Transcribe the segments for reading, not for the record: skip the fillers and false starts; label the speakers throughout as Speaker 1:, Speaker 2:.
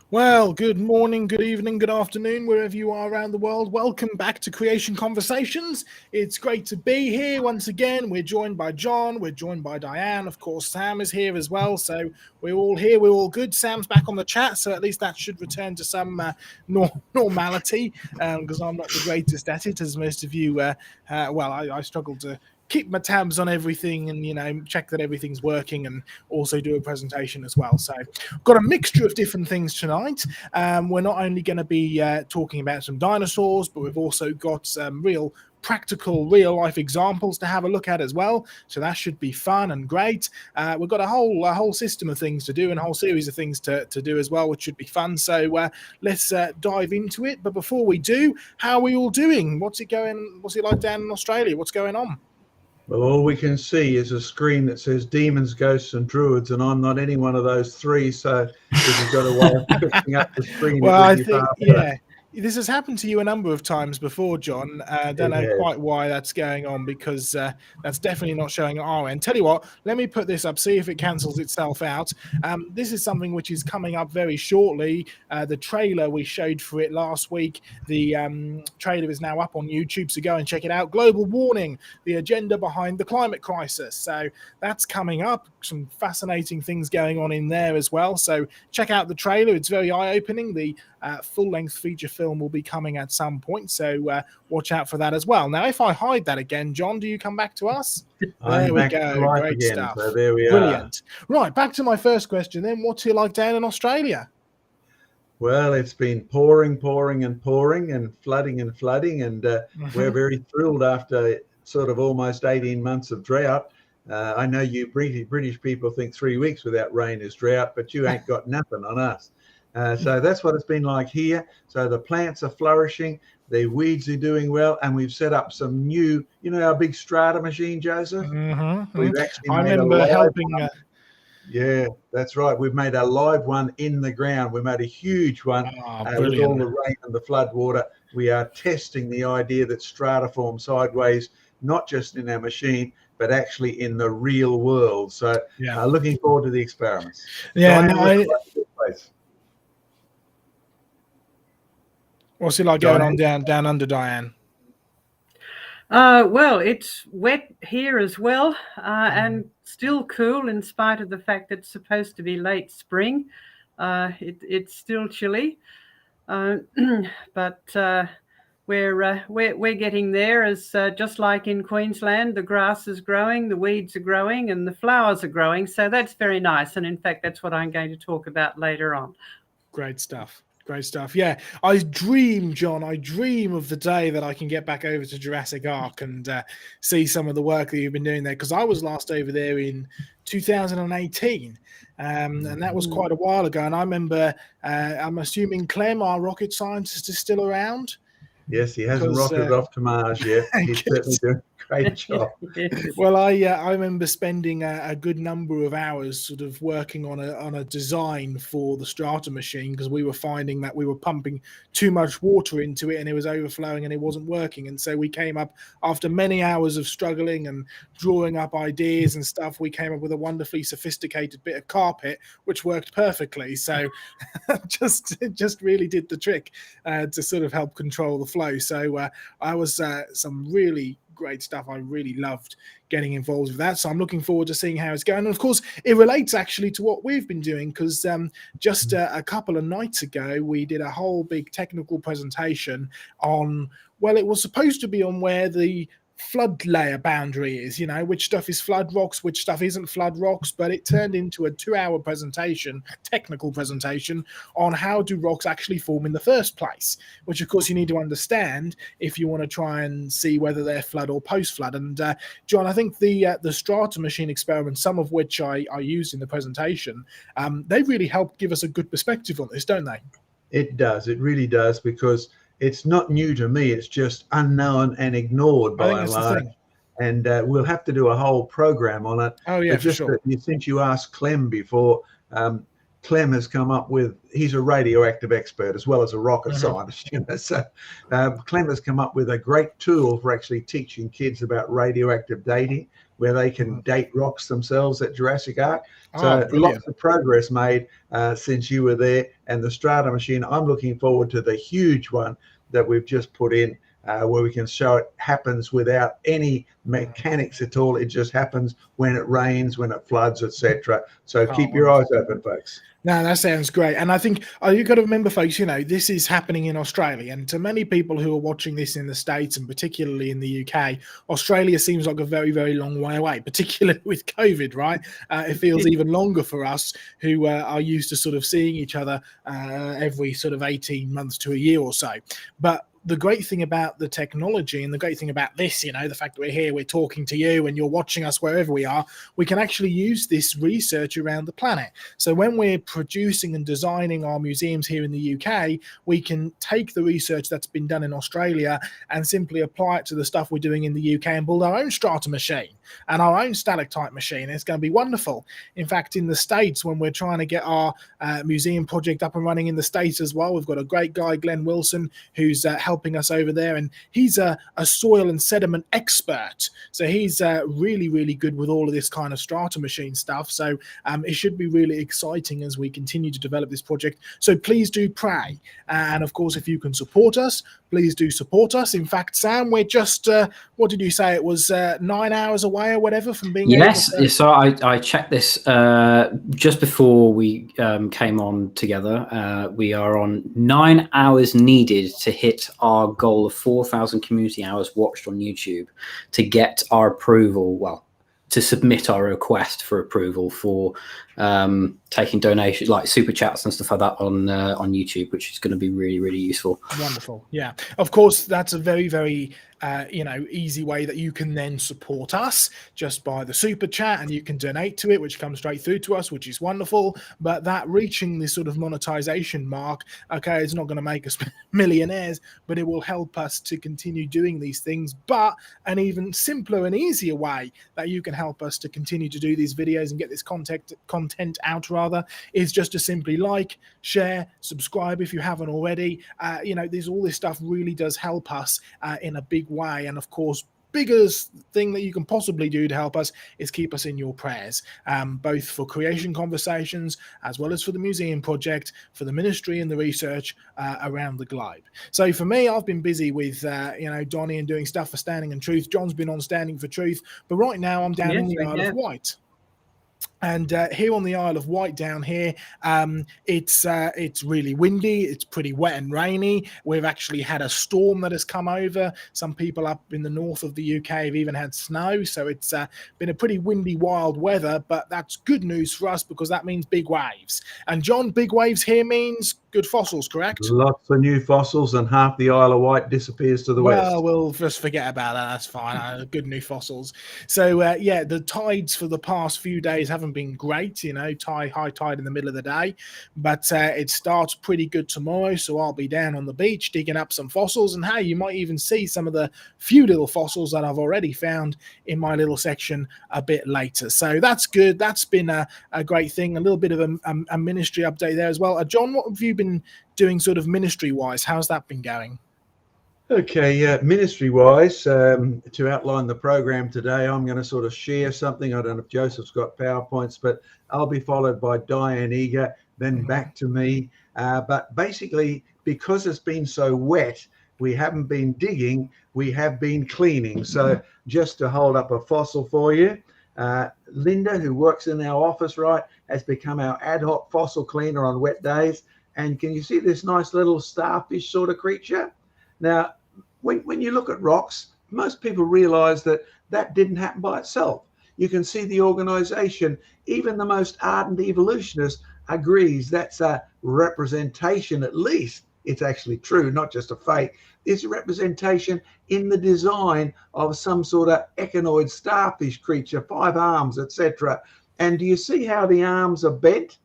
Speaker 1: Well, good morning, good evening, good afternoon, wherever you are around the world. Welcome back to Creation Conversations. It's great to be here once again. We're joined by John, we're joined by Diane. Of course, Sam is here as well. So we're all here, we're all good. Sam's back on the chat, so at least that should return to some normality, because I'm not the greatest at it, as most of you, I struggle to keep my tabs on everything and check that everything's working and also do a presentation as well. So got a mixture of different things tonight. We're not only going to be talking about some dinosaurs, but we've also got some real practical real life examples to have a look at as well, so that should be fun and great. We've got a whole system of things to do and a whole series of things to do as well, which should be fun. So let's dive into it. But before we do, how are we all doing? What's it like down in Australia? What's going on?
Speaker 2: Well, all we can see is a screen that says demons, ghosts, and druids, and I'm not any one of those three. So if you've got a way of picking up the screen,
Speaker 1: well, I think, this has happened to you a number of times before, John. I don't know quite why that's going on, because that's definitely not showing at our end. Tell you what, let me put this up, see if it cancels itself out. This is something which is coming up very shortly. The trailer we showed for it last week, the trailer is now up on YouTube, so go and check it out. Global warning, the agenda behind the climate crisis. So that's coming up. Some fascinating things going on in there as well. So check out the trailer. It's very eye-opening. The full-length feature film will be coming at some point, so watch out for that as well. Now, if I hide that again, John, do you come back to us? There we go. Great stuff.
Speaker 2: So there we
Speaker 1: Brilliant. Right, back to my first question then. What's it like down in Australia?
Speaker 2: Well, it's been pouring and flooding, and we're very thrilled after sort of almost 18 months of drought. I know you British people think 3 weeks without rain is drought, but you ain't got nothing on us. So that's what it's been like here. So the plants are flourishing, the weeds are doing well, and we've set up some new, our big strata machine, Joseph?
Speaker 1: Mm-hmm.
Speaker 2: We've actually
Speaker 1: I remember helping.
Speaker 2: Yeah, that's right. We've made a live one in the ground. We made a huge one with all the rain and the flood water. We are testing the idea that strata form sideways, not just in our machine, but actually in the real world. So looking forward to the experiments.
Speaker 1: Yeah, what's it like going on down under, Diane?
Speaker 3: Well, it's wet here as well, and still cool in spite of the fact that it's supposed to be late spring. It's still chilly, but we're getting there. As just like in Queensland, the grass is growing, the weeds are growing, and the flowers are growing. So that's very nice. And in fact, that's what I'm going to talk about later on.
Speaker 1: Great stuff. Great stuff. Yeah, I dream, John, of the day that I can get back over to Jurassic Ark and see some of the work that you've been doing there, because I was last over there in 2018, and that was quite a while ago. And I remember, I'm assuming Clem, our rocket scientist, is still around?
Speaker 2: Yes, he hasn't rocketed off to Mars yet. He's certainly doing a great job.
Speaker 1: Well, I remember spending a good number of hours sort of working on a design for the strata machine, because we were finding that we were pumping too much water into it and it was overflowing and it wasn't working. And so we came up, after many hours of struggling and drawing up ideas and stuff, we came up with a wonderfully sophisticated bit of carpet which worked perfectly. So it just really did the trick to sort of help control the flow. So I was some really great stuff. I really loved getting involved with that. So I'm looking forward to seeing how it's going. And of course, it relates actually to what we've been doing, because just a couple of nights ago, we did a whole big technical presentation on, well, it was supposed to be on where the flood layer boundary is, which stuff is flood rocks, which stuff isn't flood rocks, but it turned into a 2-hour presentation, technical presentation, on how do rocks actually form in the first place, which of course you need to understand if you want to try and see whether they're flood or post-flood. And John, I think the strata machine experiments, some of which I used in the presentation, they really help give us a good perspective on this, don't they?
Speaker 2: It does. It really does, because it's not new to me. It's just unknown and ignored by and large. And we'll have to do a whole program on it.
Speaker 1: Oh, yeah, for sure.
Speaker 2: Since you asked Clem before, Clem has come up with, he's a radioactive expert as well as a rocket scientist. So Clem has come up with a great tool for actually teaching kids about radioactive dating. where they can date rocks themselves at Jurassic Ark.
Speaker 1: Oh,
Speaker 2: So
Speaker 1: brilliant.
Speaker 2: lots of progress made since you were there. And the Strata machine, I'm looking forward to the huge one that we've just put in, where we can show it happens without any mechanics at all. It just happens when it rains, when it floods, etc. So keep your eyes open, folks.
Speaker 1: No, that sounds great. And I think you've got to remember, folks, you know, this is happening in Australia. And to many people who are watching this in the States and particularly in the UK, Australia seems like a very, very long way away, particularly with COVID, right? It feels even longer for us who are used to sort of seeing each other every sort of 18 months to a year or so. But the great thing about the technology and the great thing about this, you know, the fact that we're here, we're talking to you and you're watching us wherever we are, we can actually use this research around the planet. So when we're producing and designing our museums here in the UK, we can take the research that's been done in Australia and simply apply it to the stuff we're doing in the UK and build our own strata machine and our own stalactite machine. It's going to be wonderful. In fact, in the States, when we're trying to get our museum project up and running in the States as well, we've got a great guy, Glenn Wilson, who's helping us over there, and he's a soil and sediment expert, so he's really, really good with all of this kind of strata machine stuff. So it should be really exciting as we continue to develop this project. So please do pray, and of course, if you can support us, please do support us. In fact, Sam, we're just what did you say, it was 9 hours away or whatever from being able to...
Speaker 4: So I checked this just before we came on together. We are on 9 hours needed to hit our goal of 4,000 community hours watched on YouTube to get our approval, well, to submit our request for approval for taking donations like super chats and stuff like that on YouTube, which is going to be really, really useful.
Speaker 1: Wonderful. Yeah, of course, that's a very, very easy way that you can then support us just by the super chat, and you can donate to it, which comes straight through to us, which is wonderful. But that reaching this sort of monetization mark, okay, it's not going to make us millionaires, but it will help us to continue doing these things. But an even simpler and easier way that you can help us to continue to do these videos and get this content out rather is just to simply like, share, subscribe if you haven't already. There's all this stuff really does help us in a big way. And of course, biggest thing that you can possibly do to help us is keep us in your prayers, both for creation conversations as well as for the museum project, for the ministry and the research around the globe. So for me, I've been busy with Donnie and doing stuff for Standing in Truth. John's been on Standing for Truth, but right now I'm down in the Isle of Wight. And here on the Isle of Wight down here, it's really windy. It's pretty wet and rainy. We've actually had a storm that has come over. Some people up in the north of the UK have even had snow. So it's been a pretty windy, wild weather, but that's good news for us because that means big waves. And John, big waves here means good fossils, correct?
Speaker 2: Lots of new fossils, and half the Isle of Wight disappears to the west.
Speaker 1: Well, we'll just forget about that. That's fine. Good new fossils. So, the tides for the past few days haven't been great, high tide in the middle of the day, but it starts pretty good tomorrow. So I'll be down on the beach digging up some fossils, and hey, you might even see some of the few little fossils that I've already found in my little section a bit later. So that's good. That's been a great thing. A little bit of a ministry update there as well. John, what have you been doing sort of ministry wise? How's that been going?
Speaker 2: Okay, ministry wise, to outline the program today, I'm going to sort of share something. I don't know if Joseph's got PowerPoints, but I'll be followed by Diane Eager, then back to me. But basically, because it's been so wet, we haven't been digging, we have been cleaning. So just to hold up a fossil for you, Linda, who works in our office, right, has become our ad hoc fossil cleaner on wet days. And can you see this nice little starfish sort of creature? Now, when you look at rocks, most people realize that didn't happen by itself. You can see the organization. Even the most ardent evolutionist agrees that's a representation, at least it's actually true, not just a fake. It's a representation in the design of some sort of echinoid starfish creature, 5 arms, etc. And do you see how the arms are bent?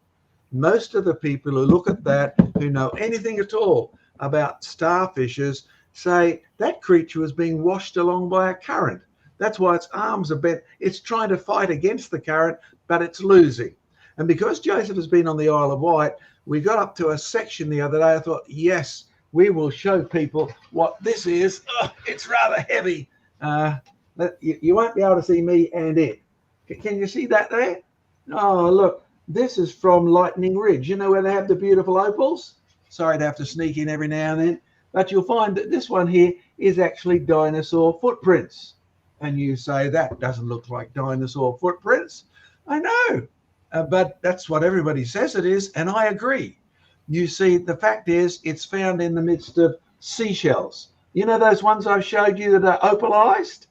Speaker 2: Most of the people who look at that, who know anything at all about starfishes, say that creature was being washed along by a current. That's why its arms are bent. It's trying to fight against the current, but it's losing. And because Joseph has been on the Isle of Wight, we got up to a section the other day. I thought, yes, we will show people what this is. Oh, it's rather heavy. You won't be able to see me and it. Can you see that there? Oh, look, this is from Lightning Ridge. You know where they have the beautiful opals? Sorry to have to sneak in every now and then, but you'll find that this one here is actually dinosaur footprints. And you say, that doesn't look like dinosaur footprints. I know, but that's what everybody says it is, and I agree. You see, the fact is, it's found in the midst of seashells. You know those ones I've showed you that are opalized?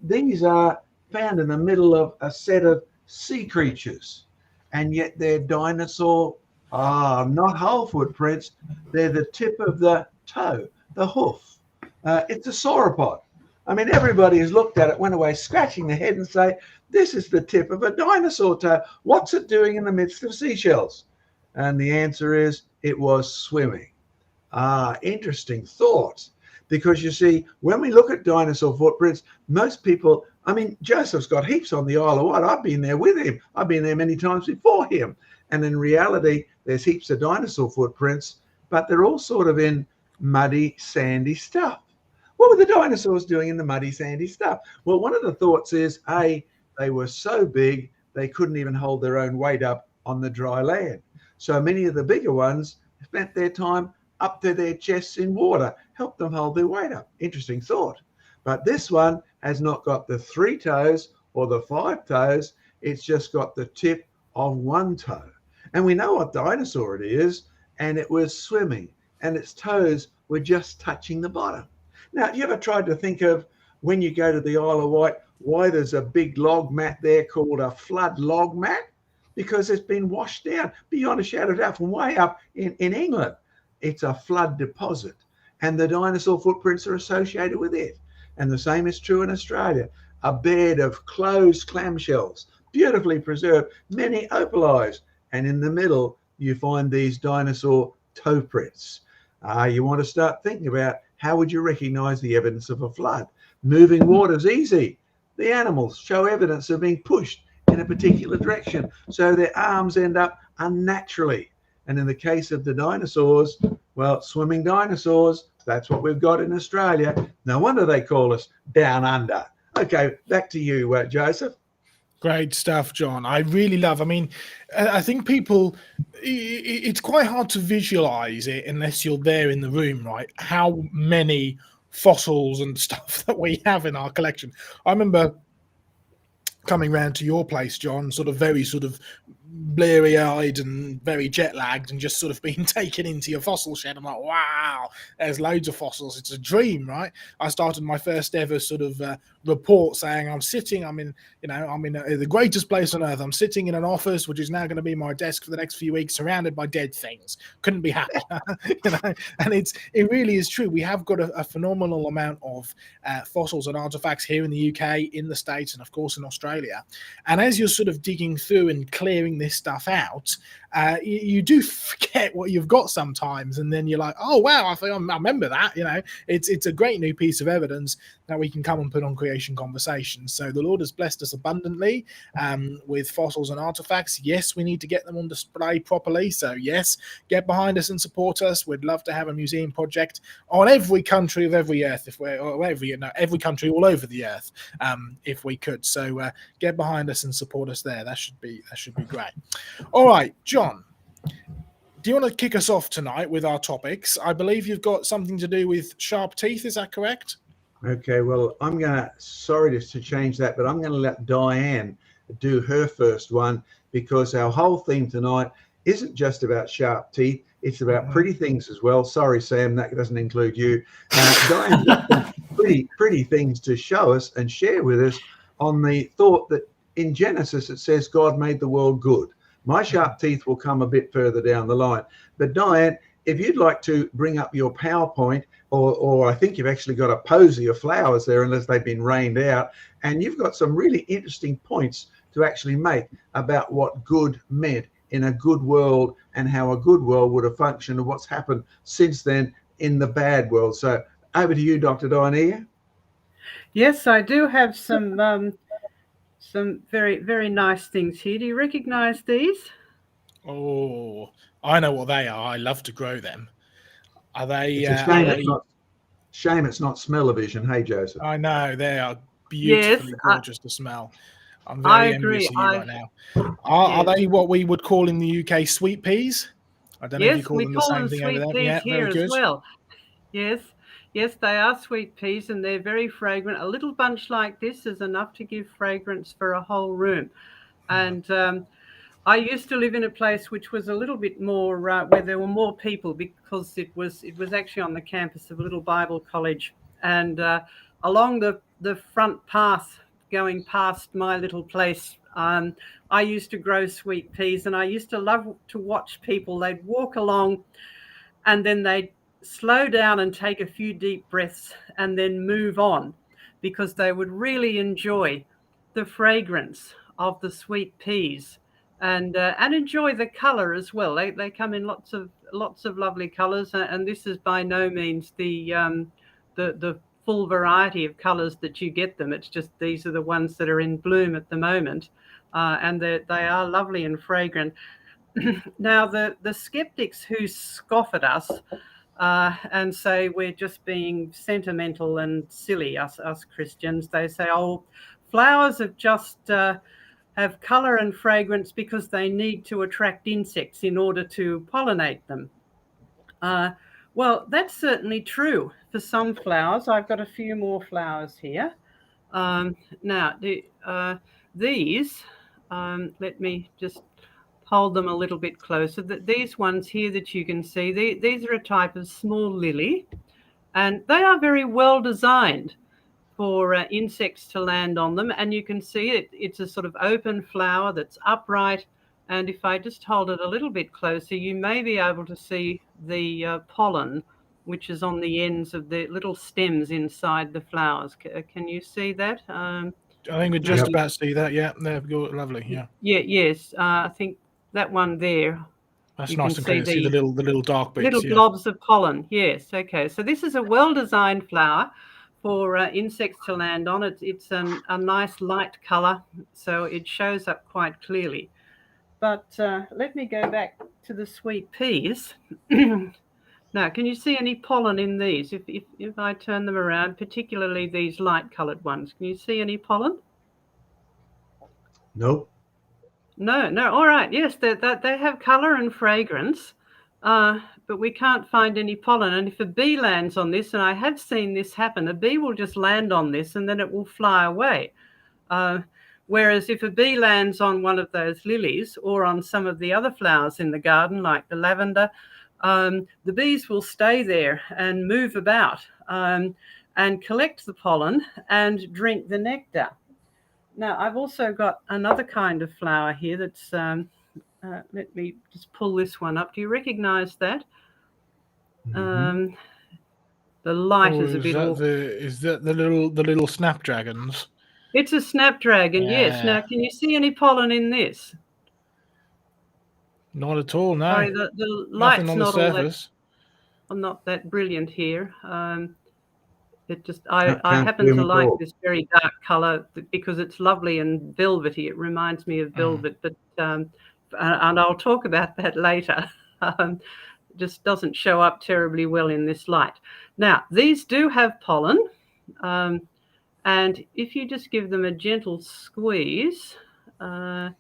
Speaker 2: These are found in the middle of a set of sea creatures, and yet they're dinosaur, not whole footprints. They're the tip of the toe, the hoof. It's a sauropod. I mean, everybody has looked at it, went away scratching their head and say, this is the tip of a dinosaur toe. What's it doing in the midst of seashells? And the answer is, it was swimming. Interesting thought. Because you see, when we look at dinosaur footprints, most people, I mean, Joseph's got heaps on the Isle of Wight. I've been there with him. I've been there many times before him. And in reality, there's heaps of dinosaur footprints, but they're all sort of in muddy, sandy stuff. What were the dinosaurs doing in the muddy, sandy stuff? Well, one of the thoughts is, A, they were so big, they couldn't even hold their own weight up on the dry land. So many of the bigger ones spent their time up to their chests in water, helped them hold their weight up. Interesting thought. But this one has not got the 3 toes or the 5 toes. It's just got the tip of 1 toe. And we know what dinosaur it is, and it was swimming, and its toes were just touching the bottom. Now, have you ever tried to think of, when you go to the Isle of Wight, why there's a big log mat there called a flood log mat? Because it's been washed down beyond a shadow of doubt from way up in England. It's a flood deposit, and the dinosaur footprints are associated with it. And the same is true in Australia. A bed of closed clamshells, beautifully preserved, many opalized, and in the middle you find these dinosaur toe prints. You want to start thinking about, how would you recognize the evidence of a flood? Moving water's easy. The animals show evidence of being pushed in a particular direction, so their arms end up unnaturally. And in the case of the dinosaurs, well, swimming dinosaurs, that's what we've got in Australia. No wonder they call us down under. Okay, back to you, Joseph.
Speaker 1: Great stuff, John. I really love, I mean, I think people, it's quite hard to visualize it unless you're there in the room, right? How many fossils and stuff that we have in our collection. I remember coming round to your place, John, very bleary-eyed and very jet-lagged, and just sort of being taken into your fossil shed. I'm like, wow, there's loads of fossils. It's a dream, right? I started my first ever report saying I'm in the greatest place on earth. I'm sitting in an office, which is now going to be my desk for the next few weeks, surrounded by dead things. Couldn't be happier, And it really is true. We have got a phenomenal amount of fossils and artifacts here in the UK, in the States, and of course in Australia. And as you're digging through and clearing this stuff out, you do forget what you've got sometimes, and then you're like, oh wow, I remember that. It's a great new piece of evidence that we can come and put on Creation Conversations. So the Lord has blessed us abundantly with fossils and artifacts. Yes, we need to get them on display properly. So yes, get behind us and support us. We'd love to have a museum project on every country of every earth, every country all over the earth, if we could. So get behind us and support us there. That should be great. All right, John, do you want to kick us off tonight with our topics? I believe you've got something to do with sharp teeth. Is that correct?
Speaker 2: Okay, well, sorry to change that, but I'm going to let Diane do her first one, because our whole theme tonight isn't just about sharp teeth. It's about pretty things as well. Sorry, Sam, that doesn't include you. Diane's got some pretty things to show us and share with us on the thought that in Genesis it says God made the world good. My sharp teeth will come a bit further down the line. But Diane, if you'd like to bring up your PowerPoint, or I think you've actually got a posy of flowers there, unless they've been rained out, and you've got some really interesting points to actually make about what good meant in a good world, and how a good world would have functioned, and what's happened since then in the bad world. So over to you, Dr. Diane.
Speaker 3: Yes, I do have some very, very nice things here. Do you recognize these?
Speaker 1: Oh, I know what they are. I love to grow them. Are they?
Speaker 2: It's a shame it's not smell-o-vision. Hey, Joseph.
Speaker 1: I know they are beautifully
Speaker 3: Yes,
Speaker 1: gorgeous to smell. I'm
Speaker 3: I
Speaker 1: very envious
Speaker 3: agree.
Speaker 1: of you right now. Are
Speaker 3: Yes.
Speaker 1: they what we would call in the UK sweet peas? I don't know if you
Speaker 3: Yes,
Speaker 1: call
Speaker 3: we
Speaker 1: them the
Speaker 3: call them
Speaker 1: same thing over
Speaker 3: sweet
Speaker 1: there.
Speaker 3: peas
Speaker 1: Yeah,
Speaker 3: here
Speaker 1: very
Speaker 3: as
Speaker 1: good.
Speaker 3: well. Yes, yes, they are sweet peas and they're very fragrant. A little bunch like this is enough to give fragrance for a whole room. And I used to live in a place which was a little bit more where there were more people, because it was actually on the campus of a little Bible college, and along the front path going past my little place, I used to grow sweet peas, and I used to love to watch people. They'd walk along and then they'd slow down and take a few deep breaths and then move on, because they would really enjoy the fragrance of the sweet peas and enjoy the color as well. They come in lots of lovely colors, and this is by no means the full variety of colors that you get them. It's just these are the ones that are in bloom at the moment, and they are lovely and fragrant. Now, the skeptics who scoff at us and say we're just being sentimental and silly, us Christians, they say, oh, flowers have just have color and fragrance because they need to attract insects in order to pollinate them. Well, that's certainly true for some flowers. I've got a few more flowers here. Now, these, let me just hold them a little bit closer. These ones here that you can see, these are a type of small lily, and they are very well designed for insects to land on them. And you can see it's a sort of open flower that's upright. And if I just hold it a little bit closer, you may be able to see the pollen, which is on the ends of the little stems inside the flowers. Can you see that?
Speaker 1: I think we're just about to see that. Yeah, there we go. Lovely. Yeah.
Speaker 3: Yes. I think that one there.
Speaker 1: That's
Speaker 3: You
Speaker 1: nice
Speaker 3: can
Speaker 1: and clear. See
Speaker 3: see
Speaker 1: the little dark bits.
Speaker 3: little
Speaker 1: Yeah.
Speaker 3: blobs of pollen. Yes. Okay. So this is a well-designed flower for insects to land on. It's a nice light color, so it shows up quite clearly. But let me go back to the sweet peas. Now, can you see any pollen in these? If I turn them around, particularly these light-colored ones, can you see any pollen?
Speaker 2: Nope.
Speaker 3: No. All right. Yes, they have color and fragrance, but we can't find any pollen. And if a bee lands on this, and I have seen this happen, a bee will just land on this and then it will fly away. Whereas if a bee lands on one of those lilies or on some of the other flowers in the garden, like the lavender, the bees will stay there and move about and collect the pollen and drink the nectar. Now, I've also got another kind of flower here that's, let me just pull this one up. Do you recognize that?
Speaker 2: Mm-hmm.
Speaker 3: The light
Speaker 1: Oh,
Speaker 3: is a bit off.
Speaker 1: is that the little snapdragons?
Speaker 3: It's a snapdragon, yes.
Speaker 1: Yeah.
Speaker 3: Now, can you see any pollen in this?
Speaker 1: Not at all. No.
Speaker 3: Sorry, the
Speaker 1: Nothing
Speaker 3: light's
Speaker 1: on the surface.
Speaker 3: not that brilliant here. It just I
Speaker 2: Can't
Speaker 3: happen
Speaker 2: bloom
Speaker 3: to
Speaker 2: at
Speaker 3: like
Speaker 2: all.
Speaker 3: this very dark color because it's lovely and velvety. It reminds me of velvet, but and I'll talk about that later. Just doesn't show up terribly well in this light. Now, these do have pollen, and if you just give them a gentle squeeze, can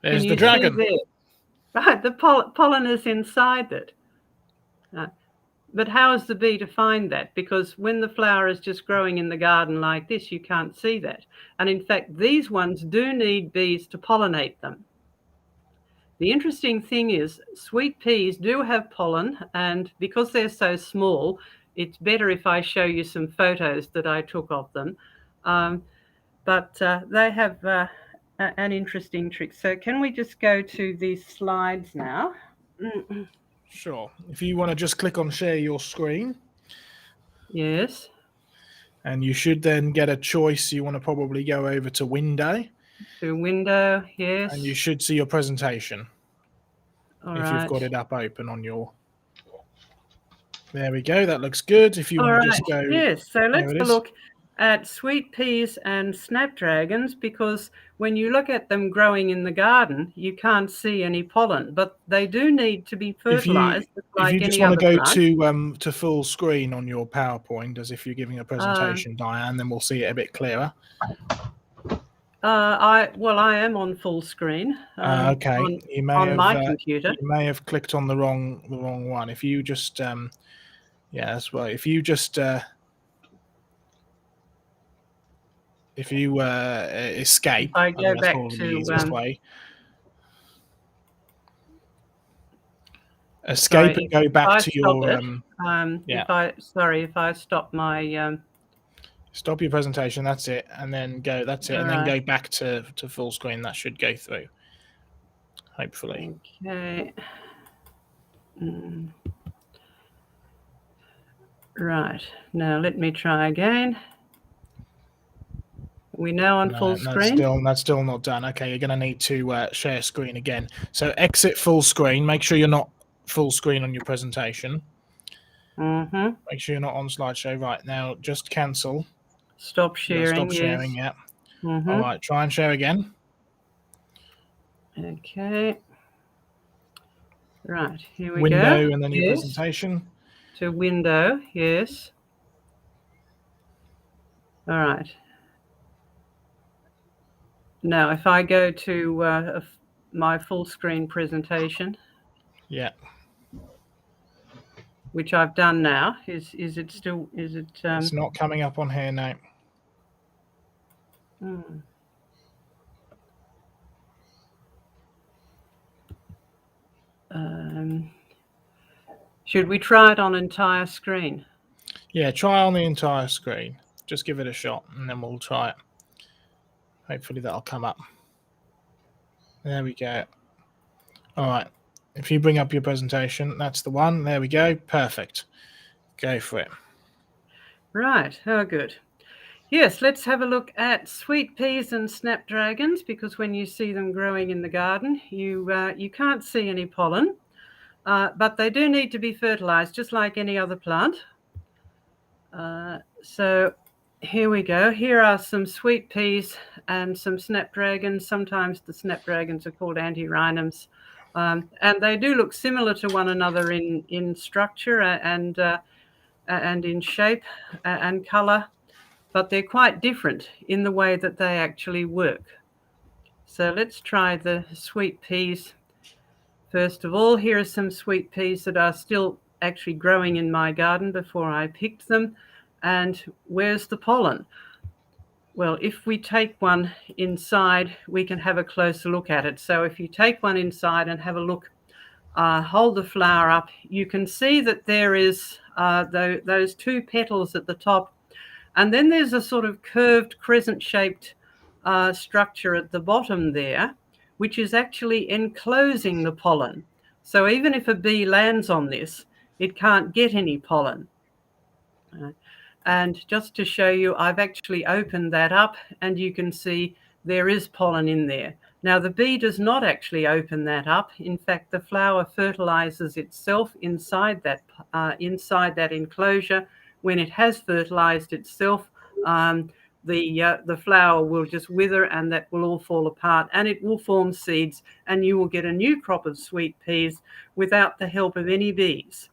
Speaker 1: There's
Speaker 3: you
Speaker 1: the dragon.
Speaker 3: see there? Right, the pollen is inside it. But how is the bee to find that? Because when the flower is just growing in the garden like this, you can't see that. And in fact, these ones do need bees to pollinate them. The interesting thing is sweet peas do have pollen, and because they're so small, it's better if I show you some photos that I took of them. But they have an interesting trick. So can we just go to these slides now?
Speaker 1: Sure. If you want to just click on share your screen.
Speaker 3: Yes.
Speaker 1: And you should then get a choice. You want to probably go over to window.
Speaker 3: To window, yes.
Speaker 1: And you should see your presentation.
Speaker 3: All
Speaker 1: if
Speaker 3: right.
Speaker 1: you've got it up open on your... There we go. That looks good. If you want to just go...
Speaker 3: Yes, so let's look. at sweet peas and snapdragons because when you look at them growing in the garden, you can't see any pollen, but they do need to be fertilized
Speaker 1: If you
Speaker 3: like
Speaker 1: just
Speaker 3: any
Speaker 1: want to
Speaker 3: other
Speaker 1: go
Speaker 3: plant.
Speaker 1: to full screen on your PowerPoint, as if you're giving a presentation, Diane, then we'll see it a bit clearer.
Speaker 3: I am on full screen.
Speaker 1: Okay,
Speaker 3: on my computer.
Speaker 1: You may have clicked on the wrong one. If you just yeah, that's right. If you just escape,
Speaker 3: If I
Speaker 1: I
Speaker 3: go
Speaker 1: think that's
Speaker 3: back
Speaker 1: probably the
Speaker 3: to
Speaker 1: easiest way. Escape and go back to your yeah.
Speaker 3: If I stop my
Speaker 1: Stop your presentation. That's it, and then go. That's it, and then go back to full screen. That should go through. Hopefully.
Speaker 3: Okay. Right. Now let me try again. We now on full screen.
Speaker 1: That's still not done. Okay, you're going to need to share screen again. So exit full screen. Make sure you're not full screen on your presentation.
Speaker 3: Mm-hmm.
Speaker 1: Make sure you're not on slideshow. Right, now just cancel.
Speaker 3: Stop sharing.
Speaker 1: Stop sharing,
Speaker 3: yes.
Speaker 1: Yeah.
Speaker 3: Mm-hmm.
Speaker 1: All right, try and share again.
Speaker 3: Okay. Right, here we
Speaker 1: window,
Speaker 3: go.
Speaker 1: Window and then your presentation.
Speaker 3: To window, yes. All right. Now, if I go to my full screen presentation.
Speaker 1: Yeah.
Speaker 3: Which I've done now. Is it still, is it?
Speaker 1: It's not coming up on here now.
Speaker 3: Should we try it on entire screen?
Speaker 1: Yeah, try on the entire screen. Just give it a shot and then we'll try it. Hopefully that'll come up. There we go. All right. If you bring up your presentation, that's the one. There we go. Perfect. Go for it.
Speaker 3: Right. Oh, good. Yes, let's have a look at sweet peas and snapdragons, because when you see them growing in the garden, you can't see any pollen, but they do need to be fertilized just like any other plant. So here we go. Here are some sweet peas and some snapdragons. Sometimes the snapdragons are called antirrhinums. And they do look similar to one another in structure and in shape and color, but they're quite different in the way that they actually work. So let's try the sweet peas. First of all, here are some sweet peas that are still actually growing in my garden before I picked them. And where's the pollen? Well, if we take one inside, we can have a closer look at it. So if you take one inside and have a look, hold the flower up, you can see that there is those two petals at the top, and then there's a sort of curved crescent-shaped structure at the bottom there, which is actually enclosing the pollen. So even if a bee lands on this, it can't get any pollen. And just to show you, I've actually opened that up and you can see there is pollen in there. Now, the bee does not actually open that up. In fact, the flower fertilizes itself inside that enclosure. When it has fertilized itself, the flower will just wither and that will all fall apart and it will form seeds and you will get a new crop of sweet peas without the help of any bees.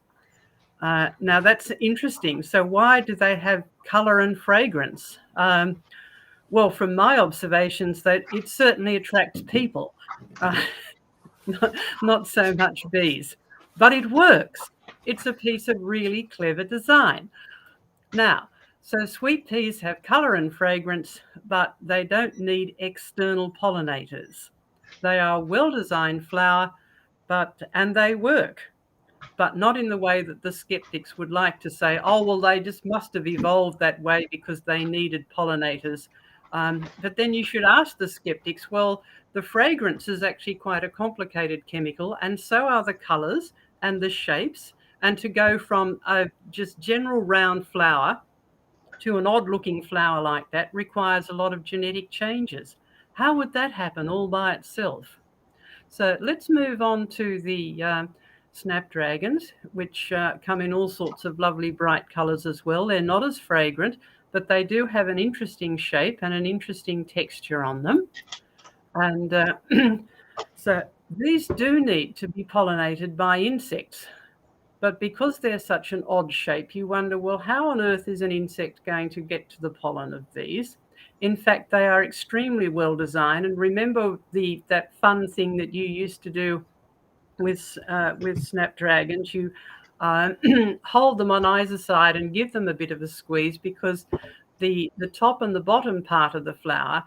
Speaker 3: Now that's interesting. So why do they have color and fragrance? Well, from my observations, that it certainly attracts people, not so much bees, but it works. It's a piece of really clever design. Now, so sweet peas have color and fragrance, but they don't need external pollinators. They are a well-designed flower, and they work, but not in the way that the skeptics would like to say, oh, well, they just must have evolved that way because they needed pollinators. But then you should ask the skeptics, well, the fragrance is actually quite a complicated chemical, and so are the colors and the shapes. And to go from a just general round flower to an odd-looking flower like that requires a lot of genetic changes. How would that happen all by itself? So let's move on to the snapdragons, which come in all sorts of lovely bright colors as well. They're not as fragrant, but they do have an interesting shape and an interesting texture on them. And so these do need to be pollinated by insects. But because they're such an odd shape, you wonder, well, how on earth is an insect going to get to the pollen of these? In fact, they are extremely well designed. And remember that fun thing that you used to do with snapdragons? You hold them on either side and give them a bit of a squeeze, because the top and the bottom part of the flower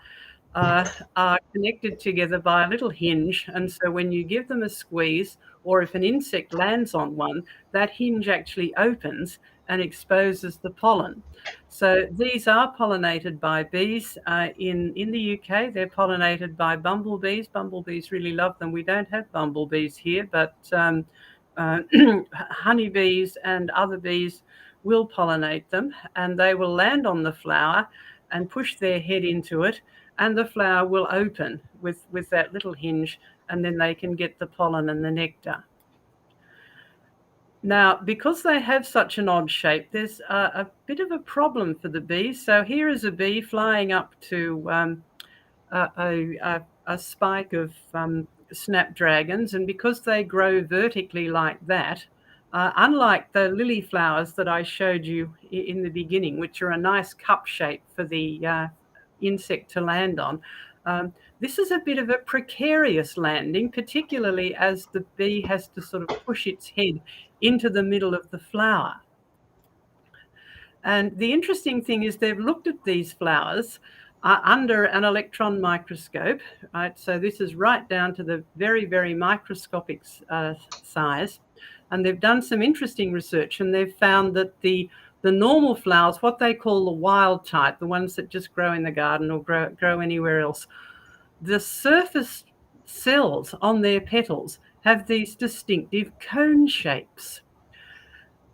Speaker 3: are connected together by a little hinge. And so when you give them a squeeze, or if an insect lands on one, that hinge actually opens and exposes the pollen. So these are pollinated by bees. In the UK, they're pollinated by bumblebees. Bumblebees really love them. We don't have bumblebees here, but honeybees and other bees will pollinate them, and they will land on the flower and push their head into it, and the flower will open with that little hinge, and then they can get the pollen and the nectar. Now, because they have such an odd shape, there's a bit of a problem for the bees. So here is a bee flying up to a spike of snapdragons, and because they grow vertically like that, unlike the lily flowers that I showed you in the beginning, which are a nice cup shape for the insect to land on, this is a bit of a precarious landing, particularly as the bee has to sort of push its head into the middle of the flower. And the interesting thing is they've looked at these flowers under an electron microscope, right? So this is right down to the very, very microscopic size. And they've done some interesting research, and they've found that the normal flowers, what they call the wild type, the ones that just grow in the garden or grow anywhere else, the surface cells on their petals have these distinctive cone shapes.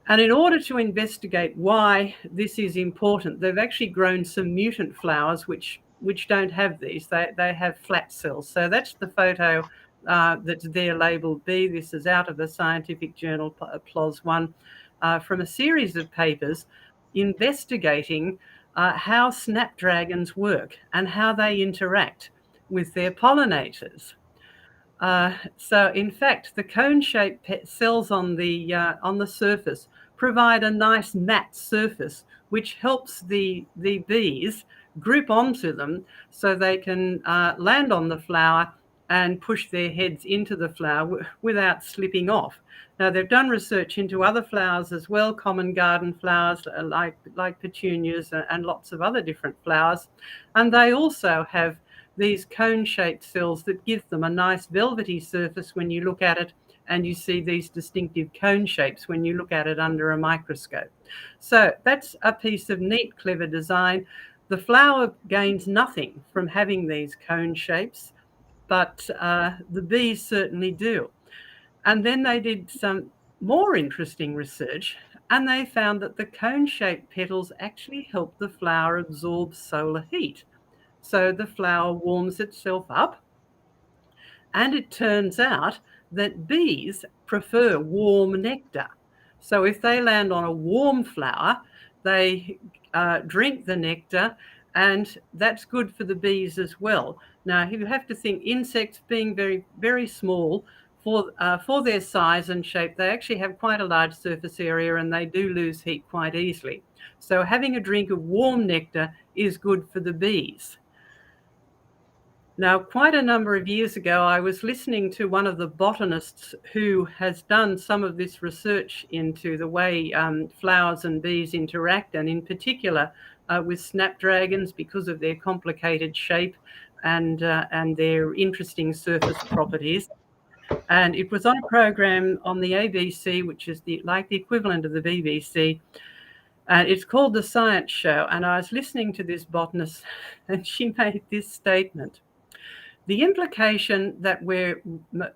Speaker 3: And in order to investigate why this is important, they've actually grown some mutant flowers which don't have these. They have flat cells. So that's the photo that's there labeled B. This is out of the scientific journal PLOS One, from a series of papers investigating how snapdragons work and how they interact with their pollinators. So in fact, the cone-shaped cells on the surface provide a nice matte surface, which helps the bees group onto them so they can land on the flower and push their heads into the flower without slipping off. Now, they've done research into other flowers as well, common garden flowers like petunias and lots of other different flowers. And they also have these cone-shaped cells that give them a nice velvety surface when you look at it, and you see these distinctive cone shapes when you look at it under a microscope. So that's a piece of neat, clever design. The flower gains nothing from having these cone shapes, but the bees certainly do. And then they did some more interesting research, and they found that the cone-shaped petals actually help the flower absorb solar heat. So the flower warms itself up, and it turns out that bees prefer warm nectar. So if they land on a warm flower, they drink the nectar, and that's good for the bees as well. Now, you have to think insects being very, very small, for their size and shape, they actually have quite a large surface area, and they do lose heat quite easily. So having a drink of warm nectar is good for the bees. Now, quite a number of years ago, I was listening to one of the botanists who has done some of this research into the way flowers and bees interact, and in particular with snapdragons because of their complicated shape and their interesting surface properties. And it was on a program on the ABC, which is like the equivalent of the BBC. And it's called The Science Show. And I was listening to this botanist, and she made this statement. The implication that we're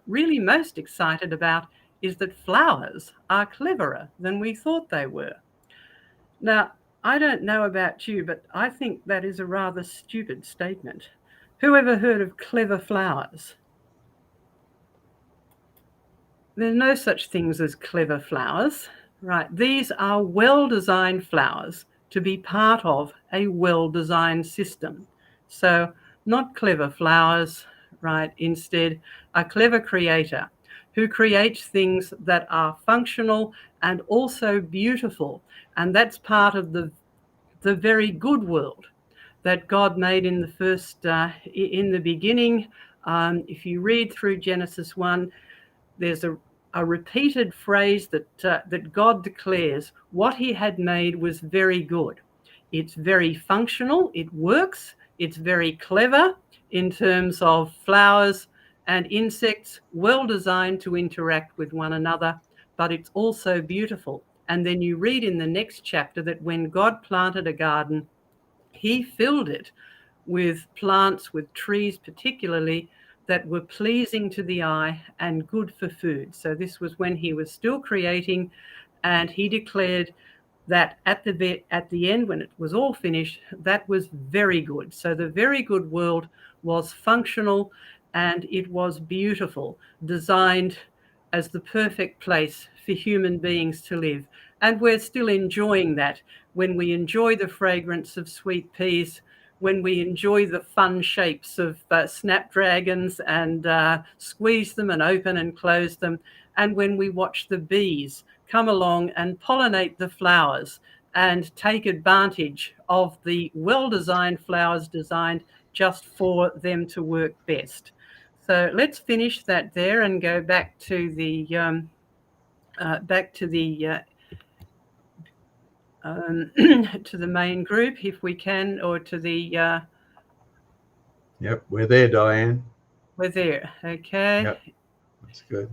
Speaker 3: really most excited about is that flowers are cleverer than we thought they were. Now, I don't know about you, but I think that is a rather stupid statement. Who ever heard of clever flowers? There's no such things as clever flowers, right? These are well-designed flowers to be part of a well-designed system. So not clever flowers, right? Instead, a clever creator who creates things that are functional and also beautiful. And that's part of the very good world that God made in the beginning. If you read through Genesis 1, there's a repeated phrase that God declares what he had made was very good. It's very functional, it works, it's very clever in terms of flowers and insects, well designed to interact with one another, but it's also beautiful. And then you read in the next chapter that when God planted a garden, he filled it with plants, with trees particularly, that were pleasing to the eye and good for food. So this was when he was still creating, and he declared that at the end, when it was all finished, that was very good. So the very good world was functional and it was beautiful, designed as the perfect place for human beings to live. And we're still enjoying that when we enjoy the fragrance of sweet peas, when we enjoy the fun shapes of snapdragons and squeeze them and open and close them, and when we watch the bees come along and pollinate the flowers and take advantage of the well-designed flowers designed just for them to work best. So let's finish that there and go back to the to the main group if we can, or to the
Speaker 2: Yep, we're there, Diane.
Speaker 3: we're there. Okay.
Speaker 2: Yep, that's good.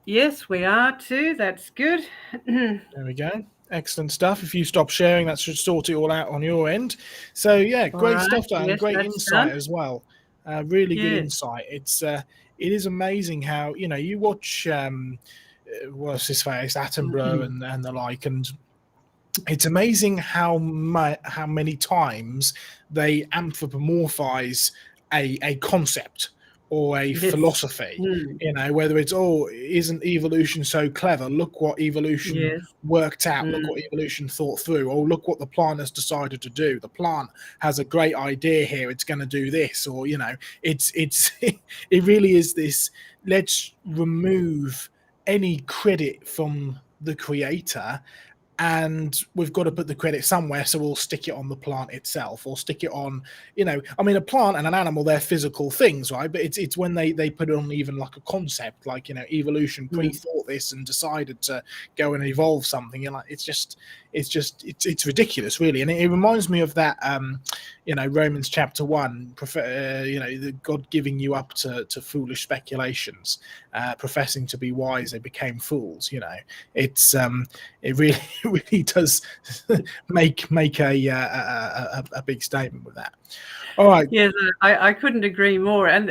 Speaker 3: Yes, we are too. That's good.
Speaker 1: There we go. Excellent stuff. If you stop sharing, that should sort it all out on your end. So yeah, great
Speaker 3: right.
Speaker 1: stuff, Diane.
Speaker 3: Yes,
Speaker 1: Great
Speaker 3: that's
Speaker 1: insight
Speaker 3: done.
Speaker 1: as well. Really good
Speaker 3: Yes.
Speaker 1: insight. It is amazing how, you know, you watch what's his face, Attenborough and the like, and it's amazing how many times they anthropomorphize a concept or a
Speaker 3: Yes.
Speaker 1: philosophy. You know, whether it's, oh, isn't evolution so clever? Look what evolution
Speaker 3: Yes.
Speaker 1: worked out. Look what evolution thought through. Or look what the plant has decided to do. The plant has a great idea here. It's going to do this. Or, you know, it's it really is this. Let's remove any credit from the creator, and we've got to put the credit somewhere, so we'll stick it on the plant itself, or stick it on, you know, I mean, a plant and an animal, they're physical things, right? But it's when they put it on even like a concept, like, you know, evolution pre-thought this and decided to go and evolve something. You're like, it's ridiculous, really. And it reminds me of that, you know, Romans chapter 1, you know, the God giving you up to foolish speculations, professing to be wise, they became fools. You know, it's it really does make a big statement with that. All right.
Speaker 3: Yes, I couldn't agree more, and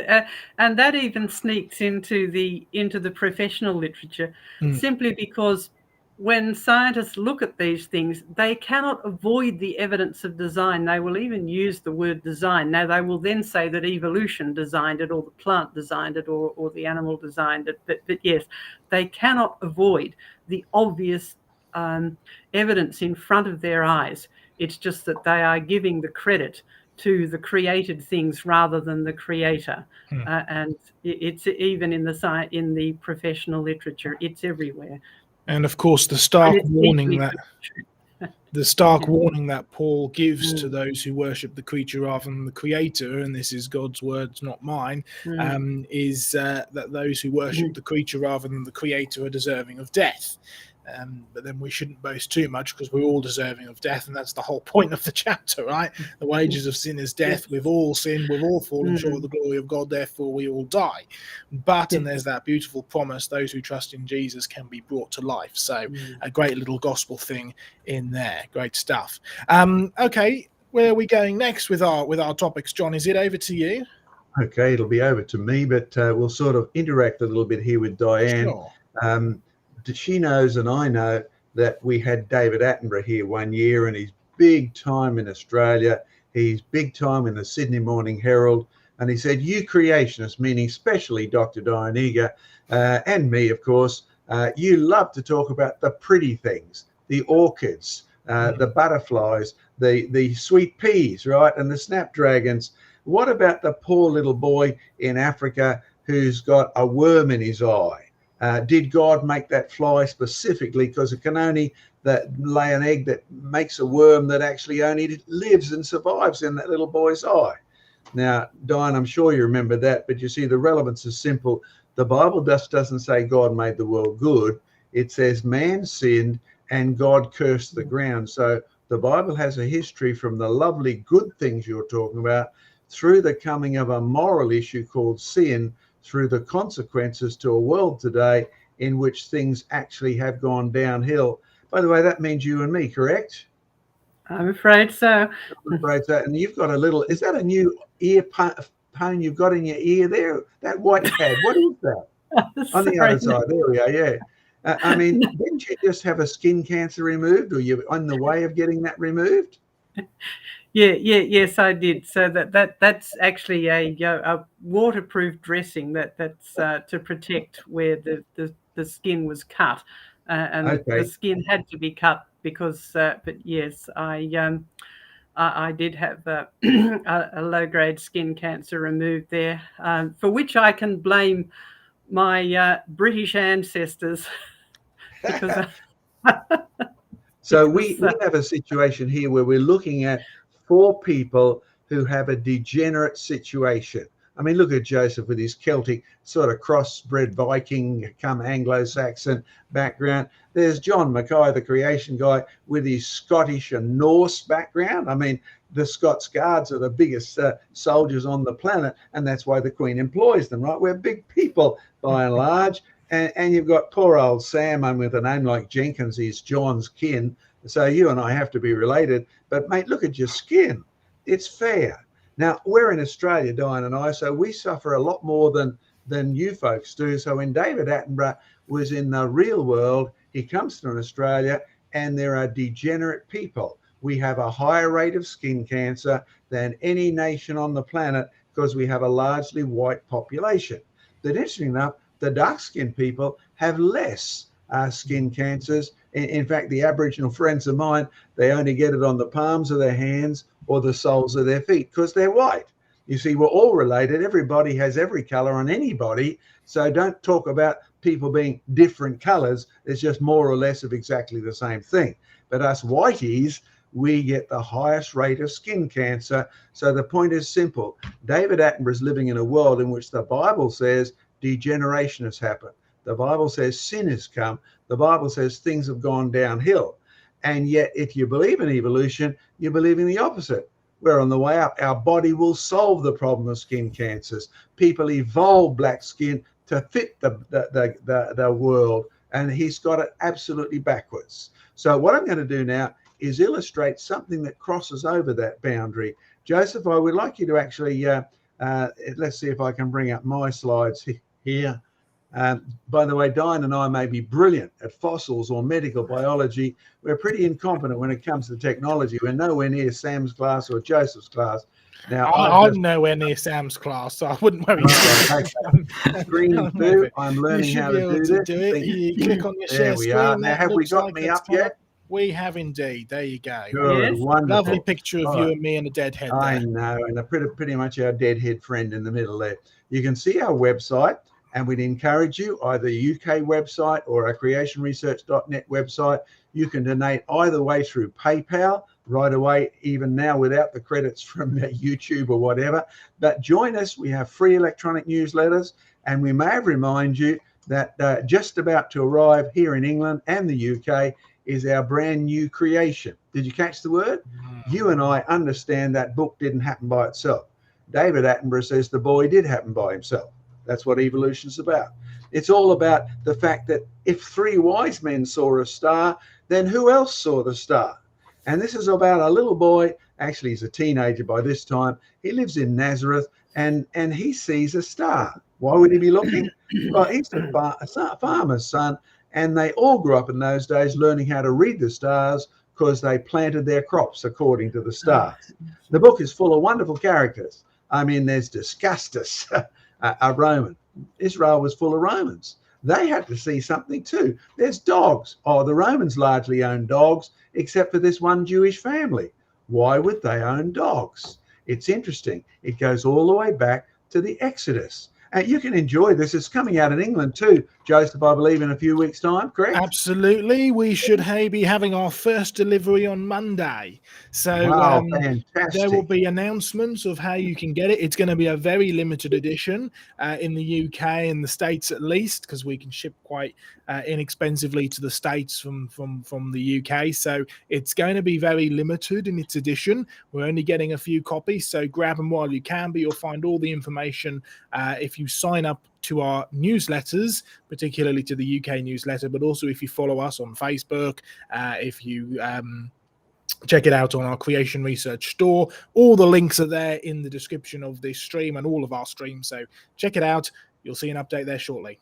Speaker 3: that even sneaks into the professional literature, simply because when scientists look at these things, they cannot avoid the evidence of design. They will even use the word design. Now, they will then say that evolution designed it, or the plant designed it, or the animal designed it. But yes, they cannot avoid the obvious evidence in front of their eyes. It's just that they are giving the credit to the created things rather than the creator. And it's even in the professional literature, it's everywhere.
Speaker 1: And of course, the stark warning that Paul gives to those who worship the creature rather than the creator, and this is God's words, not mine, is that those who worship the creature rather than the creator are deserving of death. But then we shouldn't boast too much, because we're all deserving of death, and that's the whole point of the chapter, right? The wages of sin is death. We've all sinned, we've all fallen short of the glory of God, therefore we all die. But, and there's that beautiful promise, those who trust in Jesus can be brought to life. So a great little gospel thing in there. Great stuff. Okay, where are we going next with our topics, John? Is it over to you?
Speaker 2: Okay, it'll be over to me, but we'll sort of interact a little bit here with Diane.
Speaker 1: Sure.
Speaker 2: She knows, and I know, that we had David Attenborough here one year, and he's big time in Australia. He's big time in the Sydney Morning Herald. And he said, you creationists, meaning especially Dr. Diane and me, of course, you love to talk about the pretty things, the orchids, the butterflies, the sweet peas, right, and the snapdragons. What about the poor little boy in Africa who's got a worm in his eye? Did God make that fly specifically because it can only lay an egg that makes a worm that actually only lives and survives in that little boy's eye? Now, Diane, I'm sure you remember that, but you see, the relevance is simple. The Bible just doesn't say God made the world good. It says man sinned and God cursed the ground. So the Bible has a history from the lovely good things you're talking about through the coming of a moral issue called sin, through the consequences to a world today in which things actually have gone downhill. By the way, that means you and me, correct?
Speaker 3: I'm afraid so.
Speaker 2: I'm afraid so. And you've got a little, is that a new earphone you've got in your ear there? That white pad, what is that? On the other side, there we are, yeah. I mean, didn't you just have a skin cancer removed, or you're on the way of getting that removed?
Speaker 3: Yes, I did. So that's actually a waterproof dressing that's to protect where the skin was cut, and
Speaker 2: Okay.
Speaker 3: the skin had to be cut because. But yes, I did have a low grade skin cancer removed there, for which I can blame my British ancestors because.
Speaker 2: So we have a situation here where we're looking at 4 people who have a degenerate situation. I mean, look at Joseph with his Celtic sort of crossbred Viking come Anglo-Saxon background. There's John Mackay, the creation guy, with his Scottish and Norse background. I mean, the Scots Guards are the biggest soldiers on the planet, and that's why the Queen employs them, right? We're big people by and large. And you've got poor old Sam, and with a name like Jenkins, he's John's kin. So you and I have to be related. But mate, look at your skin. It's fair. Now, we're in Australia, Diane and I, so we suffer a lot more than you folks do. So when David Attenborough was in the real world, he comes to Australia, and there are degenerate people. We have a higher rate of skin cancer than any nation on the planet because we have a largely white population. But interesting enough, the dark-skinned people have less skin cancers. In fact, the Aboriginal friends of mine, they only get it on the palms of their hands or the soles of their feet because they're white. You see, we're all related. Everybody has every color on anybody. So don't talk about people being different colors. It's just more or less of exactly the same thing. But us whiteys, we get the highest rate of skin cancer. So the point is simple. David Attenborough is living in a world in which the Bible says degeneration has happened. The Bible says sin has come. The Bible says things have gone downhill. And yet, if you believe in evolution, you believe in the opposite. We're on the way up. Our body will solve the problem of skin cancers. People evolve black skin to fit the world, and he's got it absolutely backwards. So what I'm going to do now is illustrate something that crosses over that boundary. Joseph, I would like you to actually, let's see if I can bring up my slides here. By the way, Diane and I may be brilliant at fossils or medical biology. We're pretty incompetent when it comes to technology. We're nowhere near Sam's class or Joseph's class. Now,
Speaker 1: I'm nowhere near Sam's class, so I wouldn't worry.
Speaker 2: Screen two. I'm learning how to do this.
Speaker 1: You click on your share screen.
Speaker 2: There we are. Now, have we got me up yet?
Speaker 1: We have indeed. There you go.
Speaker 2: Good,
Speaker 3: yes.
Speaker 2: wonderful.
Speaker 1: Lovely picture of you and me and a dead head there.
Speaker 2: I know, and pretty much our dead head friend in the middle there. You can see our website, and we'd encourage you, either a UK website or a creationresearch.net website. You can donate either way through PayPal right away, even now without the credits from YouTube or whatever. But join us. We have free electronic newsletters, and we may remind you that just about to arrive here in England and the UK is our brand new creation. Did you catch the word? You and I understand that book didn't happen by itself. David Attenborough says the boy did happen by himself. That's what evolution is about. It's all about the fact that if 3 wise men saw a star, then who else saw the star? And this is about a little boy. Actually, he's a teenager by this time. He lives in Nazareth, and he sees a star. Why would he be looking? Well, he's a farmer's son, and they all grew up in those days learning how to read the stars because they planted their crops according to the stars. The book is full of wonderful characters. I mean, there's Disgustus, a Roman. Israel was full of Romans. They had to see something too. There's dogs. Oh, the Romans largely owned dogs, except for this one Jewish family. Why would they own dogs? It's interesting. It goes all the way back to the Exodus. And you can enjoy this. It's coming out in England too, Joseph, I believe, in a few weeks' time, correct?
Speaker 1: Absolutely. We should be having our first delivery on Monday. So
Speaker 2: wow, fantastic.
Speaker 1: there will be announcements of how you can get it. It's going to be a very limited edition in the UK and the States at least, because we can ship quite inexpensively to the States from the UK. So it's going to be very limited in its edition. We're only getting a few copies, so grab them while you can, but you'll find all the information if you sign up to our newsletters, particularly to the UK newsletter, but also if you follow us on Facebook, if you check it out on our Creation Research store. All the links are there in the description of this stream and all of our streams, so check it out. You'll see an update there shortly.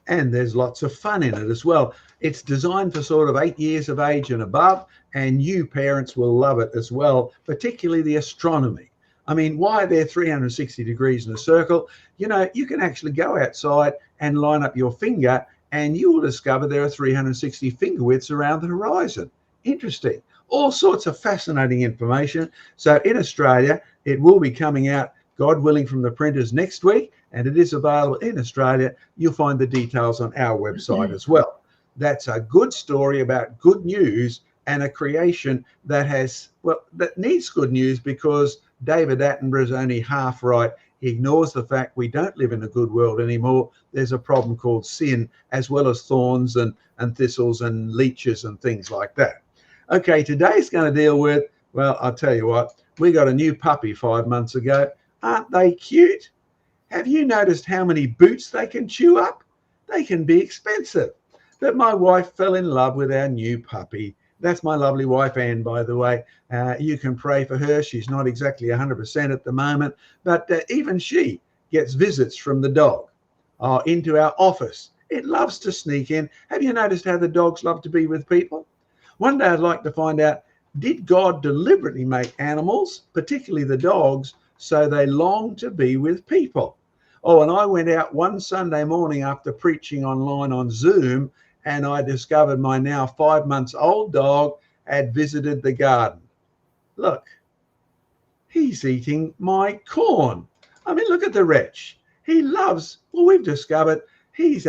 Speaker 2: And there's lots of fun in it as well. It's designed for sort of 8 years of age and above, and you parents will love it as well, particularly the astronomy. I mean, why are there 360 degrees in a circle? You know, you can actually go outside and line up your finger and you will discover there are 360 finger widths around the horizon. Interesting. All sorts of fascinating information. So in Australia, it will be coming out, God willing, from the printers next week, and it is available in Australia. You'll find the details on our website as well. That's a good story about good news and a creation that has, well, that needs good news, because David Attenborough is only half right. He ignores the fact we don't live in a good world anymore. There's a problem called sin, as well as thorns and thistles and leeches and things like that. Okay, today's going to deal with, well, I'll tell you what, we got a new puppy 5 months ago. Aren't they cute? Have you noticed how many boots they can chew up? They can be expensive. But my wife fell in love with our new puppy. That's my lovely wife, Anne, by the way. You can pray for her. She's not exactly 100% at the moment, but even she gets visits from the dog into our office. It loves to sneak in. Have you noticed how the dogs love to be with people? One day I'd like to find out, did God deliberately make animals, particularly the dogs, so they long to be with people? Oh, and I went out one Sunday morning after preaching online on Zoom, and I discovered my now 5 months old dog had visited the garden. Look, he's eating my corn. I mean, look at the wretch. He loves, well, we've discovered he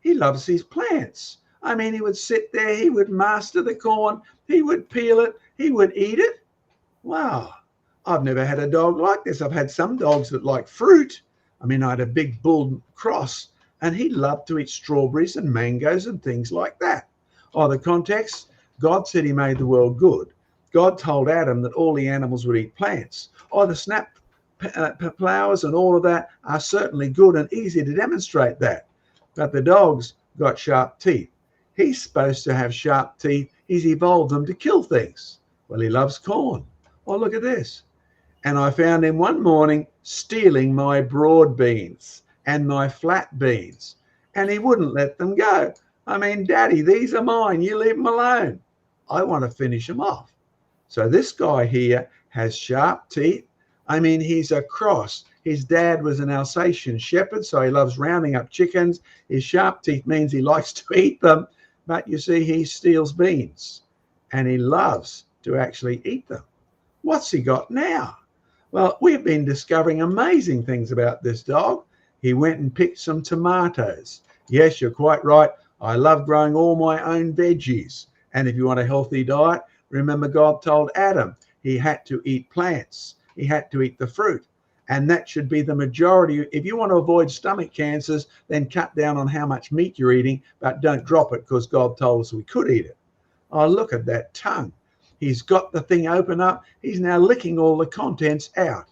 Speaker 2: loves his plants. I mean, he would sit there, he would master the corn, he would peel it, he would eat it. Wow, I've never had a dog like this. I've had some dogs that like fruit. I mean, I had a big bull cross, and he loved to eat strawberries and mangoes and things like that. Oh, the context, God said he made the world good. God told Adam that all the animals would eat plants. Oh, the snap flowers and all of that are certainly good and easy to demonstrate that. But the dog's got sharp teeth. He's supposed to have sharp teeth. He's evolved them to kill things. Well, he loves corn. Oh, look at this. And I found him one morning stealing my broad beans and my flat beans, and he wouldn't let them go. I mean, Daddy, these are mine. You leave them alone. I want to finish them off. So this guy here has sharp teeth. I mean, he's a cross. His dad was an Alsatian shepherd, so he loves rounding up chickens. His sharp teeth means he likes to eat them, but you see, he steals beans, and he loves to actually eat them. What's he got now? Well, we've been discovering amazing things about this dog. He went and picked some tomatoes. Yes, you're quite right. I love growing all my own veggies. And if you want a healthy diet, remember God told Adam he had to eat plants. He had to eat the fruit. And that should be the majority. If you want to avoid stomach cancers, then cut down on how much meat you're eating, but don't drop it, because God told us we could eat it. Oh, look at that tongue. He's got the thing open up. He's now licking all the contents out.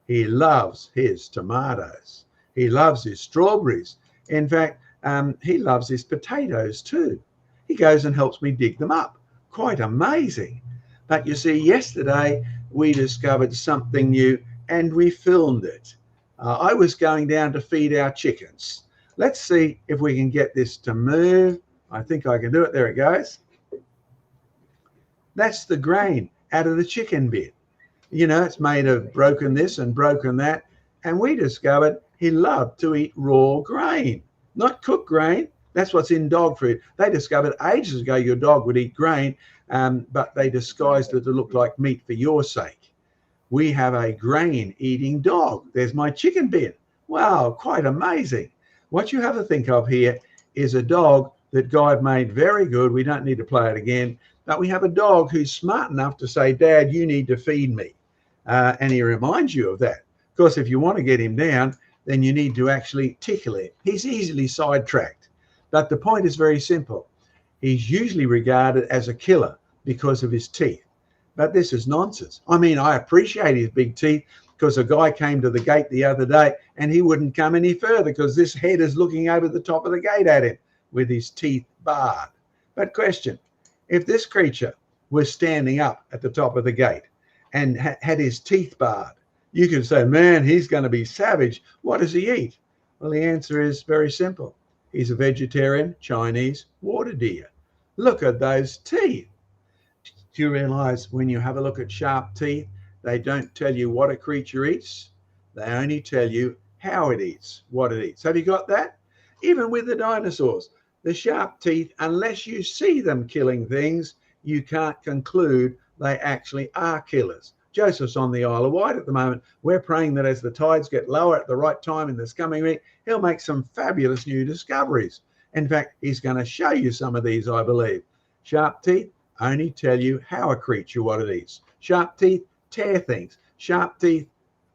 Speaker 2: He loves his tomatoes. He loves his strawberries. In fact, he loves his potatoes too. He goes and helps me dig them up. Quite amazing. But you see, yesterday we discovered something new and we filmed it. I was going down to feed our chickens. Let's see if we can get this to move. I think I can do it. There it goes. That's the grain out of the chicken bit. You know, it's made of broken this and broken that. And we discovered he loved to eat raw grain. not cooked grain. That's what's in dog food. They discovered ages ago your dog would eat grain, but they disguised it to look like meat for your sake. We have a grain-eating dog. There's my chicken bin. Wow, quite amazing. What you have to think of here is a dog that God made very good. We don't need to play it again, but we have a dog who's smart enough to say, Dad, you need to feed me. And he reminds you of that. Of course, if you want to get him down, then you need to actually tickle him. He's easily sidetracked. But the point is very simple. He's usually regarded as a killer because of his teeth. But this is nonsense. I mean, I appreciate his big teeth, because a guy came to the gate the other day and he wouldn't come any further because this head is looking over the top of the gate at him with his teeth barred. But question, if this creature was standing up at the top of the gate and had his teeth barred, you could say, man, he's going to be savage. What does he eat? Well, the answer is very simple. He's a vegetarian Chinese water deer. Look at those teeth. Do you realize when you have a look at sharp teeth, they don't tell you what a creature eats. They only tell you how it eats, what it eats. Have you got that? Even with the dinosaurs, the sharp teeth, unless you see them killing things, you can't conclude they actually are killers. Joseph's on the Isle of Wight at the moment. We're praying that as the tides get lower at the right time in this coming week, he'll make some fabulous new discoveries. In fact, he's going to show you some of these, I believe. Sharp teeth only tell you how a creature, what it eats. Sharp teeth tear things. Sharp teeth,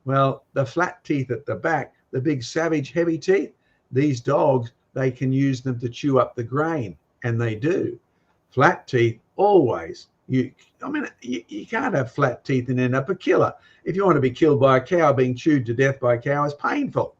Speaker 2: well, the flat teeth at the back, the big savage heavy teeth, these dogs, they can use them to chew up the grain, and they do. Flat teeth, always. You can't have flat teeth and end up a killer. If you want to be killed by a cow, being chewed to death by a cow is painful.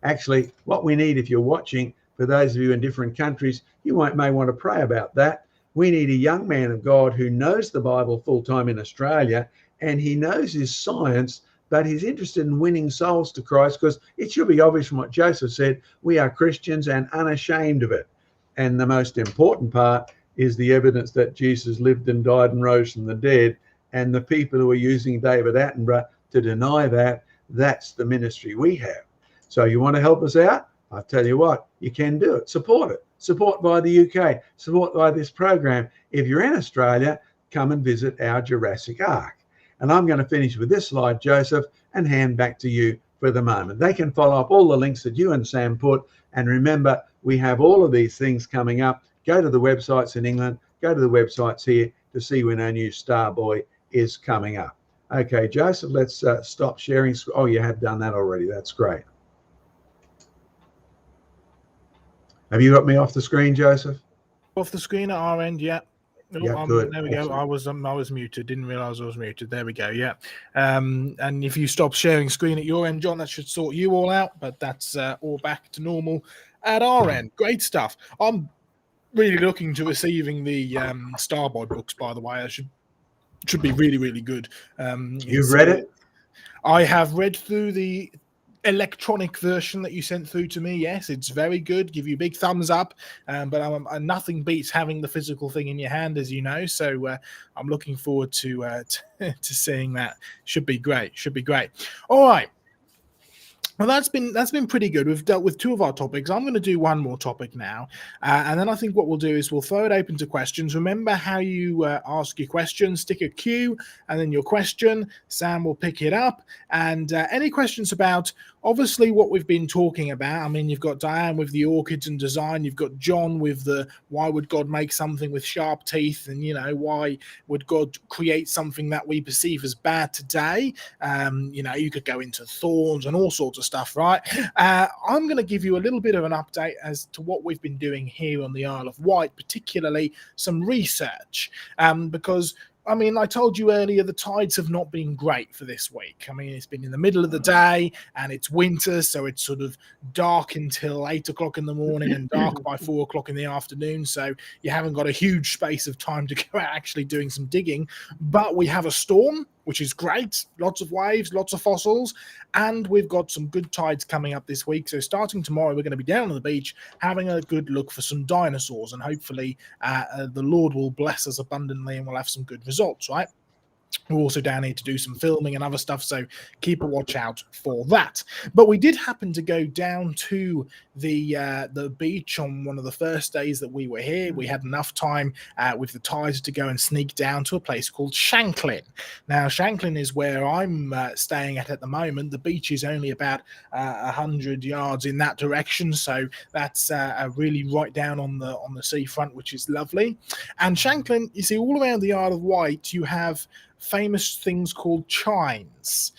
Speaker 2: Actually, what we need, if you're watching, for those of you in different countries, you may want to pray about that. We need a young man of God who knows the Bible full-time in Australia, and he knows his science, but he's interested in winning souls to Christ, because it should be obvious from what Joseph said, we are Christians and unashamed of it. And the most important part is the evidence that Jesus lived and died and rose from the dead, and the people who are using David Attenborough to deny that, that's the ministry we have. So you want to help us out? I'll tell you what, you can do it. Support it. Support by the UK. Support by this program. If you're in Australia, come and visit our Jurassic Ark. And I'm going to finish with this slide, Joseph, and hand back to you for the moment. They can follow up all the links that you and Sam put. And remember, we have all of these things coming up. Go to the websites in England, go to the websites here to see when our new Star Boy is coming up. Okay, Joseph, let's stop sharing. Oh, you have done that already. That's great. Have you got me off the screen, Joseph?
Speaker 1: Off the screen at our end, yeah.
Speaker 2: Yeah, good.
Speaker 1: There we go. I was muted. Didn't realize I was muted. There we go. Yeah. And if you stop sharing screen at your end, John, that should sort you all out. But that's all back to normal at our end. Great stuff. I'm really looking to receiving the Starboy books. By the way, I should be really, really good.
Speaker 2: You've read it?
Speaker 1: I have read through the electronic version that you sent through to me. Yes, it's very good. Give you a big thumbs up. But nothing beats having the physical thing in your hand, as you know. So I'm looking forward to seeing that. Should be great. All right. Well, that's been pretty good. We've dealt with two of our topics. I'm going to do one more topic now, and then I think what we'll do is we'll throw it open to questions. Remember how you ask your questions. Stick a Q and then your question. Sam will pick it up, and any questions about obviously what we've been talking about. I mean, you've got Diane with the orchids and design. You've got John with the why would God make something with sharp teeth, and why would God create something that we perceive as bad today? You could go into thorns and all sorts of stuff, right? I'm going to give you a little bit of an update as to what we've been doing here on the Isle of Wight, particularly some research, because I mean, I told you earlier the tides have not been great for this week. I mean, it's been in the middle of the day and it's winter, so it's sort of dark until 8 o'clock in the morning and dark by 4 o'clock in the afternoon. So you haven't got a huge space of time to go out actually doing some digging. But we have a storm, which is great. Lots of waves, lots of fossils, and we've got some good tides coming up this week. So starting tomorrow, we're going to be down on the beach having a good look for some dinosaurs, and hopefully the Lord will bless us abundantly and we'll have some good results, right? We're also down here to do some filming and other stuff, so keep a watch out for that. But we did happen to go down to the beach on one of the first days that we were here. We had enough time with the tides to go and sneak down to a place called Shanklin. Now, Shanklin is where I'm staying at the moment. The beach is only about 100 yards in that direction, so that's really right down on the seafront, which is lovely. And Shanklin, you see, all around the Isle of Wight, you have famous things called chines.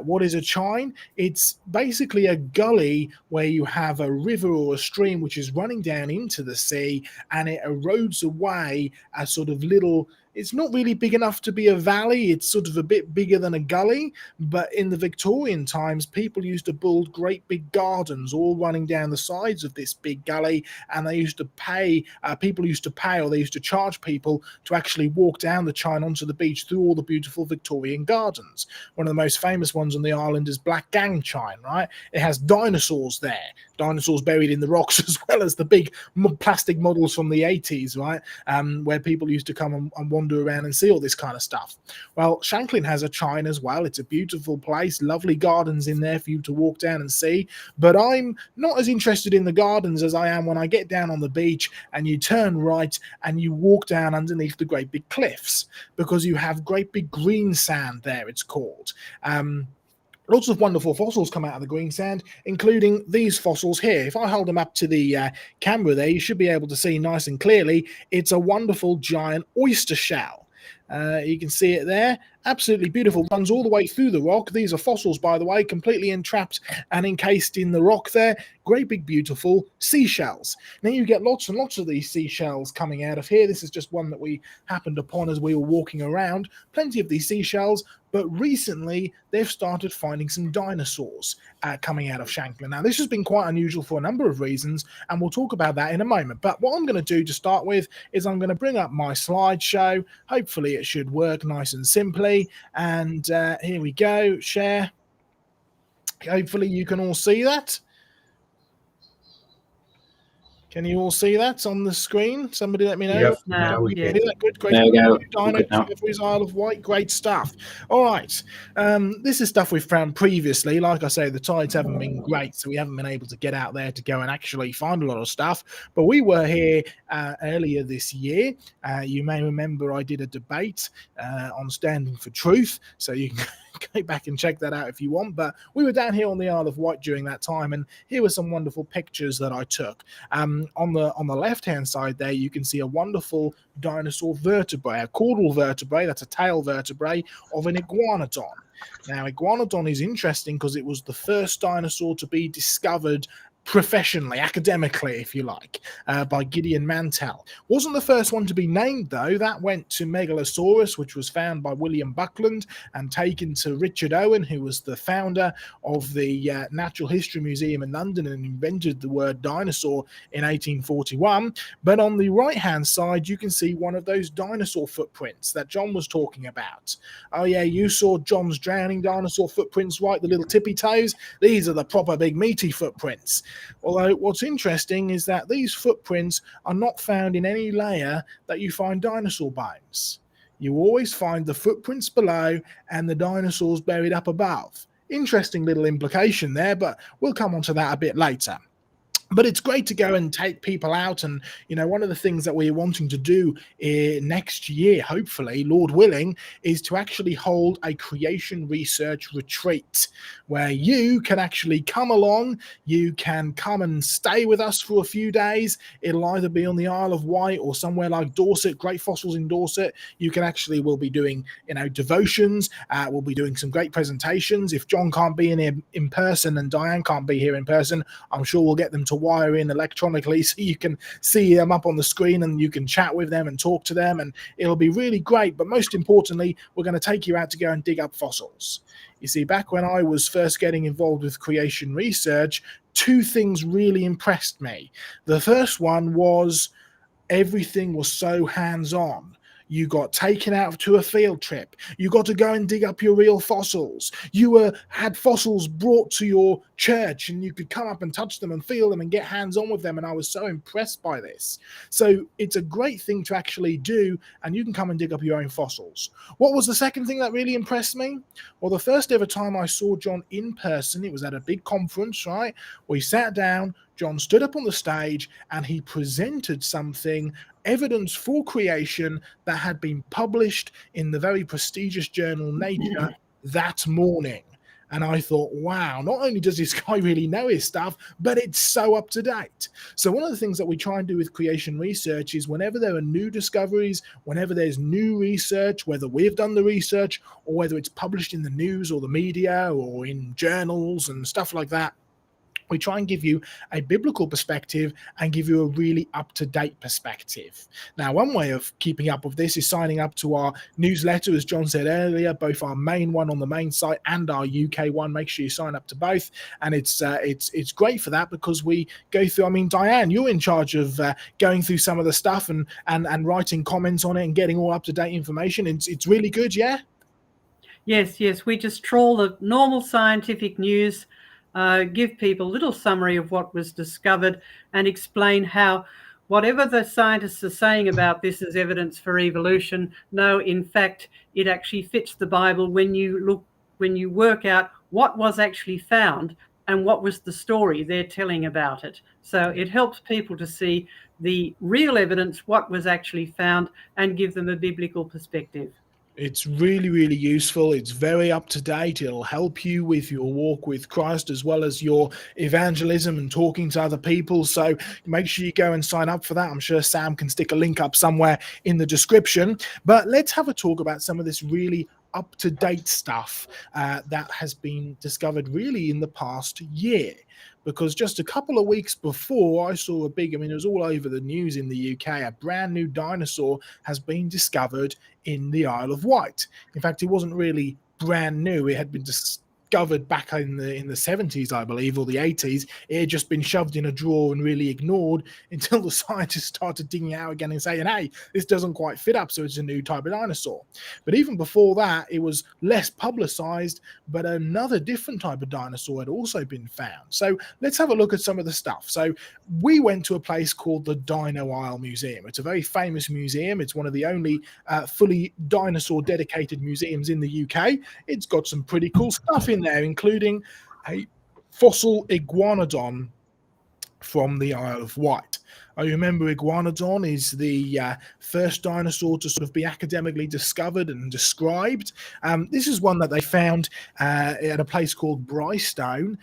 Speaker 1: What is a chine? It's basically a gully where you have a river or a stream which is running down into the sea, and it erodes away a sort of little. It's not really big enough to be a valley. It's sort of a bit bigger than a gully. But in the Victorian times, people used to build great big gardens all running down the sides of this big gully. And they used to pay, people used to pay, or they used to charge people to actually walk down the chine onto the beach through all the beautiful Victorian gardens. One of the most famous ones on the island is Black Gang Chine, right? It has dinosaurs there. Dinosaurs buried in the rocks, as well as the big plastic models from the 80s, right? Where people used to come and wander around and see all this kind of stuff. Well, Shanklin has a chine as well. It's a beautiful place, lovely gardens in there for you to walk down and see. But I'm not as interested in the gardens as I am when I get down on the beach and you turn right and you walk down underneath the great big cliffs, because you have great big green sand there, it's called. Lots of wonderful fossils come out of the green sand, including these fossils here. If I hold them up to the camera there, you should be able to see nice and clearly. It's a wonderful giant oyster shell. You can see it there. Absolutely beautiful. Runs all the way through the rock. These are fossils, by the way, completely entrapped and encased in the rock there. Great big beautiful seashells. Now you get lots and lots of these seashells coming out of here. This is just one that we happened upon as we were walking around. Plenty of these seashells, but recently they've started finding some dinosaurs coming out of Shanklin. Now this has been quite unusual for a number of reasons, and we'll talk about that in a moment. But what I'm going to do to start with is I'm going to bring up my slideshow. Hopefully it should work nice and simply. And here we go, share. Hopefully you can all see that. Can you all see that on the screen? Somebody let me know.
Speaker 2: Yep.
Speaker 3: Now,
Speaker 2: we
Speaker 3: yeah.
Speaker 2: can.
Speaker 1: Good, great.
Speaker 4: There we go.
Speaker 1: Dino
Speaker 4: Good now.
Speaker 1: Discoveries Isle of Wight, great stuff. All right. This is stuff we've found previously. Like I say, the tides haven't been great, so we haven't been able to get out there to go and actually find a lot of stuff. But we were here earlier this year. You may remember I did a debate on Standing for Truth, so you can go back and check that out if you want. But we were down here on the Isle of Wight during that time, and here were some wonderful pictures that I took. On the left-hand side there, you can see a wonderful dinosaur vertebrae, a caudal vertebrae, that's a tail vertebrae of an iguanodon. Now, iguanodon is interesting because it was the first dinosaur to be discovered professionally, academically, if you like, by Gideon Mantell. Wasn't the first one to be named, though. That went to Megalosaurus, which was found by William Buckland and taken to Richard Owen, who was the founder of the Natural History Museum in London and invented the word dinosaur in 1841. But on the right-hand side, you can see one of those dinosaur footprints that John was talking about. Oh, yeah, you saw John's drowning dinosaur footprints, right? The little tippy toes. These are the proper big meaty footprints. Although what's interesting is that these footprints are not found in any layer that you find dinosaur bones. You always find the footprints below and the dinosaurs buried up above. Interesting little implication there, but we'll come on to that a bit later. But it's great to go and take people out. And, you know, one of the things that we're wanting to do next year, hopefully, Lord willing, is to actually hold a creation research retreat where you can actually come along. You can come and stay with us for a few days. It'll either be on the Isle of Wight or somewhere like Dorset, great fossils in Dorset. You can actually, we'll be doing, you know, devotions. We'll be doing some great presentations. If John can't be in person and Diane can't be here in person, I'm sure we'll get them to wire in electronically so you can see them up on the screen and you can chat with them and talk to them, and it'll be really great. But most importantly, we're going to take you out to go and dig up fossils. You see, back when I was first getting involved with creation research, two things really impressed me. The first one was everything was so hands-on. You got taken out to a field trip. You got to go and dig up your real fossils. You had fossils brought to your church, and you could come up and touch them and feel them and get hands-on with them, and I was so impressed by this. So it's a great thing to actually do, and you can come and dig up your own fossils. What was the second thing that really impressed me? Well, the first ever time I saw John in person, it was at a big conference, right? We sat down, John stood up on the stage, and he presented something, evidence for creation, that had been published in the very prestigious journal Nature that morning. And I thought, wow, not only does this guy really know his stuff, but it's so up to date. So one of the things that we try and do with creation research is whenever there are new discoveries, whenever there's new research, whether we've done the research or whether it's published in the news or the media or in journals and stuff like that, we try and give you a biblical perspective and give you a really up-to-date perspective. Now, one way of keeping up with this is signing up to our newsletter, as John said earlier, both our main one on the main site and our UK one. Make sure you sign up to both. And it's great for that because we go through, I mean, Diane, you're in charge of going through some of the stuff and writing comments on it and getting all up-to-date information. It's really good, yeah?
Speaker 3: Yes. We just trawl the normal scientific news, give people a little summary of what was discovered, and explain how whatever the scientists are saying about this as evidence for evolution, no, in fact, it actually fits the Bible when you work out what was actually found and what was the story they're telling about it. So it helps people to see the real evidence, what was actually found, and give them a biblical perspective.
Speaker 1: It's really, really useful. It's very up to date. It'll help you with your walk with Christ as well as your evangelism and talking to other people. So make sure you go and sign up for that. I'm sure Sam can stick a link up somewhere in the description. But let's have a talk about some of this really up-to-date stuff that has been discovered really in the past year. Because just a couple of weeks before, I saw it was all over the news in the UK, a brand new dinosaur has been discovered in the Isle of Wight. In fact, it wasn't really brand new. It had been discovered back in the 70s, I believe, or the 80s. It had just been shoved in a drawer and really ignored until the scientists started digging out again and saying, hey, this doesn't quite fit up, so it's a new type of dinosaur. But even before that, it was less publicized, but another different type of dinosaur had also been found. So let's have a look at some of the stuff. So we went to a place called the Dino Isle Museum. It's a very famous museum. It's one of the only fully dinosaur dedicated museums in the UK. It's got some pretty cool stuff in there, including a fossil iguanodon from the Isle of Wight. I remember iguanodon is the first dinosaur to sort of be academically discovered and described. This is one that they found at a place called Brystone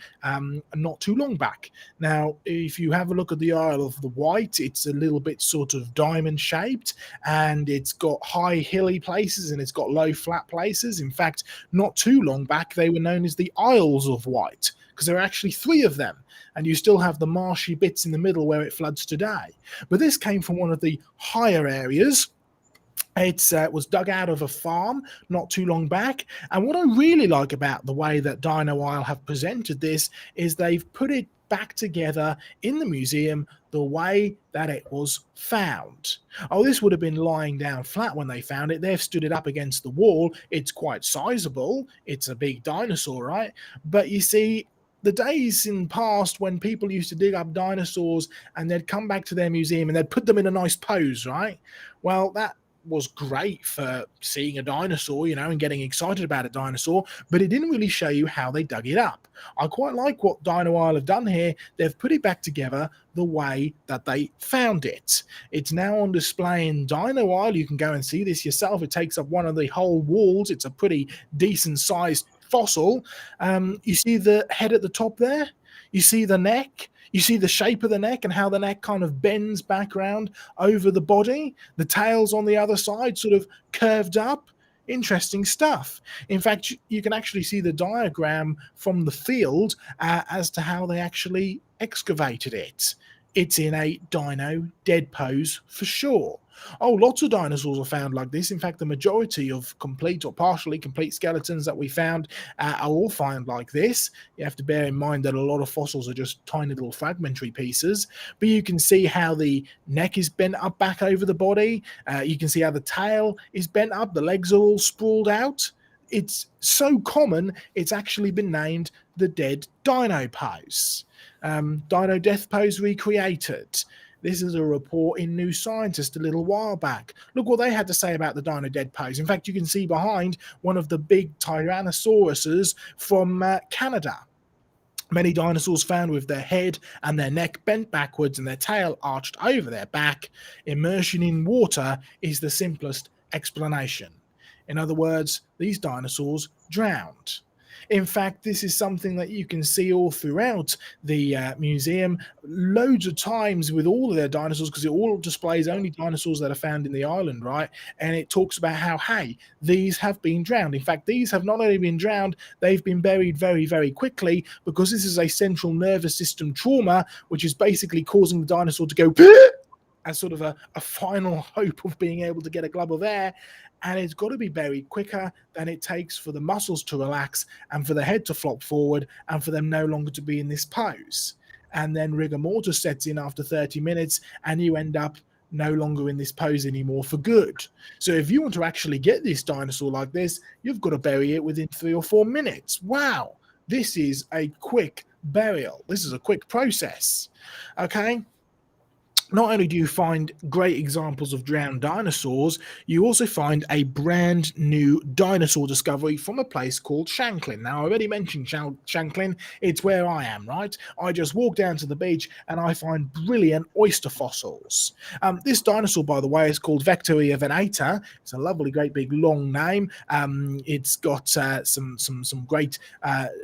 Speaker 1: not too long back. Now, if you have a look at the Isle of the Wight, it's a little bit sort of diamond shaped, and it's got high hilly places and it's got low flat places. In fact, not too long back, they were known as the Isles of Wight, because there are actually 3 of them, and you still have the marshy bits in the middle where it floods today. But this came from one of the higher areas. It was dug out of a farm not too long back. And what I really like about the way that Dino Isle have presented this is they've put it back together in the museum the way that it was found. Oh, this would have been lying down flat when they found it. They've stood it up against the wall. It's quite sizable. It's a big dinosaur, right? But you see, the days in past when people used to dig up dinosaurs and they'd come back to their museum and they'd put them in a nice pose, right? Well, that was great for seeing a dinosaur, and getting excited about a dinosaur, but it didn't really show you how they dug it up. I quite like what Dino Isle have done here. They've put it back together the way that they found it. It's now on display in Dino Isle. You can go and see this yourself. It takes up one of the whole walls. It's a pretty decent sized fossil. You see the head at the top there? You see the neck? You see the shape of the neck and how the neck kind of bends back around over the body. The tail's on the other side, sort of curved up. Interesting stuff. In fact, you can actually see the diagram from the field as to how they actually excavated it. it's in a dino dead pose for sure. Oh, lots of dinosaurs are found like this. In fact, the majority of complete or partially complete skeletons that we found are all found like this. You have to bear in mind that a lot of fossils are just tiny little fragmentary pieces, but you can see how the neck is bent up back over the body. You can see how the tail is bent up. The legs are all sprawled out. It's so common, it's actually been named the dead dino pose. Dino death pose recreated. This is a report in New Scientist a little while back. Look what they had to say about the dino dead pose. In fact, you can see behind one of the big Tyrannosauruses from Canada. Many dinosaurs found with their head and their neck bent backwards and their tail arched over their back. Immersion in water is the simplest explanation. In other words, these dinosaurs drowned. In fact, this is something that you can see all throughout the museum loads of times with all of their dinosaurs, because it all displays only dinosaurs that are found in the island, right? And it talks about how, hey, these have been drowned. In fact, these have not only been drowned, they've been buried very, very quickly, because this is a central nervous system trauma, which is basically causing the dinosaur to go as sort of a final hope of being able to get a glove of air. And it's got to be buried quicker than it takes for the muscles to relax and for the head to flop forward and for them no longer to be in this pose. And then rigor mortis sets in after 30 minutes and you end up no longer in this pose anymore for good. So if you want to actually get this dinosaur like this, you've got to bury it within 3 or 4 minutes. Wow, this is a quick burial. This is a quick process. Okay. Not only do you find great examples of drowned dinosaurs, you also find a brand new dinosaur discovery from a place called Shanklin. Now, I already mentioned Shanklin. It's where I am, right? I just walk down to the beach and I find brilliant oyster fossils. This dinosaur, by the way, is called Vectoria venata. It's a lovely, great, big, long name. It's got some great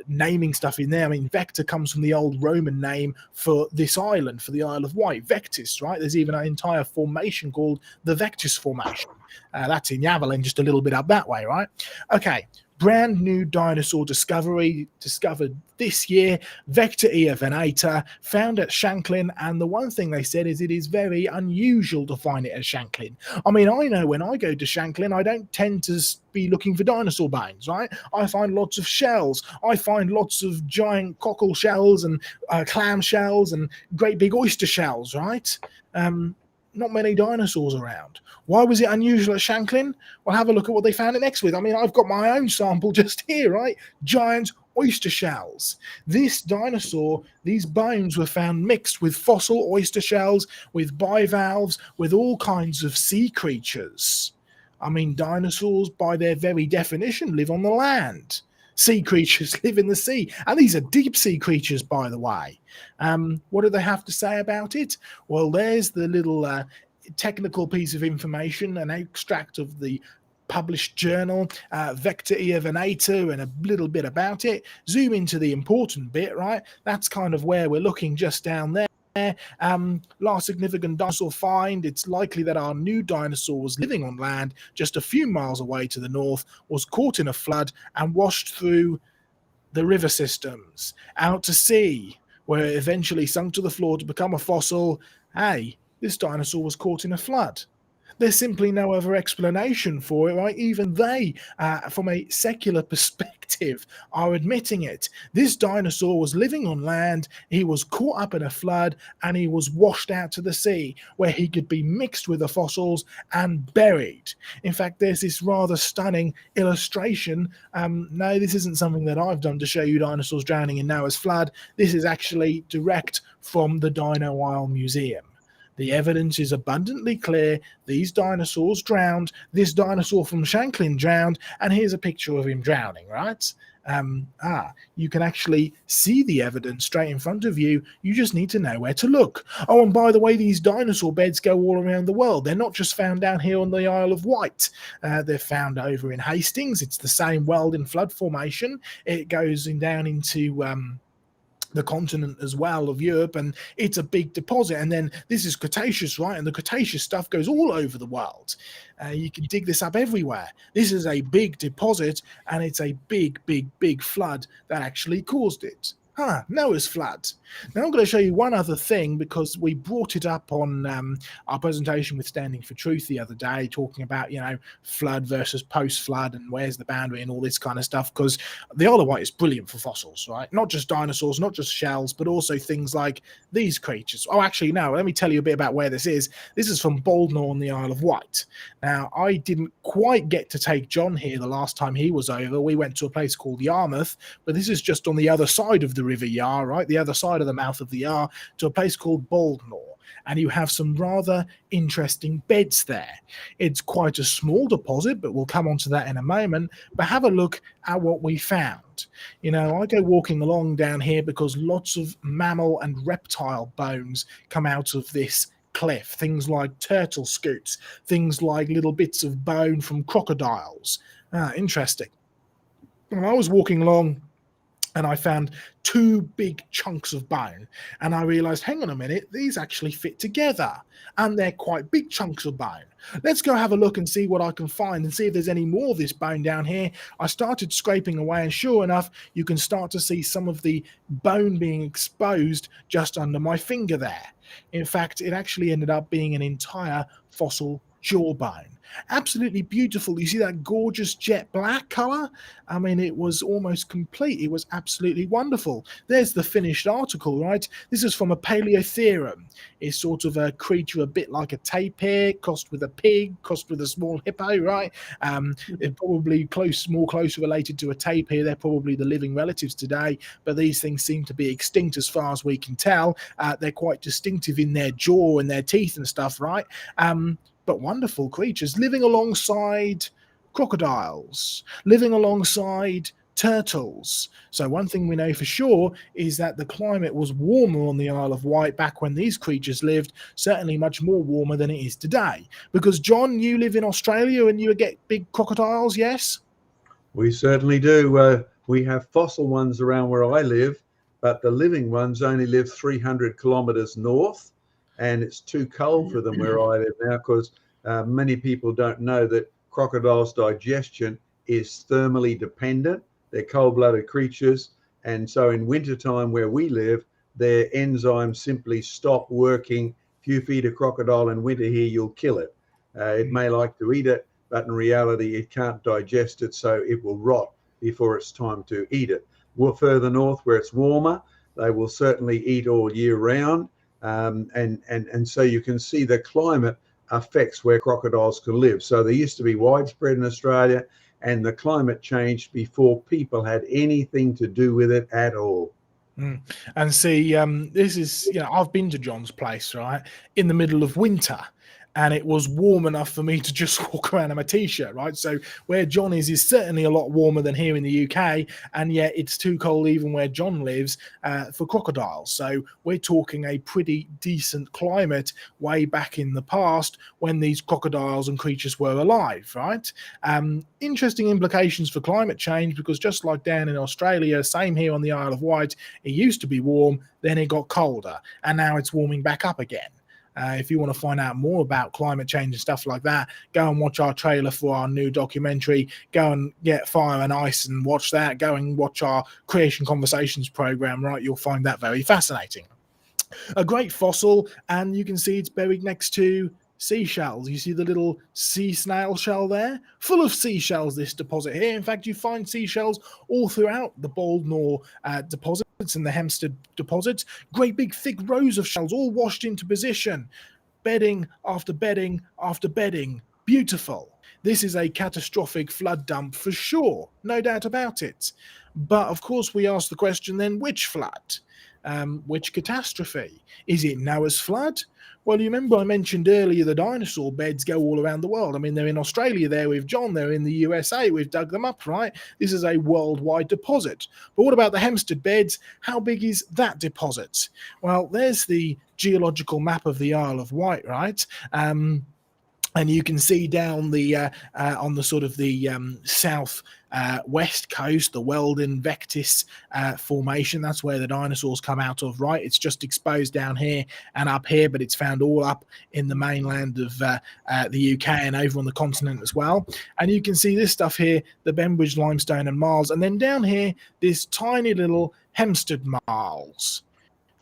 Speaker 1: naming stuff in there. I mean, Vector comes from the old Roman name for this island, for the Isle of Wight, Vectis. Right, there's even an entire formation called the Vectis Formation. That's in Yavalin, just a little bit up that way, right? Okay, brand new dinosaur discovery discovered this year, Vectoria venata, found at Shanklin, and the one thing they said is it is very unusual to find it at Shanklin. I mean, I know when I go to Shanklin, I don't tend to be looking for dinosaur bones, right? I find lots of shells. I find lots of giant cockle shells and clam shells and great big oyster shells, right? Not many dinosaurs around. Why was it unusual at Shanklin? Well, have a look at what they found at Exmouth. I mean, I've got my own sample just here, right? Giant oyster shells. This dinosaur, these bones were found mixed with fossil oyster shells, with bivalves, with all kinds of sea creatures. I mean, dinosaurs, by their very definition, live on the land. Sea creatures live in the sea. And these are deep sea creatures, by the way. What do they have to say about it? Well, there's the little technical piece of information, an extract of the published journal, Vectoria venata, and a little bit about it. Zoom into the important bit, right? That's kind of where we're looking, just down there. Last significant dinosaur find, it's likely that our new dinosaur was living on land just a few miles away to the north, was caught in a flood and washed through the river systems out to sea, where it eventually sunk to the floor to become a fossil. Hey, this dinosaur was caught in a flood. There's simply no other explanation for it, right? Even they, from a secular perspective, are admitting it. This dinosaur was living on land, he was caught up in a flood, and he was washed out to the sea, where he could be mixed with the fossils and buried. In fact, there's this rather stunning illustration. No, this isn't something that I've done to show you dinosaurs drowning in Noah's flood. This is actually direct from the Dino Isle Museum. The evidence is abundantly clear. These dinosaurs drowned. This dinosaur from Shanklin drowned. And here's a picture of him drowning, right? You can actually see the evidence straight in front of you. You just need to know where to look. Oh, and by the way, these dinosaur beds go all around the world. They're not just found down here on the Isle of Wight. They're found over in Hastings. It's the same Weldon flood formation. It goes down into the continent as well of Europe, and it's a big deposit. And then this is Cretaceous, right? And the Cretaceous stuff goes all over the world. You can dig this up everywhere. This is a big deposit, and it's a big flood that actually caused it. Noah's flood. Now I'm going to show you one other thing, because we brought it up on our presentation with Standing for Truth the other day, talking about, flood versus post-flood and where's the boundary and all this kind of stuff, because the Isle of Wight is brilliant for fossils, right? Not just dinosaurs, not just shells, but also things like these creatures. Oh, actually, no, let me tell you a bit about where this is. This is from Baldnor on the Isle of Wight. Now, I didn't quite get to take John here the last time he was over. We went to a place called Yarmouth, but this is just on the other side of the River Yar, right? The other side of the mouth of the Yar, to a place called Baldnor. And you have some rather interesting beds there. It's quite a small deposit, but we'll come on to that in a moment. But have a look at what we found. I go walking along down here because lots of mammal and reptile bones come out of this cliff. Things like turtle scutes, things like little bits of bone from crocodiles. Interesting. When I was walking along, and I found two big chunks of bone, and I realized, hang on a minute, these actually fit together, and they're quite big chunks of bone. Let's go have a look and see what I can find and see if there's any more of this bone down here. I started scraping away, and sure enough, you can start to see some of the bone being exposed just under my finger there. In fact, it actually ended up being an entire fossil jawbone. Absolutely beautiful. You see that gorgeous jet black color? I mean, it was almost complete. It was absolutely wonderful. There's the finished article, right? This is from a Paleotherum. It's sort of a creature a bit like a tapir, crossed with a pig, crossed with a small hippo, right? It's probably more closely related to a tapir. They're probably the living relatives today, but these things seem to be extinct as far as we can tell. They're quite distinctive in their jaw and their teeth and stuff, right? But wonderful creatures living alongside crocodiles, living alongside turtles. So one thing we know for sure is that the climate was warmer on the Isle of Wight back when these creatures lived, certainly much more warmer than it is today. Because, John, you live in Australia and you get big crocodiles, yes?
Speaker 2: We certainly do. We have fossil ones around where I live, but the living ones only live 300 kilometres north. And it's too cold for them where I live now, because many people don't know that crocodiles' digestion is thermally dependent. They're cold-blooded creatures, and so in wintertime where we live, their enzymes simply stop working. If you feed a crocodile in winter here, you'll kill it. It may like to eat it, but in reality, it can't digest it, so it will rot before it's time to eat it. Well, further north where it's warmer, they will certainly eat all year round. And so you can see the climate affects where crocodiles can live. So they used to be widespread in Australia, and the climate changed before people had anything to do with it at all.
Speaker 1: And see, this is, I've been to John's place, right, in the middle of winter. And it was warm enough for me to just walk around in my t-shirt, right? So where John is certainly a lot warmer than here in the UK, and yet it's too cold even where John lives for crocodiles. So we're talking a pretty decent climate way back in the past when these crocodiles and creatures were alive, right? Interesting implications for climate change, because just like down in Australia, same here on the Isle of Wight, it used to be warm, then it got colder, and now it's warming back up again. If you want to find out more about climate change and stuff like that, go and watch our trailer for our new documentary. Go and get Fire and Ice and watch that. Go and watch our Creation Conversations program, right? You'll find that very fascinating. A great fossil, and you can see it's buried next to seashells. You see the little sea snail shell there? Full of seashells, this deposit here. In fact, you find seashells all throughout the Baldnor deposits and the Hempstead deposits. Great big thick rows of shells all washed into position. Bedding after bedding after bedding. Beautiful. This is a catastrophic flood dump for sure. No doubt about it. But of course we ask the question then, which flood? Which catastrophe? Is it Noah's flood? Well, you remember I mentioned earlier the dinosaur beds go all around the world. I mean, they're in Australia there with John. They're in the USA. We've dug them up, right? This is a worldwide deposit. But what about the Hempstead beds? How big is that deposit? Well, there's the geological map of the Isle of Wight, right? And you can see down the on the sort of the south west coast, the Weldon Vectis formation. That's where the dinosaurs come out of, right? It's just exposed down here and up here, but it's found all up in the mainland of the UK and over on the continent as well. And you can see this stuff here, the Bembridge limestone and marls. And then down here, this tiny little Hempstead Marls.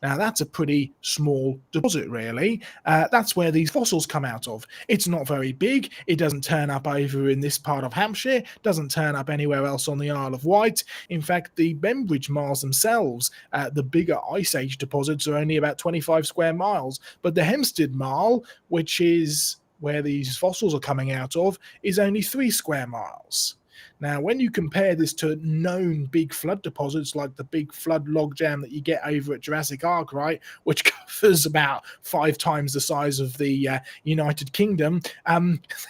Speaker 1: Now, that's a pretty small deposit, really. That's where these fossils come out of. It's not very big. It doesn't turn up over in this part of Hampshire, doesn't turn up anywhere else on the Isle of Wight. In fact, the Bembridge Marls themselves, the bigger Ice Age deposits, are only about 25 square miles. But the Hempstead Marl, which is where these fossils are coming out of, is only 3 square miles. Now, when you compare this to known big flood deposits like the big flood logjam that you get over at Jurassic Ark, right, which covers about 5 times the size of the United Kingdom,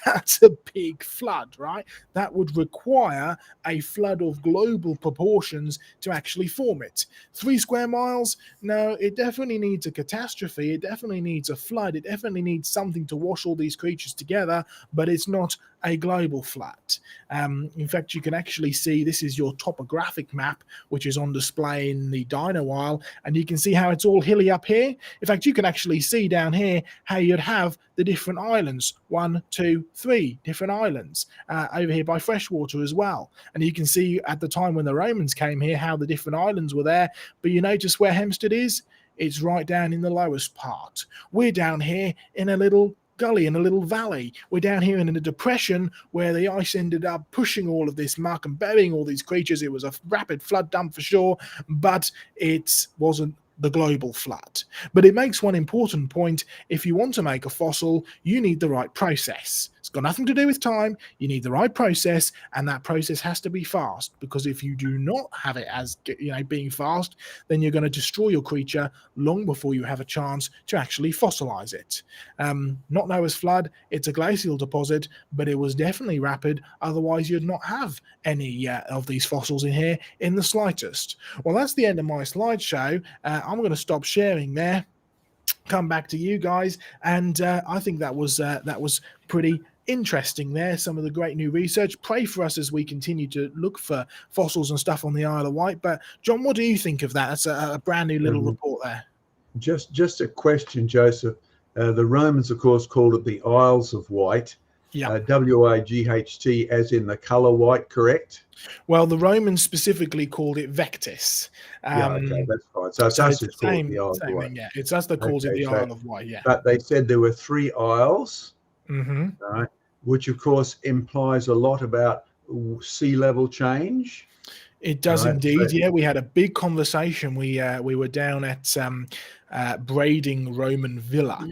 Speaker 1: that's a big flood, right? That would require a flood of global proportions to actually form it. 3 square miles? No, it definitely needs a catastrophe. It definitely needs a flood. It definitely needs something to wash all these creatures together, but it's not a global flood. In fact, you can actually see this is your topographic map, which is on display in the Dino Isle, and you can see how it's all hilly up here. In fact, you can actually see down here how you'd have the different islands, 1, 2, 3 different islands over here by freshwater as well. And you can see at the time when the Romans came here how the different islands were there. But you notice where Hempstead is? It's right down in the lowest part. We're down here in a little gully, in a little valley. We're down here in a depression where the ice ended up pushing all of this muck and burying all these creatures. It was a rapid flood dump for sure, but it wasn't the global flood. But it makes one important point. If you want to make a fossil, you need the right process. It's got nothing to do with time. You need the right process, and that process has to be fast, because if you do not have it as being fast, then you're going to destroy your creature long before you have a chance to actually fossilize it. Not Noah's flood, it's a glacial deposit, but it was definitely rapid. Otherwise, you'd not have any of these fossils in here in the slightest. Well, that's the end of my slideshow. I'm going to stop sharing there, come back to you guys, and I think that was pretty interesting there. Some of the great new research. Pray for us as we continue to look for fossils and stuff on the Isle of Wight. But John, what do you think of that? That's a brand new little report there.
Speaker 2: Just a question, Joseph. The Romans, of course, called it the Isles of Wight.
Speaker 1: Yeah.
Speaker 2: WIGHT, as in the color white, correct?
Speaker 1: Well, the Romans specifically called it Vectis.
Speaker 2: Okay, that's fine. So it's us who's called it the Isle of Wight.
Speaker 1: Yeah, it's us that calls it the Isle of Wight. Yeah.
Speaker 2: But they said there were 3 isles, right, which of course implies a lot about sea level change.
Speaker 1: It does indeed. Yeah, we had a big conversation. We were down at Brading Roman Villa,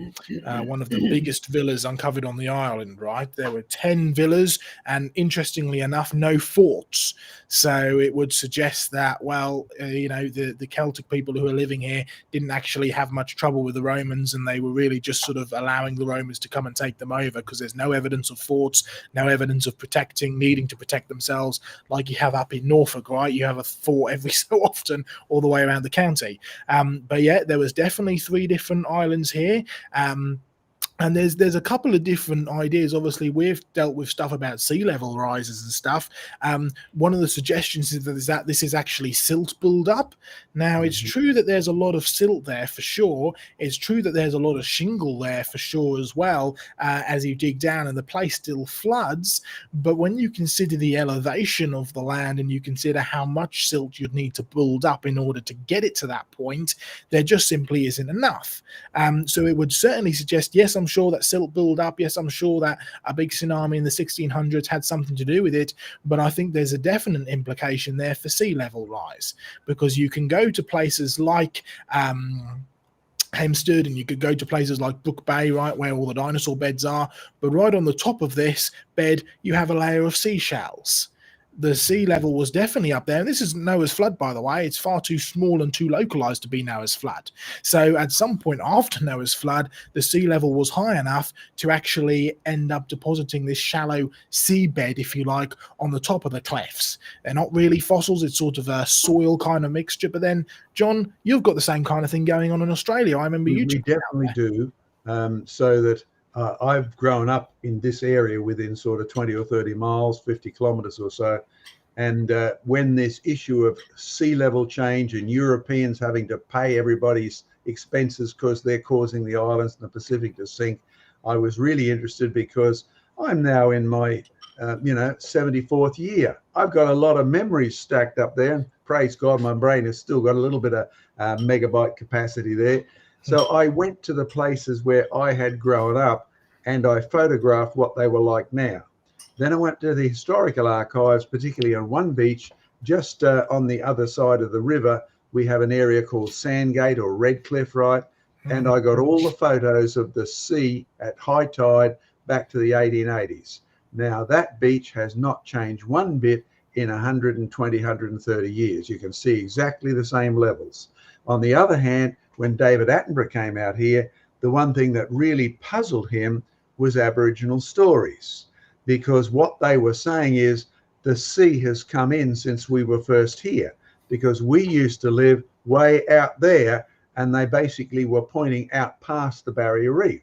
Speaker 1: one of the biggest villas uncovered on the island, right? There were 10 villas, and interestingly enough, no forts. So it would suggest that, well, the Celtic people who are living here didn't actually have much trouble with the Romans, and they were really just sort of allowing the Romans to come and take them over, because there's no evidence of forts, no evidence of needing to protect themselves like you have up in Norfolk, right? You have a fort every so often all the way around the county. But yeah, there was definitely 3 different islands here. And there's a couple of different ideas. Obviously, we've dealt with stuff about sea level rises and stuff. One of the suggestions is that this is actually silt build-up. Now, it's true that there's a lot of silt there for sure. It's true that there's a lot of shingle there for sure as well, as you dig down, and the place still floods. But when you consider the elevation of the land and you consider how much silt you'd need to build up in order to get it to that point, there just simply isn't enough. So it would certainly suggest, yes, I'm sure that silt build up. Yes, I'm sure that a big tsunami in the 1600s had something to do with it, but I think there's a definite implication there for sea level rise, because you can go to places like Hempstead, and you could go to places like Brook Bay, right, where all the dinosaur beds are, but right on the top of this bed you have a layer of seashells. The sea level was definitely up there. And this isn't Noah's flood, by the way. It's far too small and too localized to be Noah's flood. So at some point after Noah's flood, the sea level was high enough to actually end up depositing this shallow seabed, if you like, on the top of the clefts. They're not really fossils. It's sort of a soil kind of mixture. But then, John, you've got the same kind of thing going on in Australia. I remember you.
Speaker 2: We definitely do. So that I've grown up in this area within sort of 20 or 30 miles, 50 kilometers or so. And when this issue of sea level change and Europeans having to pay everybody's expenses because they're causing the islands in the Pacific to sink, I was really interested, because I'm now in my 74th year. I've got a lot of memories stacked up there, and praise God, my brain has still got a little bit of megabyte capacity there. So I went to the places where I had grown up and I photographed what they were like now. Then I went to the historical archives, particularly on one beach, just on the other side of the river. We have an area called Sandgate or Redcliffe, right? And I got all the photos of the sea at high tide back to the 1880s. Now, that beach has not changed one bit in 120, 130 years. You can see exactly the same levels. On the other hand, when David Attenborough came out here, the one thing that really puzzled him was Aboriginal stories, because what they were saying is the sea has come in since we were first here, because we used to live way out there, and they basically were pointing out past the barrier reef.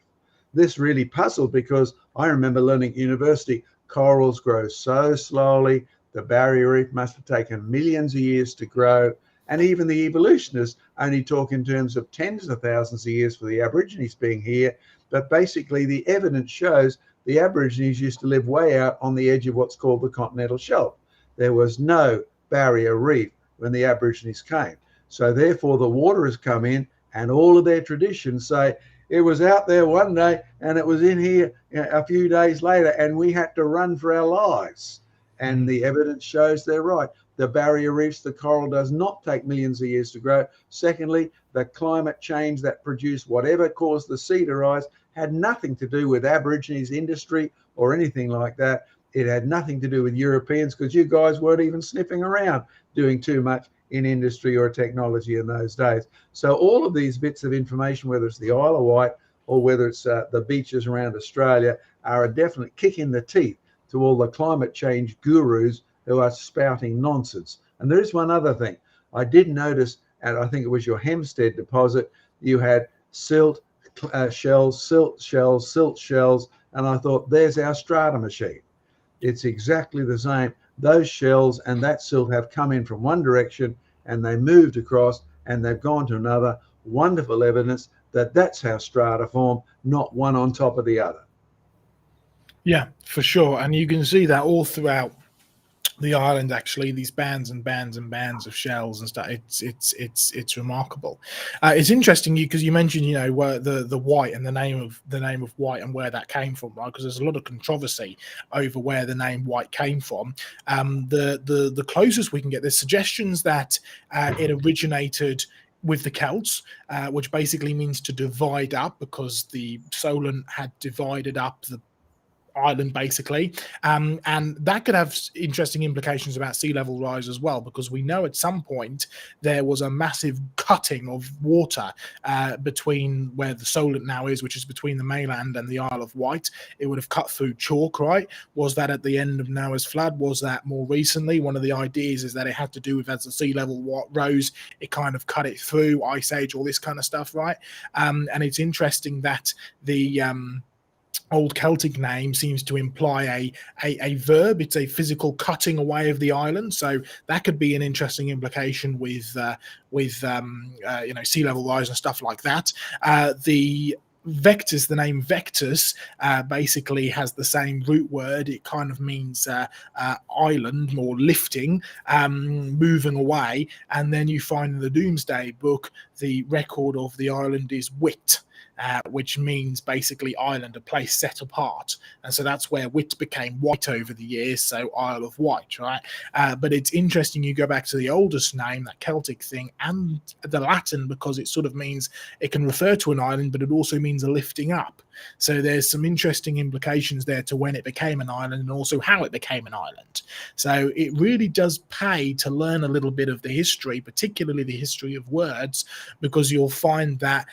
Speaker 2: This really puzzled, because I remember learning at university, corals grow so slowly, the barrier reef must have taken millions of years to grow, and even the evolutionists only talk in terms of tens of thousands of years for the Aborigines being here. But basically the evidence shows the Aborigines used to live way out on the edge of what's called the continental shelf. There was no barrier reef when the Aborigines came. So therefore the water has come in, and all of their traditions say it was out there one day and it was in here a few days later, and we had to run for our lives. And the evidence shows they're right. The barrier reefs, the coral does not take millions of years to grow. Secondly, the climate change that produced whatever caused the sea to rise had nothing to do with Aborigines industry or anything like that. It had nothing to do with Europeans, because you guys weren't even sniffing around doing too much in industry or technology in those days. So all of these bits of information, whether it's the Isle of Wight or whether it's the beaches around Australia, are a definite kick in the teeth to all the climate change gurus who are spouting nonsense. And there is one other thing. I did notice, and I think it was your Hempstead deposit, you had silt shells, silt shells, and I thought, there's our strata machine. It's exactly the same. Those shells and that silt have come in from one direction and they moved across and they've gone to another. Wonderful evidence that that's how strata form, not one on top of the other.
Speaker 1: Yeah, for sure. And you can see that all throughout the island, actually, these bands and bands and bands of shells and stuff. It's remarkable. It's interesting because you mentioned, you know, where the white and the name of white and where that came from, right? Because there's a lot of controversy over where the name white came from. The closest we can get, there's suggestions that it originated with the Celts, which basically means to divide up, because the Solent had divided up the island basically, and that could have interesting implications about sea level rise as well, because we know at some point there was a massive cutting of water between where the Solent now is, which is between the mainland and the Isle of Wight. It would have cut through chalk, right? Was that at the end of Noah's flood? Was that more recently? One of the ideas is that it had to do with, as the sea level rose, it kind of cut it through, ice age, all this kind of stuff, right? And it's interesting that the Old Celtic name seems to imply a verb. It's a physical cutting away of the island, so that could be an interesting implication with you know, sea level rise and stuff like that. The Vectus, the name Vectus, basically has the same root word. It kind of means island, more lifting, moving away. And then you find in the Doomsday Book, the record of the island is Wit, which means basically island, a place set apart. And so that's where Wit became White over the years, so Isle of Wight, right? But it's interesting, you go back to the oldest name, that Celtic thing, and the Latin, because it sort of means, it can refer to an island, but it also means a lifting up. So there's some interesting implications there to when it became an island and also how it became an island. So it really does pay to learn a little bit of the history, particularly the history of words, because you'll find that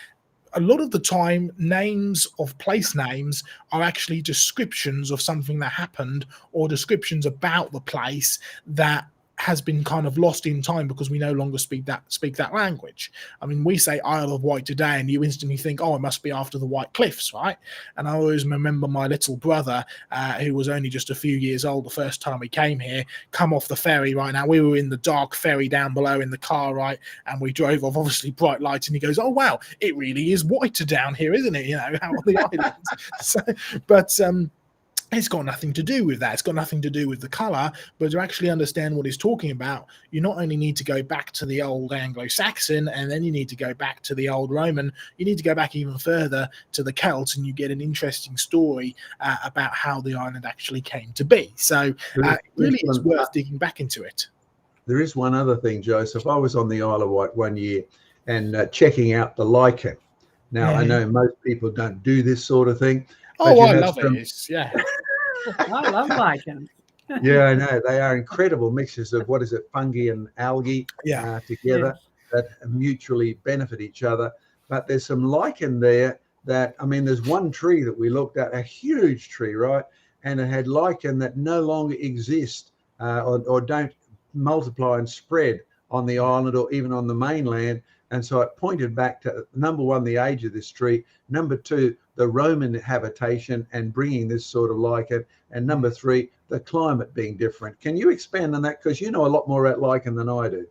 Speaker 1: a lot of the time, names of place names are actually descriptions of something that happened, or descriptions about the place that has been kind of lost in time because we no longer speak that language. I mean, we say Isle of Wight today and you instantly think, oh, it must be after the White Cliffs, right? And I always remember my little brother, who was only just a few years old the first time he came here, come off the ferry, right? Now, we were in the dark ferry down below in the car, right? And we drove off, obviously bright lights, and he goes, oh, wow, it really is whiter down here, isn't it? You know, out on the island. So, but It's got nothing to do with that. It's got nothing to do with the color, but to actually understand what he's talking about, you not only need to go back to the old Anglo-Saxon, and then you need to go back to the old Roman, you need to go back even further to the Celts, and you get an interesting story about how the island actually came to be. So it really is worth digging back into it.
Speaker 2: There is one other thing, Joseph. I was on the Isle of Wight one year and checking out the lichen. Now, I know most people don't do this sort of thing.
Speaker 1: Oh, I love it. Yeah.
Speaker 3: I love lichens.
Speaker 2: Yeah, I know. They are incredible mixtures of, what is it, fungi and algae together that mutually benefit each other. But there's some lichen there that, I mean, there's one tree that we looked at, a huge tree, right? And it had lichen that no longer exist or don't multiply and spread on the island or even on the mainland. And so it pointed back to, number one, the age of this tree, number two, the Roman habitation and bringing this sort of lichen, and number three, the climate being different. Can you expand on that? Because you know a lot more about lichen than I do.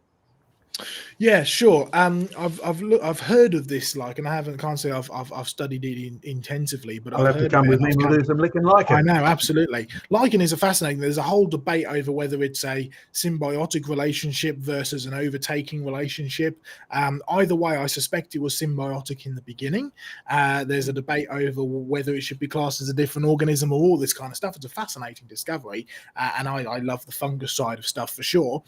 Speaker 1: Yeah, sure. I've heard of this lichen. Can't say I've studied it intensively, but
Speaker 2: I'll have to come with me. We'll do some lichen.
Speaker 1: I know, absolutely. Lichen is a fascinating. There's a whole debate over whether it's a symbiotic relationship versus an overtaking relationship. Either way, I suspect it was symbiotic in the beginning. There's a debate over whether it should be classed as a different organism or all this kind of stuff. It's a fascinating discovery, and I love the fungus side of stuff for sure.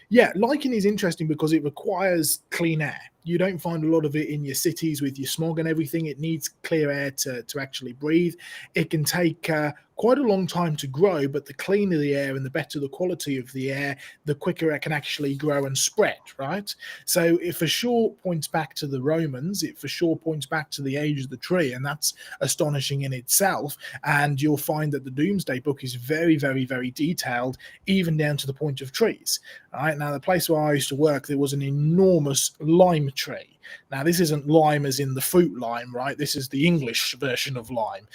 Speaker 1: Yeah, lichen is interesting because it requires clean air. You don't find a lot of it in your cities with your smog and everything. It needs clear air to actually breathe. It can take quite a long time to grow, but the cleaner the air and the better the quality of the air, the quicker it can actually grow and spread, right? So it for sure points back to the Romans. It for sure points back to the age of the tree, and that's astonishing in itself. And you'll find that the Doomsday Book is very, very, very detailed, even down to the point of trees. All right, now the place where I used to work, there was an enormous lime tree. Now, this isn't lime as in the fruit lime, right? This is the English version of lime.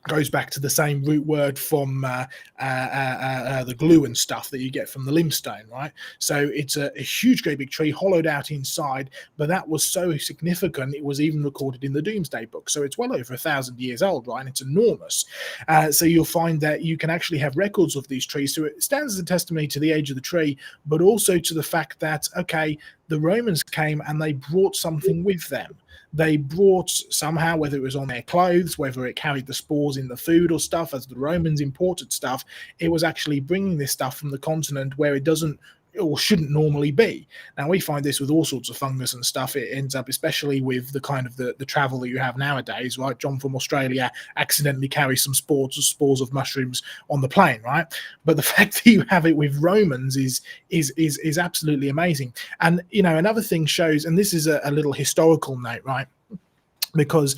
Speaker 1: Goes back to the same root word from the glue and stuff that you get from the limestone, right? So it's a huge, great big tree, hollowed out inside, but that was so significant, it was even recorded in the Doomsday Book. So it's well over 1,000 years old, right? And it's enormous. So you'll find that you can actually have records of these trees. So it stands as a testimony to the age of the tree, but also to the fact that, okay, the Romans came and they brought something with them. They brought somehow, whether it was on their clothes, whether it carried the spores in the food or stuff, as the Romans imported stuff, it was actually bringing this stuff from the continent where it doesn't or shouldn't normally be. Now, we find this with all sorts of fungus and stuff. It ends up, especially with the kind of the travel that you have nowadays, right? John from Australia accidentally carries some spores of mushrooms on the plane, right? But the fact that you have it with Romans is absolutely amazing. And, you know, another thing shows, and this is a little historical note, right? Because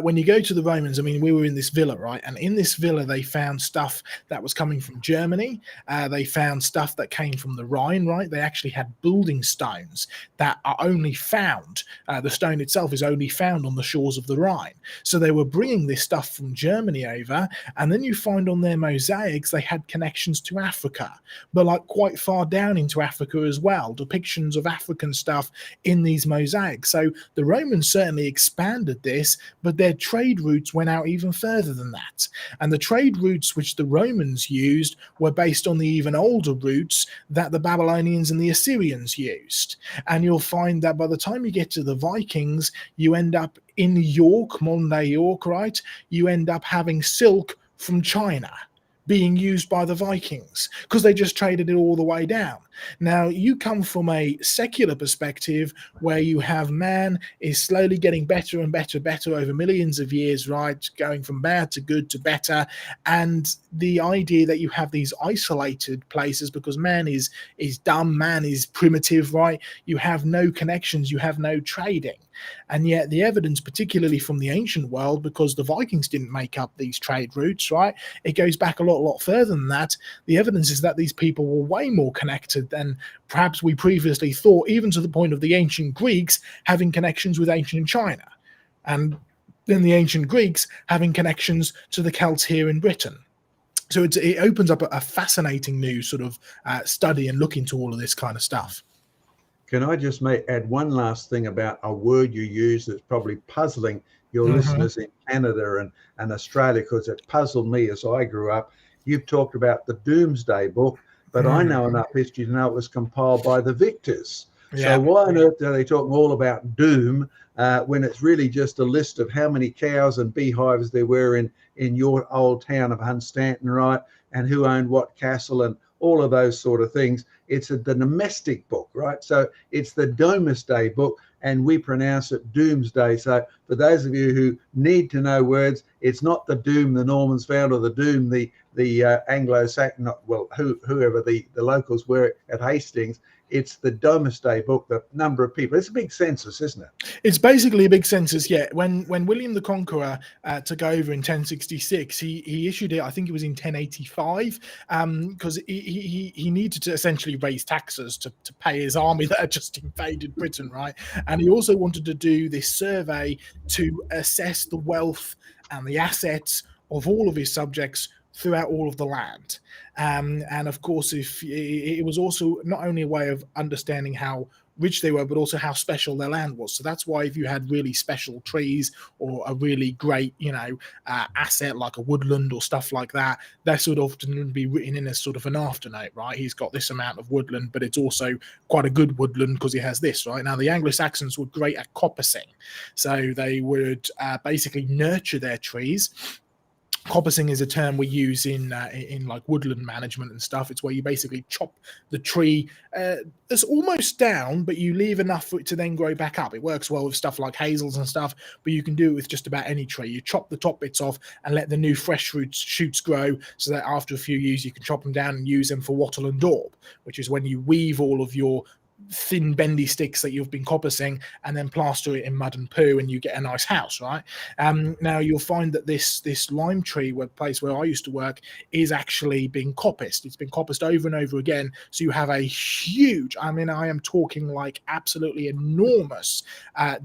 Speaker 1: when you go to the Romans, I mean, we were in this villa, right? And in this villa, they found stuff that was coming from Germany. They found stuff that came from the Rhine, right? They actually had building stones that are only found. The stone itself is only found on the shores of the Rhine. So they were bringing this stuff from Germany over. And then you find on their mosaics, they had connections to Africa, but like quite far down into Africa as well, depictions of African stuff in these mosaics. So the Romans certainly expanded this, but their trade routes went out even further than that. And the trade routes which the Romans used were based on the even older routes that the Babylonians and the Assyrians used. And you'll find that by the time you get to the Vikings, you end up in York, modern day York, right? You end up having silk from China being used by the Vikings because they just traded it all the way down. Now, you come from a secular perspective where you have man is slowly getting better and better over millions of years, right? Going from bad to good to better. And the idea that you have these isolated places because man is dumb, man is primitive, right? You have no connections, you have no trading. And yet the evidence, particularly from the ancient world, because the Vikings didn't make up these trade routes, right? It goes back a lot further than that. The evidence is that these people were way more connected than perhaps we previously thought, even to the point of the ancient Greeks having connections with ancient China. And then the ancient Greeks having connections to the Celts here in Britain. So it opens up a fascinating new sort of study and look into all of this kind of stuff.
Speaker 2: Can I just add one last thing about a word you use that's probably puzzling your listeners in Canada and Australia, because it puzzled me as I grew up. You've talked about the Doomsday Book, but I know enough history to know it was compiled by the victors. So why on earth are they talking all about doom when it's really just a list of how many cows and beehives there were in your old town of Hunstanton, right? And who owned what castle and all of those sort of things. It's the domestic book, right? So it's the Domesday book, and we pronounce it Doomsday. So for those of you who need to know words, it's not the doom the Normans found or the doom the Anglo-Saxon, well, whoever the locals were at Hastings. It's the Domesday book, the number of people. It's a big census, isn't it?
Speaker 1: It's basically a big census, yeah. When William the Conqueror took over in 1066, he issued it, I think it was in 1085, because he needed to essentially raise taxes to pay his army that had just invaded Britain, right? And he also wanted to do this survey to assess the wealth and the assets of all of his subjects throughout all of the land. And of course, if it was also not only a way of understanding how rich they were, but also how special their land was. So that's why if you had really special trees or a really great, asset like a woodland or stuff like that, that would often be written in as sort of an afternote, right? He's got this amount of woodland, but it's also quite a good woodland because he has this, right? Now, the Anglo-Saxons were great at coppicing. So they would basically nurture their trees. Coppicing is a term we use in like woodland management and stuff. It's where you basically chop the tree it's almost down, but you leave enough for it to then grow back up. It works well with stuff like hazels and stuff, but you can do it with just about any tree. You chop the top bits off and let the new fresh shoots grow, so that after a few years you can chop them down and use them for wattle and daub, which is when you weave all of your thin bendy sticks that you've been coppicing and then plaster it in mud and poo and you get a nice house, right? Now you'll find that this lime tree place where I used to work is actually being coppiced. It's been coppiced over and over again, so you have a huge, I am talking like absolutely enormous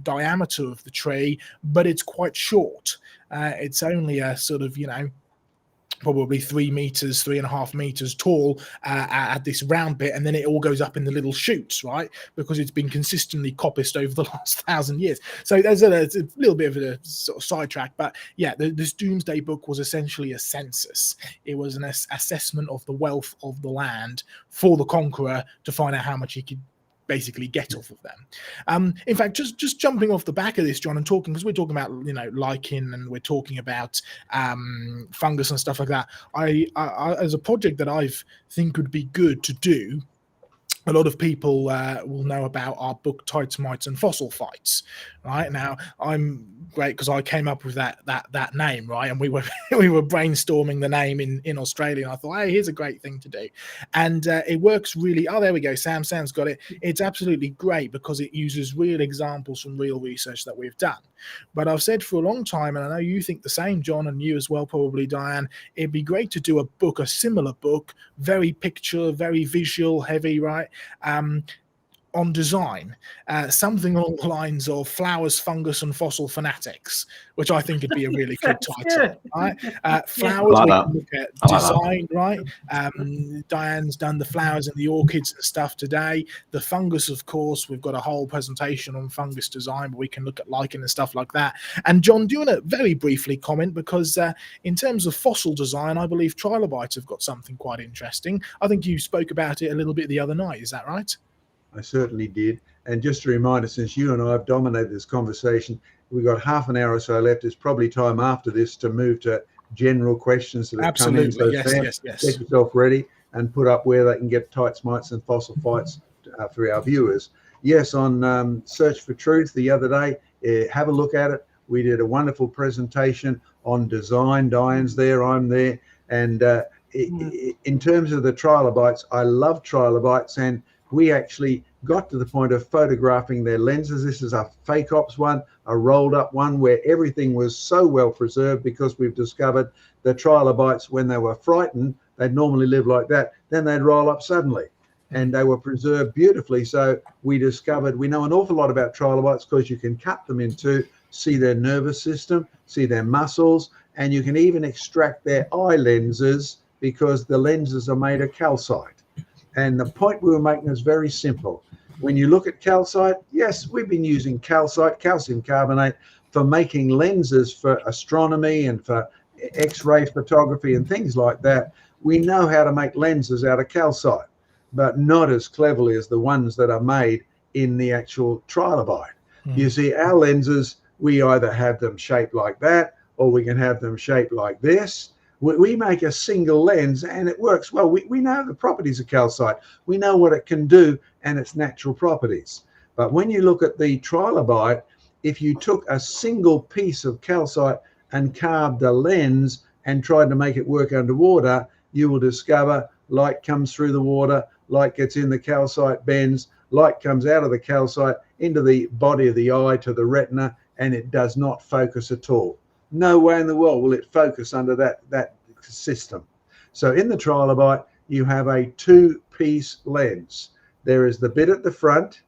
Speaker 1: diameter of the tree, but it's quite short. It's only a sort of, probably 3.5 meters tall at this round bit, and then it all goes up in the little shoots, right? Because it's been consistently coppiced over the last 1,000 years. So there's a little bit of a sort of sidetrack, but yeah, this Doomsday Book was essentially a census. It was an assessment of the wealth of the land for the conqueror to find out how much he could basically get off of them. In fact, just jumping off the back of this, John, and talking, because we're talking about lichen and we're talking about fungus and stuff like that. I as a project that I think would be good to do, a lot of people will know about our book Tights, Mites and Fossil Fights. Right now, I'm great because I came up with that name, right? And we were brainstorming the name in Australia, and I thought, hey, here's a great thing to do, and it works really. Oh, there we go. Sam's got it. It's absolutely great because it uses real examples from real research that we've done. But I've said for a long time, and I know you think the same, John, and you as well, probably, Diane. It'd be great to do a similar book, very picture, very visual heavy, right? On design, something along the lines of Flowers, Fungus and Fossil Fanatics, which I think would be a really good title. Right? Flowers, we can look at design, right? Diane's done the flowers and the orchids and stuff today. The fungus, of course, we've got a whole presentation on fungus design, but we can look at lichen and stuff like that. And John, do you want to very briefly comment, because in terms of fossil design, I believe trilobites have got something quite interesting. I think you spoke about it a little bit the other night. Is that right?
Speaker 2: I certainly did. And just a reminder, since you and I have dominated this conversation, we've got half an hour or so left. It's probably time after this to move to general questions that have come in. So
Speaker 1: yes.
Speaker 2: Get yourself ready and put up where they can get Tights, Mites and Fossil Fights for our viewers. Yes, on Search for Truth the other day, have a look at it. We did a wonderful presentation on design. Diane's there, I'm there. And in terms of the trilobites, I love trilobites, and we actually got to the point of photographing their lenses. This is a fake ops one, a rolled up one, where everything was so well preserved, because we've discovered the trilobites, when they were frightened, they'd normally live like that. Then they'd roll up suddenly, and they were preserved beautifully. So we discovered, we know an awful lot about trilobites because you can cut them in two, see their nervous system, see their muscles, and you can even extract their eye lenses, because the lenses are made of calcite. And the point we were making is very simple. When you look at calcite, yes, we've been using calcite, calcium carbonate, for making lenses for astronomy and for X-ray photography and things like that. We know how to make lenses out of calcite, but not as cleverly as the ones that are made in the actual trilobite. You see, our lenses, we either have them shaped like that, or we can have them shaped like this. We make a single lens and it works well. We know the properties of calcite. We know what it can do and its natural properties. But when you look at the trilobite, if you took a single piece of calcite and carved a lens and tried to make it work underwater, you will discover light comes through the water, light gets in the calcite, bends, light comes out of the calcite into the body of the eye to the retina, and it does not focus at all. No way in the world will it focus under that system. So in the trilobite, you have a two-piece lens. There is the bit at the front,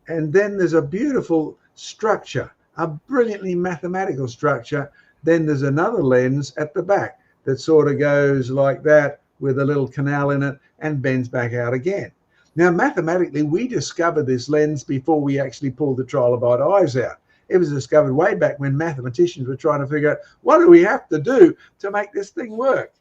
Speaker 2: and then there's a beautiful structure, a brilliantly mathematical structure. Then there's another lens at the back that sort of goes like that with a little canal in it and bends back out again. Now, mathematically, we discovered this lens before we actually pulled the trilobite eyes out. It was discovered way back when mathematicians were trying to figure out, what do we have to do to make this thing work?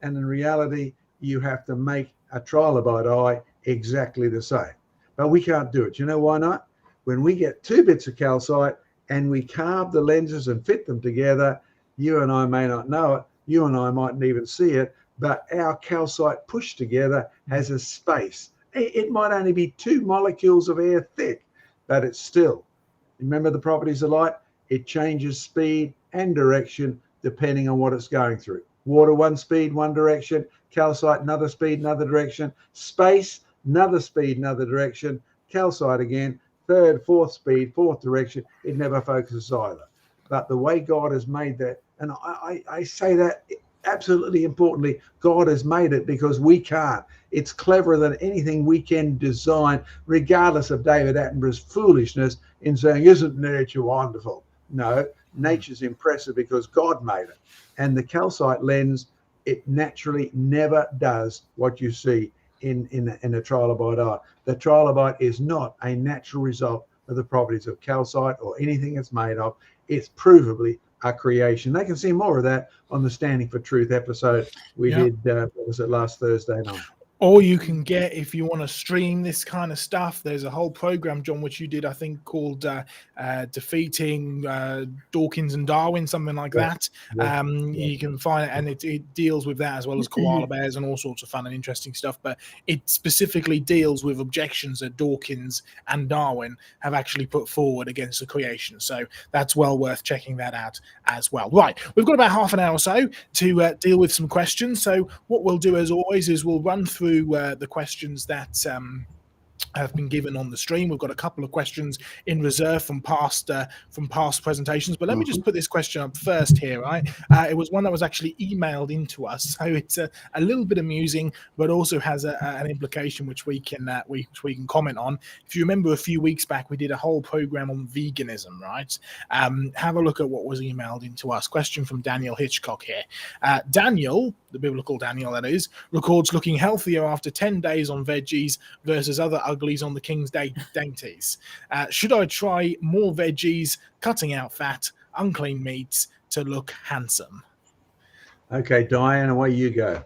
Speaker 2: And in reality, you have to make a trilobite eye exactly the same. But we can't do it. You know why not? When we get two bits of calcite and we carve the lenses and fit them together, you and I may not know it, you and I mightn't even see it, but our calcite pushed together has a space. It might only be 2 molecules of air thick, but it's still. Remember the properties of light? It changes speed and direction depending on what it's going through. Water, one speed, one direction. Calcite, another speed, another direction. Space, another speed, another direction. Calcite again, third, fourth speed, fourth direction. It never focuses either. But the way God has made that, and I say that absolutely importantly, God has made it because we can't. It's cleverer than anything we can design, regardless of David Attenborough's foolishness in saying, isn't nature wonderful? No, nature's impressive because God made it. And the calcite lens, it naturally never does what you see in a trilobite eye. The trilobite is not a natural result of the properties of calcite or anything it's made of. It's provably a creation. They can see more of that on the Standing for Truth episode we did, what was it, last Thursday night.
Speaker 1: Or you can get, if you want to stream this kind of stuff, there's a whole program, John, which you did, I think, called Defeating Dawkins and Darwin, something like that. You can find it, and it deals with that as well as koala bears and all sorts of fun and interesting stuff. But it specifically deals with objections that Dawkins and Darwin have actually put forward against the creation. So that's well worth checking that out as well. Right, we've got about half an hour or so to deal with some questions. So what we'll do, as always, is we'll run through the questions that have been given on the stream. We've got a couple of questions in reserve from past presentations, but let me just put this question up first here. Right, it was one that was actually emailed into us, so it's a little bit amusing, but also has an implication which we can comment on. If you remember, a few weeks back we did a whole program on veganism. Right, have a look at what was emailed into us. Question from Daniel Hitchcock here. Daniel, the biblical Daniel that is, records looking healthier after 10 days on veggies versus other uglies on the King's dainties. Should I try more veggies, cutting out fat, unclean meats to look handsome? Okay, Diane, away you go.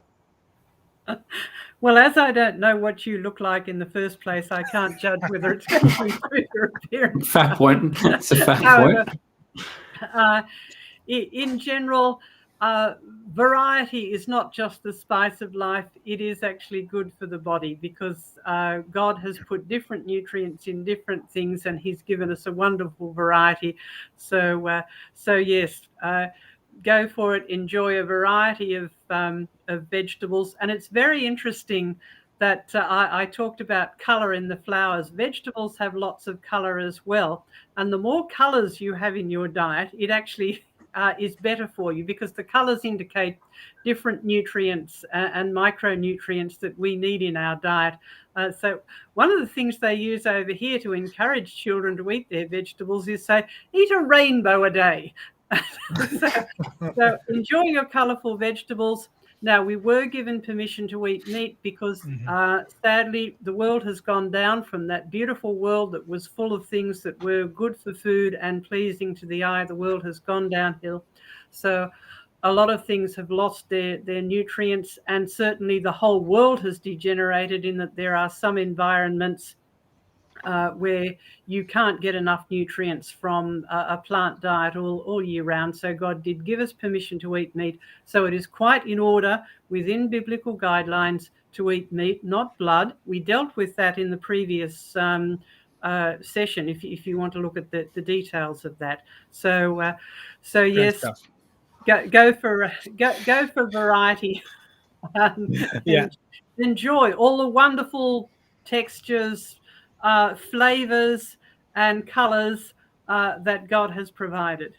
Speaker 3: Well, as I don't know what you look like in the first place, I can't judge whether it's going to improve your appearance.
Speaker 4: Fair point. That's a fair point.
Speaker 3: In general, variety is not just the spice of life. It is actually good for the body because God has put different nutrients in different things, and He's given us a wonderful variety. So yes, go for it. Enjoy a variety of vegetables, and it's very interesting that I talked about color in the flowers. Vegetables have lots of color as well, and the more colors you have in your diet, it actually is better for you because the colors indicate different nutrients and micronutrients that we need in our diet. So one of the things they use over here to encourage children to eat their vegetables is say, eat a rainbow a day. So enjoy your colorful vegetables. Now, we were given permission to eat meat because sadly, the world has gone down from that beautiful world that was full of things that were good for food and pleasing to the eye. The world has gone downhill. So a lot of things have lost their nutrients, and certainly the whole world has degenerated in that there are some environments where you can't get enough nutrients from a plant diet all year round. So God did give us permission to eat meat. So it is quite in order within biblical guidelines to eat meat, not blood. We dealt with that in the previous session, if you want to look at the details of that. So yes, go for variety.
Speaker 1: Yeah.
Speaker 3: Enjoy all the wonderful textures, flavors and colors that God has provided.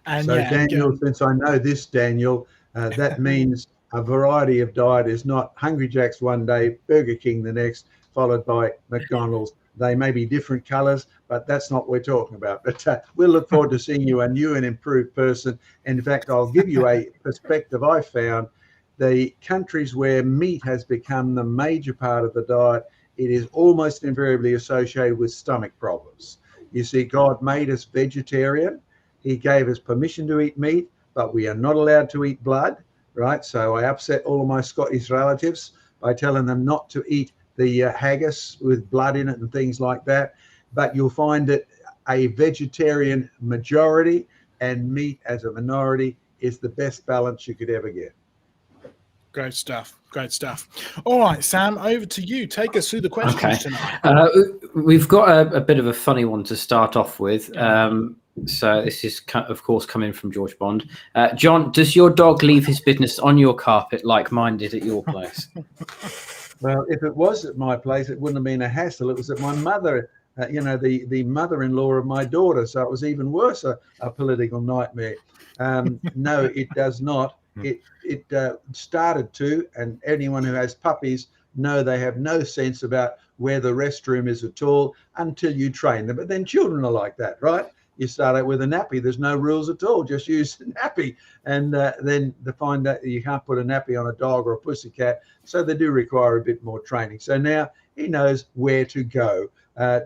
Speaker 1: And
Speaker 2: so Daniel, since I know this, Daniel, that means a variety of diet is not Hungry Jack's one day, Burger King the next, followed by McDonald's. They may be different colors, but that's not what we're talking about. But we'll look forward to seeing you, a new and improved person. In fact, I'll give you a perspective I found. The countries where meat has become the major part of the diet, it is almost invariably associated with stomach problems. You see, God made us vegetarian. He gave us permission to eat meat, but we are not allowed to eat blood, right? So I upset all of my Scottish relatives by telling them not to eat the haggis with blood in it and things like that. But you'll find that a vegetarian majority and meat as a minority is the best balance you could ever get.
Speaker 1: Great stuff. Great stuff. All right, Sam, over to you. Take us through the questions tonight.
Speaker 4: We've got a bit of a funny one to start off with. So this is, of course, coming from George Bond. John, does your dog leave his business on your carpet like mine did at your place?
Speaker 2: Well, if it was at my place, it wouldn't have been a hassle. It was at my mother, the mother-in-law of my daughter. So it was even worse, a political nightmare. No, it does not. It started to, and anyone who has puppies know they have no sense about where the restroom is at all until you train them. But then children are like that, right? You start out with a nappy. There's no rules at all. Just use the nappy. And then to find that you can't put a nappy on a dog or a pussycat. So they do require a bit more training. So now he knows where to go.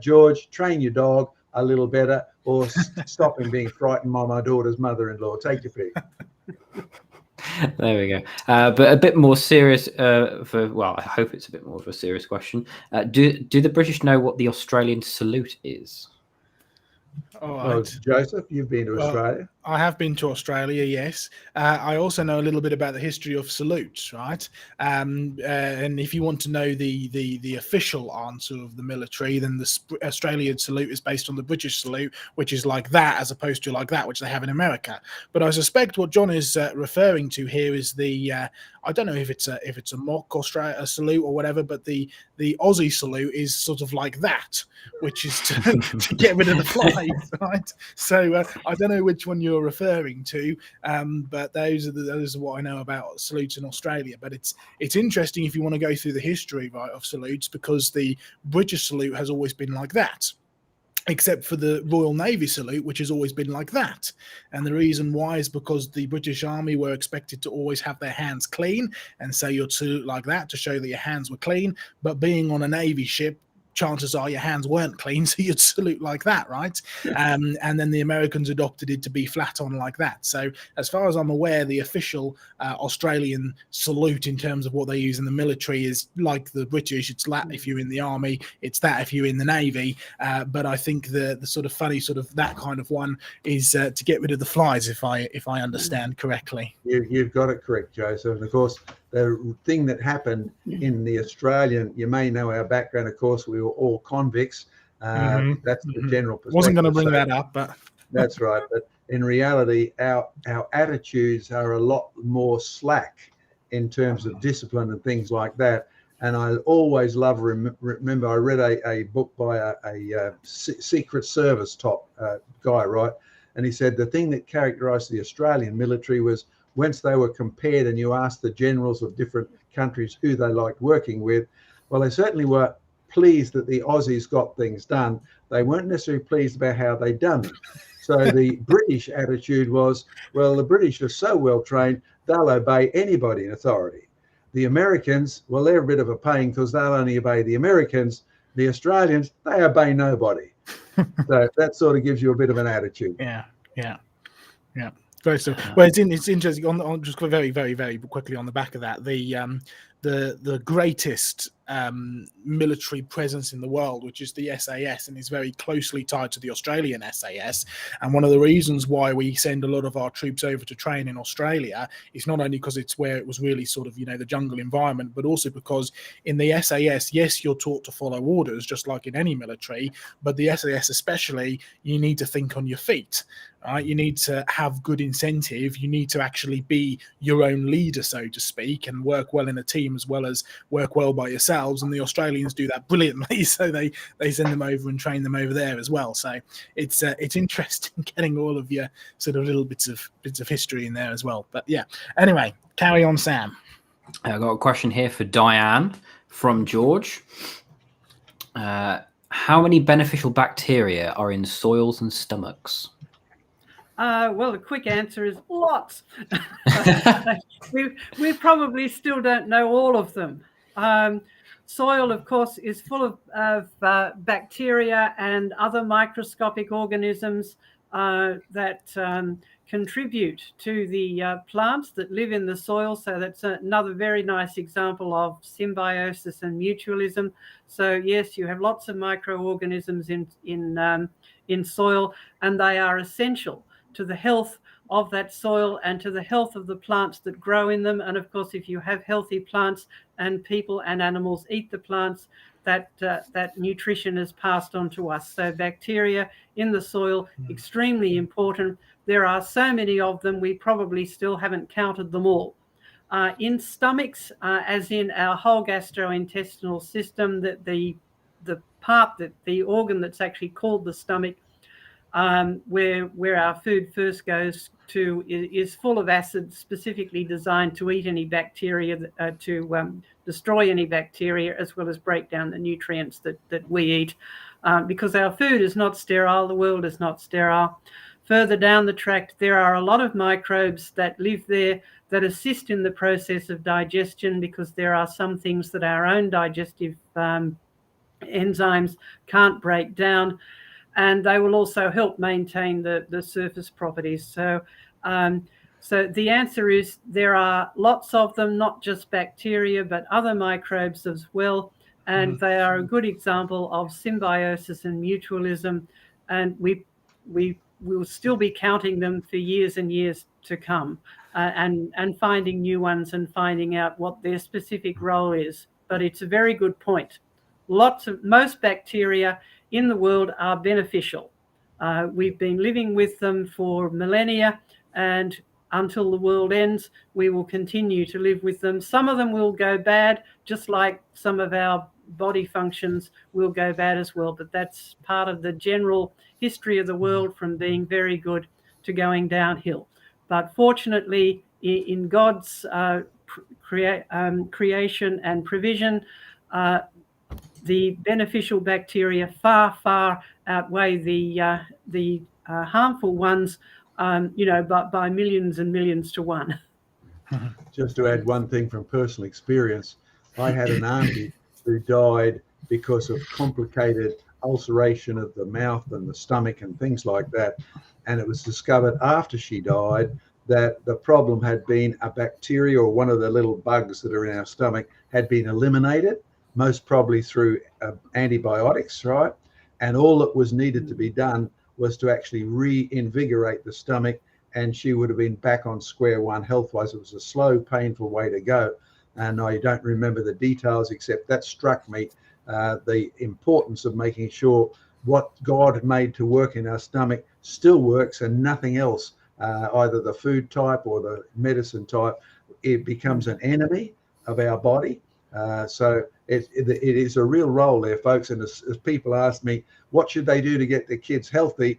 Speaker 2: George, train your dog a little better, or stop him being frightened by my daughter's mother-in-law. Take your pick.
Speaker 4: There we go. But a bit more serious I hope it's a bit more of a serious question. Do the British know what the Australian salute is?
Speaker 1: All right.
Speaker 2: Well, Joseph, you've been to Australia.
Speaker 1: I have been to Australia, yes. I also know a little bit about the history of salutes, right? And if you want to know the official answer of the military, then the Australian salute is based on the British salute, which is like that, as opposed to like that, which they have in America. But I suspect what John is referring to here is the I don't know if it's a mock Australia salute or whatever, but the Aussie salute is sort of like that, which is to get rid of the flies, right? So I don't know which one you're referring to, but those are what I know about salutes in Australia. But it's interesting if you want to go through the history, right, of salutes, because the British salute has always been like that, except for the Royal Navy salute, which has always been like that. And the reason why is because the British Army were expected to always have their hands clean, and so you'd salute like that to show that your hands were clean. But being on a Navy ship, chances are your hands weren't clean, so you'd salute like that, right? And then the Americans adopted it to be flat on like that. So as far as I'm aware, the official Australian salute in terms of what they use in the military is like the British. It's that if you're in the army, it's that if you're in the navy. But I think the sort of funny sort of that kind of one is to get rid of the flies, if I understand correctly.
Speaker 2: You've got it correct, Joseph. And of course, the thing that happened in the Australian, you may know our background, of course, we were all convicts. That's the general perspective.
Speaker 1: Wasn't going to bring that up, but
Speaker 2: that's right. But in reality, our attitudes are a lot more slack in terms of discipline and things like that. And I always remember I read a book by a Secret Service top guy, right? And he said the thing that characterized the Australian military was once they were compared and you asked the generals of different countries who they liked working with, well, they certainly were pleased that the Aussies got things done. They weren't necessarily pleased about how they'd done them. So the British attitude was, well, the British are so well trained, they'll obey anybody in authority. The Americans, well, they're a bit of a pain because they'll only obey the Americans. The Australians, they obey nobody. So that sort of gives you a bit of an attitude.
Speaker 1: Yeah. Very so. Well, it's interesting. On just very, very, very quickly on the back of that, the greatest military presence in the world, which is the SAS, and is very closely tied to the Australian SAS. And one of the reasons why we send a lot of our troops over to train in Australia is not only because it's where it was really sort of, the jungle environment, but also because in the SAS, yes, you're taught to follow orders just like in any military, but the SAS especially, you need to think on your feet. Right? You need to have good incentive. You need to actually be your own leader, so to speak, and work well in a team as well as work well by yourselves. And the Australians do that brilliantly, so they send them over and train them over there as well. So it's interesting getting all of your sort of little bits of history in there as well. But yeah, anyway, carry on, Sam.
Speaker 4: I've got a question here for Diane from George. How many beneficial bacteria are in soils and stomachs?
Speaker 3: Well, the quick answer is lots. we probably still don't know all of them. Soil, of course, is full of bacteria and other microscopic organisms that contribute to the plants that live in the soil. So that's another very nice example of symbiosis and mutualism. So yes, you have lots of microorganisms in soil, and they are essential to the health of that soil and to the health of the plants that grow in them. And of course, if you have healthy plants and people and animals eat the plants, that nutrition is passed on to us. So bacteria in the soil, extremely important. There are so many of them, we probably still haven't counted them all. In stomachs, as in our whole gastrointestinal system, that the organ that's actually called the stomach, where our food first goes to, is full of acids specifically designed to eat any bacteria, to destroy any bacteria, as well as break down the nutrients that we eat. Because our food is not sterile, the world is not sterile. Further down the tract, there are a lot of microbes that live there that assist in the process of digestion, because there are some things that our own digestive enzymes can't break down. And they will also help maintain the surface properties. So the answer is there are lots of them, not just bacteria, but other microbes as well. And they are a good example of symbiosis and mutualism. And we will still be counting them for years and years to come, and finding new ones and finding out what their specific role is. But it's a very good point. Most bacteria in the world are beneficial. We've been living with them for millennia, and until the world ends, we will continue to live with them. Some of them will go bad, just like some of our body functions will go bad as well. But that's part of the general history of the world, from being very good to going downhill. But fortunately, in God's creation and provision, the beneficial bacteria far outweigh the harmful ones, by millions and millions to one.
Speaker 2: Just to add one thing from personal experience, I had an auntie who died because of complicated ulceration of the mouth and the stomach and things like that. And it was discovered after she died that the problem had been a bacteria, or one of the little bugs that are in our stomach, had been eliminated, most probably through antibiotics, right? And all that was needed to be done was to actually reinvigorate the stomach, and she would have been back on square one health-wise. It was a slow, painful way to go. And I don't remember the details, except that struck me, the importance of making sure what God made to work in our stomach still works, and nothing else, either the food type or the medicine type, it becomes an enemy of our body. So it is a real role there, folks. And as people ask me, what should they do to get their kids healthy?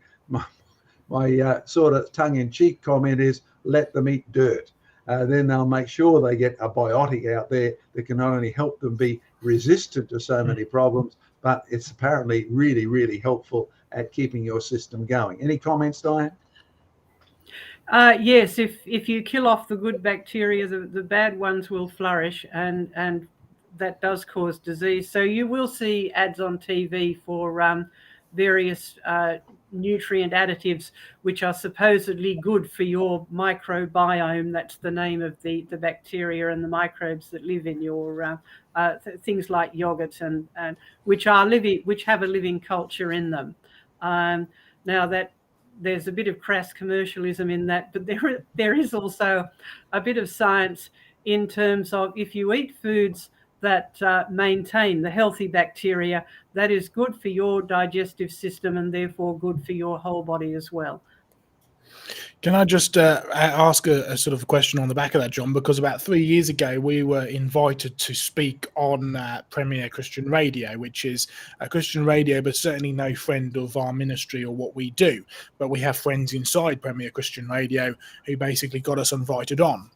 Speaker 2: My sort of tongue-in-cheek comment is, let them eat dirt. Then they'll make sure they get a biotic out there that can not only help them be resistant to so many problems, but it's apparently really, really helpful at keeping your system going. Any comments, Diane?
Speaker 3: Yes, if you kill off the good bacteria, the bad ones will flourish, and that does cause disease. So you will see ads on TV for various nutrient additives, which are supposedly good for your microbiome. That's the name of the bacteria and the microbes that live in your things like yogurt and which have a living culture in them. Now that there's a bit of crass commercialism in that, but there is also a bit of science in terms of if you eat foods that maintain the healthy bacteria, that is good for your digestive system and therefore good for your whole body as well.
Speaker 1: Can I just ask a sort of a question on the back of that, John? Because about 3 years ago, we were invited to speak on Premier Christian Radio, which is a Christian radio, but certainly no friend of our ministry or what we do. But we have friends inside Premier Christian Radio who basically got us invited on.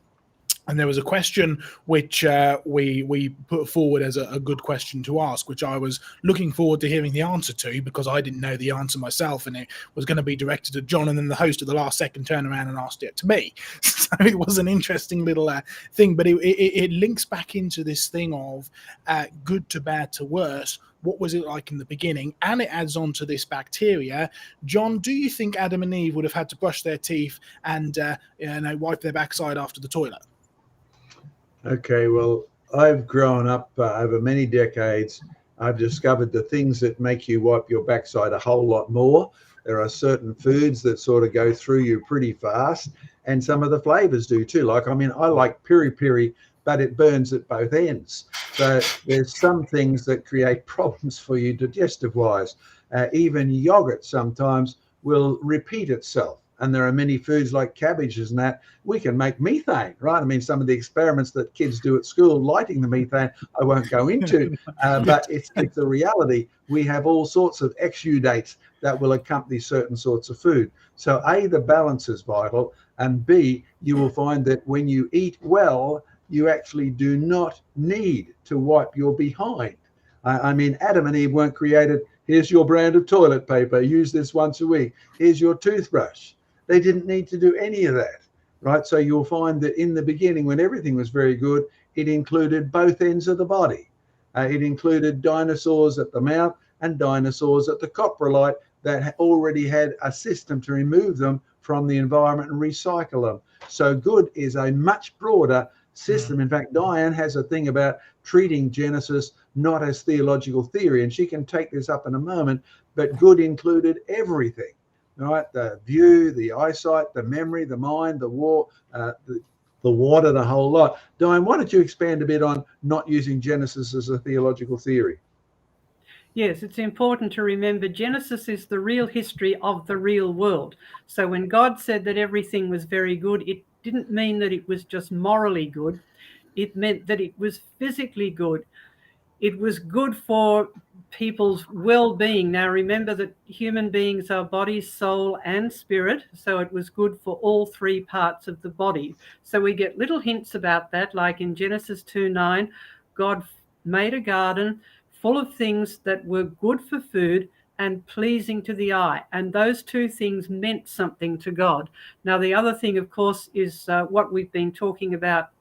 Speaker 1: And there was a question which we put forward as a good question to ask, which I was looking forward to hearing the answer to because I didn't know the answer myself, and it was going to be directed at John, and then the host at the last second turned around and asked it to me. So it was an interesting little thing, but it links back into this thing of good to bad to worse. What was it like in the beginning? And it adds on to this bacteria. John, do you think Adam and Eve would have had to brush their teeth and wipe their backside after the toilet?
Speaker 2: Okay, well, I've grown up over many decades. I've discovered the things that make you wipe your backside a whole lot more. There are certain foods that sort of go through you pretty fast, and some of the flavors do too. Like, I mean, I like piri, but it burns at both ends. So there's some things that create problems for you digestive-wise. Even yogurt sometimes will repeat itself. And there are many foods like cabbages and that we can make methane, right? I mean, some of the experiments that kids do at school, lighting the methane, I won't go into, but it's a reality. We have all sorts of exudates that will accompany certain sorts of food. So A, the balance is vital, and B, you will find that when you eat well, you actually do not need to wipe your behind. I mean, Adam and Eve weren't created, here's your brand of toilet paper, use this once a week, here's your toothbrush. They didn't need to do any of that, right? So you'll find that in the beginning, when everything was very good, it included both ends of the body. It included dinosaurs at the mouth and dinosaurs at the coprolite that already had a system to remove them from the environment and recycle them. So good is a much broader system. In fact, Diane has a thing about treating Genesis not as theological theory, and she can take this up in a moment, but good included everything. Right, the view, the eyesight, the memory, the mind, the water, the whole lot. Diane, why don't you expand a bit on not using Genesis as a theological theory?
Speaker 3: Yes, it's important to remember Genesis is the real history of the real world. So when God said that everything was very good, it didn't mean that it was just morally good. It meant that it was physically good. It was good for people's well-being. Now, remember that human beings are body, soul, and spirit. So it was good for all three parts of the body. So we get little hints about that, like in Genesis 2:9, God made a garden full of things that were good for food and pleasing to the eye. And those two things meant something to God. Now, the other thing, of course, is what we've been talking about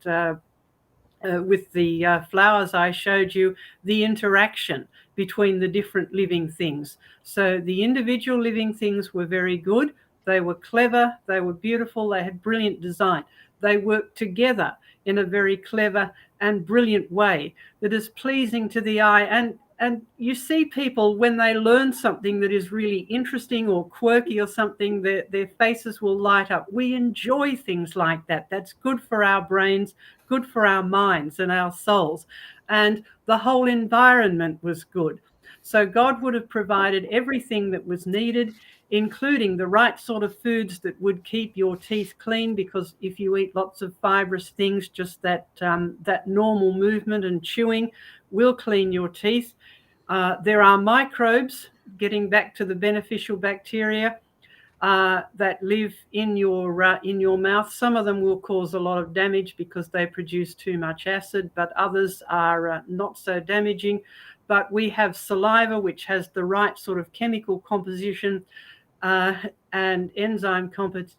Speaker 3: with the flowers I showed you, the interaction between the different living things. So the individual living things were very good. They were clever. They were beautiful. They had brilliant design. They worked together in a very clever and brilliant way that is pleasing to the eye. And you see people, when they learn something that is really interesting or quirky or something, their faces will light up. We enjoy things like that. That's good for our brains, good for our minds and our souls. And the whole environment was good. So God would have provided everything that was needed, including the right sort of foods that would keep your teeth clean, because if you eat lots of fibrous things, just that normal movement and chewing will clean your teeth. There are microbes, getting back to the beneficial bacteria, that live in your mouth. Some of them will cause a lot of damage because they produce too much acid, but others are not so damaging. But we have saliva, which has the right sort of chemical composition and enzyme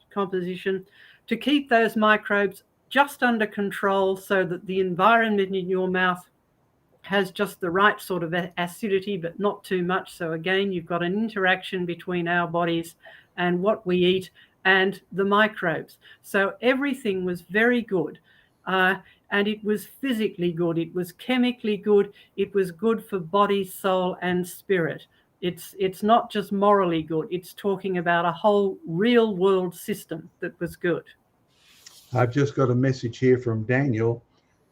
Speaker 3: composition to keep those microbes just under control, so that the environment in your mouth has just the right sort of acidity, but not too much. So again, you've got an interaction between our bodies and what we eat and the microbes. So everything was very good. And it was physically good. It was chemically good. It was good for body, soul, and spirit. It's not just morally good. It's talking about a whole real world system that was good.
Speaker 2: I've just got a message here from Daniel.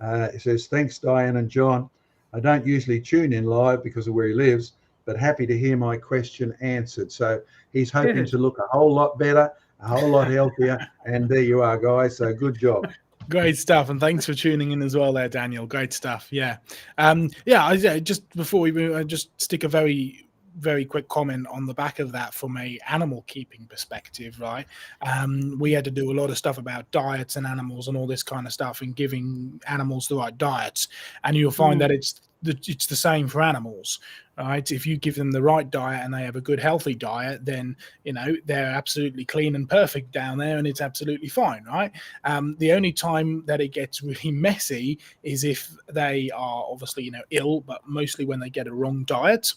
Speaker 2: It says, thanks, Diane and John. I don't usually tune in live because of where he lives, but happy to hear my question answered. So he's hoping to look a whole lot better, a whole lot healthier. And there you are, guys. So good job.
Speaker 1: Great stuff, and thanks for tuning in as well there, Daniel. Great stuff. Yeah. Just before we move, I just stick a very quick comment on the back of that from a animal keeping perspective, right? We had to do a lot of stuff about diets and animals and all this kind of stuff, and giving animals the right diets. And you'll find that it's the same for animals, right? If you give them the right diet and they have a good healthy diet, then they're absolutely clean and perfect down there, and it's absolutely fine, right? The only time that it gets really messy is if they are obviously ill, but mostly when they get a wrong diet,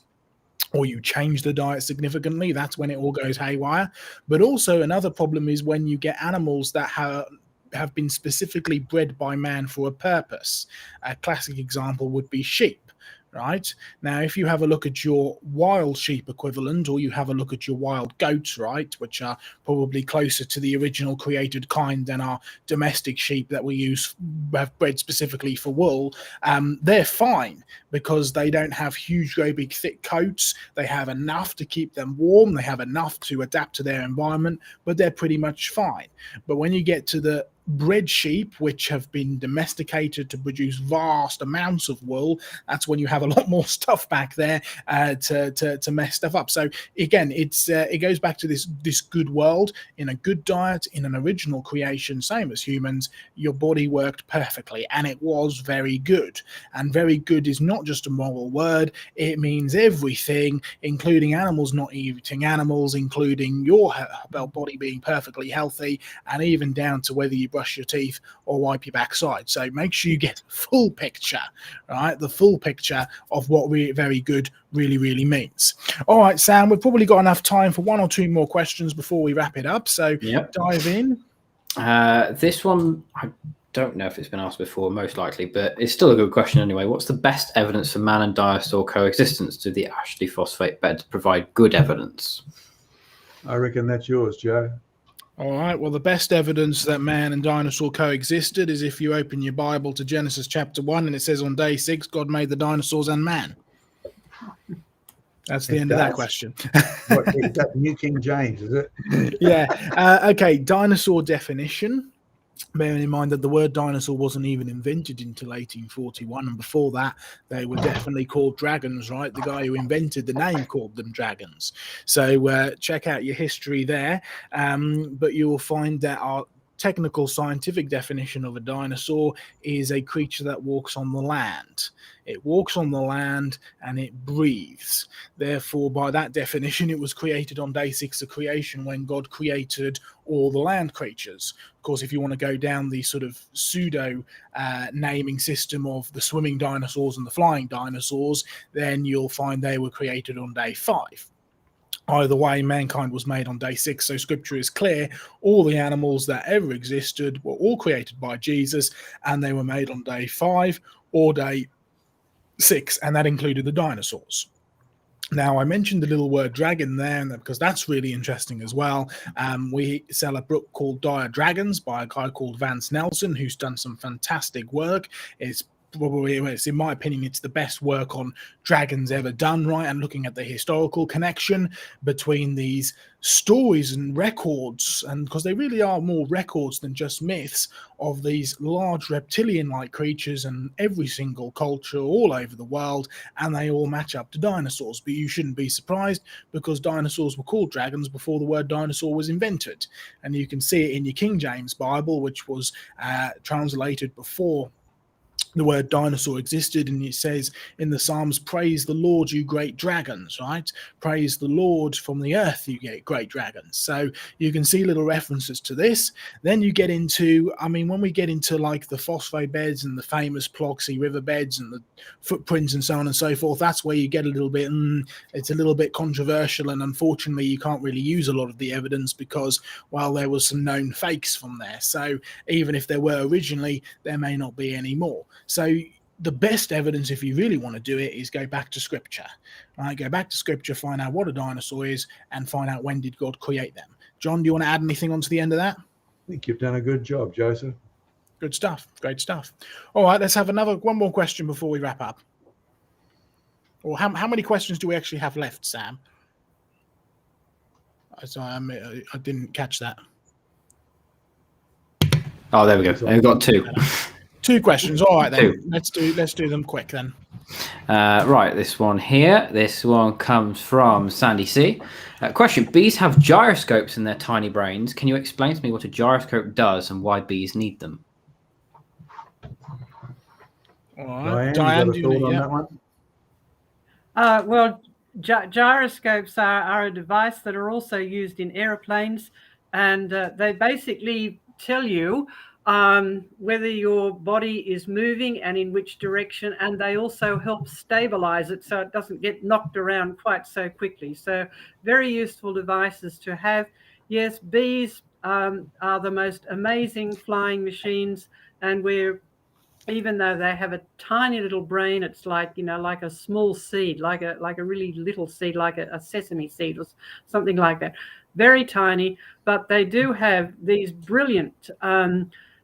Speaker 1: or you change the diet significantly. That's when it all goes haywire. But also another problem is when you get animals that have been specifically bred by man for a purpose. A classic example would be sheep. Right now, if you have a look at your wild sheep equivalent, or you have a look at your wild goats, right, which are probably closer to the original created kind than our domestic sheep that we have bred specifically for wool, they're fine because they don't have huge, great big thick coats. They have enough to keep them warm. They have enough to adapt to their environment, but they're pretty much fine. But when you get to the bred sheep, which have been domesticated to produce vast amounts of wool, that's when you have a lot more stuff back there to mess stuff up. So again, it goes back to this good world. In a good diet, in an original creation, same as humans, your body worked perfectly, and it was very good. And very good is not just a moral word. It means everything, including animals not eating animals, including your body being perfectly healthy, and even down to whether you brush your teeth or wipe your backside. So make sure you get the full picture, right? The full picture of what very good really means. All right, Sam, we've probably got enough time for one or two more questions before we wrap it up. So dive in.
Speaker 4: This one, I don't know if it's been asked before, most likely, but it's still a good question anyway. What's the best evidence for man and dinosaur coexistence? Do the Ashley phosphate beds provide good evidence?
Speaker 2: I reckon that's yours, Joe.
Speaker 1: All right. Well, the best evidence that man and dinosaur coexisted is if you open your Bible to Genesis chapter 1, and it says on day 6, God made the dinosaurs and man. That's the end of that question.
Speaker 2: What is that? New King James, is it?
Speaker 1: Yeah. Okay. Dinosaur definition. Bearing in mind that the word dinosaur wasn't even invented until 1841, and before that they were definitely called dragons, right? The guy who invented the name called them dragons. So check out your history there, but you will find that our technical scientific definition of a dinosaur is a creature that walks on the land. It walks on the land and it breathes. Therefore, by that definition, it was created on day 6 of creation, when God created all the land creatures. Of course, if you want to go down the sort of pseudo naming system of the swimming dinosaurs and the flying dinosaurs, then you'll find they were created on day 5. Either way, mankind was made on day 6, so scripture is clear. All the animals that ever existed were all created by Jesus, and they were made on day 5 or day 6, and that included the dinosaurs. Now, I mentioned the little word dragon there because that's really interesting as well. We sell a book called Dire Dragons by a guy called Vance Nelson, who's done some fantastic work. It's in my opinion, it's the best work on dragons ever done, right? And looking at the historical connection between these stories and records, and because they really are more records than just myths, of these large reptilian-like creatures in every single culture all over the world, and they all match up to dinosaurs. But you shouldn't be surprised, because dinosaurs were called dragons before the word dinosaur was invented. And you can see it in your King James Bible, which was translated before the word dinosaur existed, and it says in the Psalms, praise the Lord, you great dragons, right? Praise the Lord, from the earth you get great dragons. So you can see little references to this. Then you get into, I mean, when we get into like the phosphate beds and the famous Ploxy river beds and the footprints and so on and so forth, that's where you get a little bit, it's a little bit controversial, and unfortunately you can't really use a lot of the evidence because, well, there was some known fakes from there. So even if there were originally, there may not be any more. So the best evidence, if you really want to do it, is go back to scripture, right? Go back to scripture, find out what a dinosaur is, and find out when did God create them. John, do you want to add anything onto the end of that?
Speaker 2: I think you've done a good job, Joseph.
Speaker 1: Good stuff. Great stuff. All right, let's have one more question before we wrap up. Or how many questions do we actually have left, Sam? I didn't catch that.
Speaker 4: Oh, there we go. We've got 2.
Speaker 1: 2 questions. All right, then.
Speaker 4: 2.
Speaker 1: Let's do them quick then.
Speaker 4: Right, this one here. This one comes from Sandy C. Question: bees have gyroscopes in their tiny brains. Can you explain to me what a gyroscope does and why bees need them?
Speaker 1: All right.
Speaker 2: Diane, you got a thought on that one?
Speaker 3: Well, gyroscopes are a device that are also used in aeroplanes, and they basically tell you whether your body is moving and in which direction, and they also help stabilize it so it doesn't get knocked around quite so quickly. So very useful devices to have. Yes, bees are the most amazing flying machines, and even though they have a tiny little brain, it's like, like a small seed, like a really little seed, like a sesame seed or something like that. Very tiny, but they do have these brilliant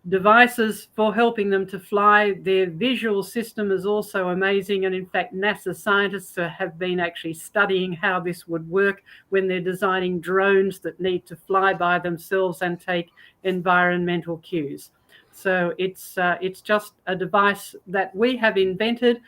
Speaker 3: devices for helping them to fly. Their visual system is also amazing, and in fact NASA scientists have been actually studying how this would work when they're designing drones that need to fly by themselves and take environmental cues. So it's just a device that we have invented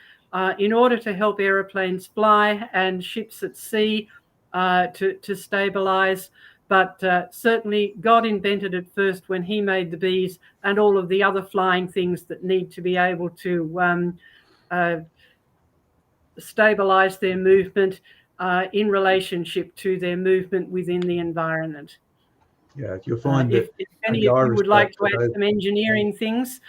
Speaker 3: in order to help aeroplanes fly and ships at sea to stabilize. But certainly God invented it first when he made the bees and all of the other flying things that need to be able to stabilize their movement in relationship to their movement within the environment.
Speaker 2: Yeah, you'll find
Speaker 3: if any of you would like to add some engineering things.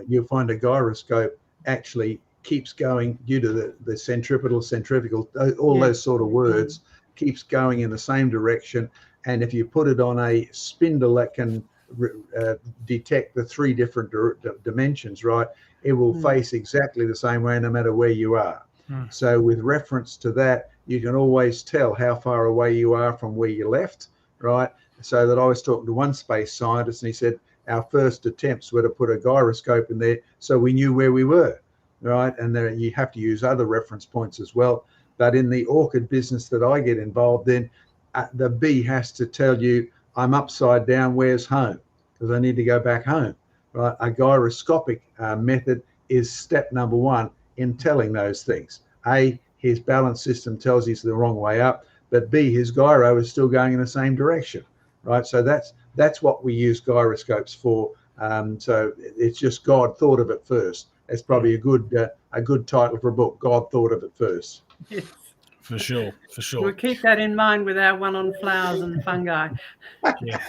Speaker 2: You'll find a gyroscope actually keeps going due to the centripetal, centrifugal, all those sort of words, keeps going in the same direction. And if you put it on a spindle that can detect the 3 different dimensions, right, it will face exactly the same way no matter where you are. So with reference to that, you can always tell how far away you are from where you left, right? So that I was talking to one space scientist, and he said our first attempts were to put a gyroscope in there so we knew where we were, right? And then you have to use other reference points as well. But in the orchid business that I get involved in, the bee has to tell you, I'm upside down, where's home? Because I need to go back home, right? A gyroscopic method is step number 1 in telling those things. A, his balance system tells he's the wrong way up, but B, his gyro is still going in the same direction. Right, so that's what we use gyroscopes for. So it's just God thought of it first. It's probably a good title for a book. God thought of it first.
Speaker 3: Yes.
Speaker 1: For sure.
Speaker 3: We'll keep that in mind with our one on flowers and fungi.
Speaker 1: Yeah.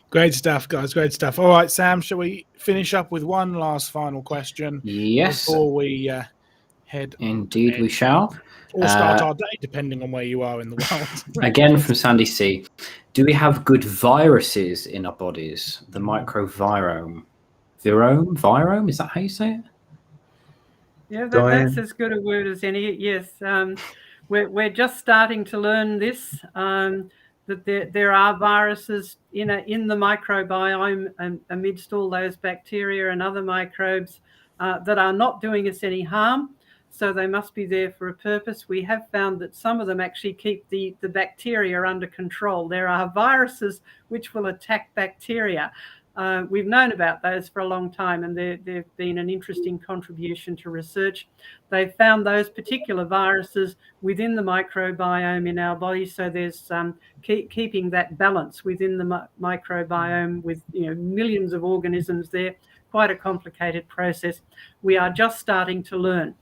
Speaker 1: Great stuff, guys. Great stuff. All right, Sam, shall we finish up with one last final question?
Speaker 4: Yes.
Speaker 1: Before we head.
Speaker 4: Indeed, we shall.
Speaker 1: Or start our day, depending on where you are in the world.
Speaker 4: Again from Sandy C. Do we have good viruses in our bodies? The microvirome. Virome? Is that how you say it?
Speaker 3: Yeah, that's as good a word as any. Yes. We're just starting to learn this, that there are viruses in the microbiome and amidst all those bacteria and other microbes that are not doing us any harm. So they must be there for a purpose. We have found that some of them actually keep the bacteria under control. There are viruses which will attack bacteria. We've known about those for a long time, and they've been an interesting contribution to research. They've found those particular viruses within the microbiome in our body. So there's keeping that balance within the microbiome with millions of organisms there. quite a complicated process. We are just starting to learn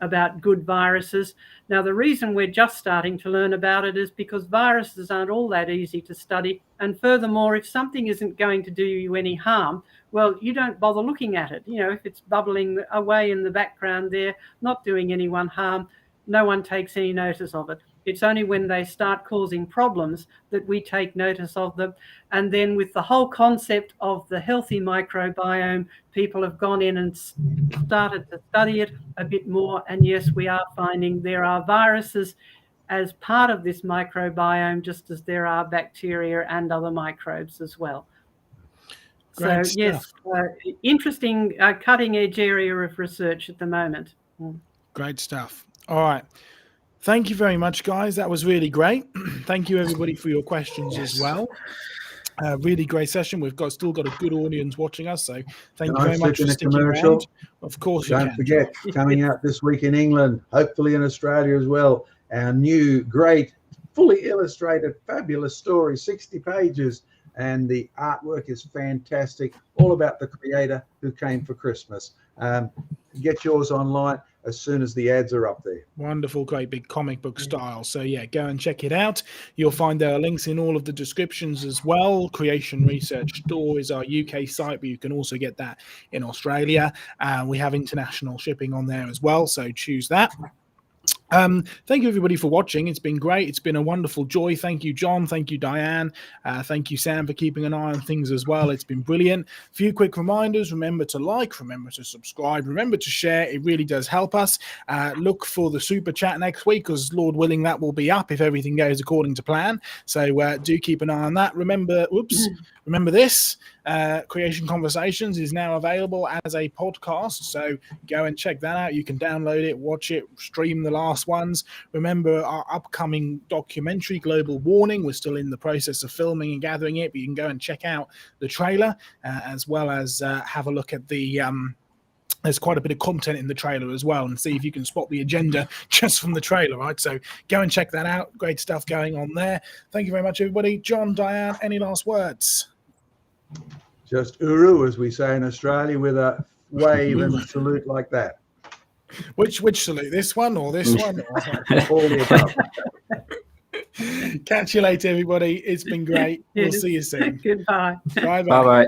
Speaker 3: about good viruses. Now, the reason we're just starting to learn about it is because viruses aren't all that easy to study. And furthermore, if something isn't going to do you any harm, well, you don't bother looking at it. You know, if it's bubbling away in the background there, not doing anyone harm, no one takes any notice of it. It's only when they start causing problems that we take notice of them. And then with the whole concept of the healthy microbiome, people have gone in and started to study it a bit more. And yes, we are finding there are viruses as part of this microbiome, just as there are bacteria and other microbes as well.
Speaker 1: Great
Speaker 3: so yes, interesting cutting edge area of research at the moment.
Speaker 1: Great stuff. All right. Thank you very much, guys. That was really great. Thank you, everybody, for your questions as well. Really great session. We've still got a good audience watching us, so thank you very much for sticking around. Of course, you can.
Speaker 2: Don't forget, coming out this week in England, hopefully in Australia as well, our new, great, fully illustrated, fabulous story, 60 pages, and the artwork is fantastic, all about the creator who came for Christmas. Get yours online as soon as the ads are up there.
Speaker 1: Wonderful, great big comic book style. So yeah, go and check it out. You'll find there are links in all of the descriptions as well. Creation Research Store is our UK site, but you can also get that in Australia. We have international shipping on there as well, so choose that. Thank you, everybody, for watching. It's been great. It's been a wonderful joy. Thank you, John. Thank you, Diane. Thank you, Sam, for keeping an eye on things as well. It's been brilliant. A few quick reminders. Remember to like, remember to subscribe, remember to share. It really does help us. Look for the super chat next week, because Lord willing, that will be up if everything goes according to plan. So do keep an eye on that. Remember this. Creation Conversations is now available as a podcast, so go and check that out. You can download it, watch it, stream the last ones. Remember our upcoming documentary, Global Warning. We're still in the process of filming and gathering it, but you can go and check out the trailer, as well as have a look at the there's quite a bit of content in the trailer as well, and see if you can spot the agenda just from the trailer, right? So go and check that out. Great stuff going on there. Thank you very much, everybody. John, Diane, any last words?
Speaker 2: Just uru, as we say in Australia, with a wave and a salute like that.
Speaker 1: Which salute? This one or this one?
Speaker 2: All the above.
Speaker 1: Catch you later, everybody. It's been great. We'll see you soon.
Speaker 3: Goodbye.
Speaker 1: Bye-bye.
Speaker 4: Bye-bye.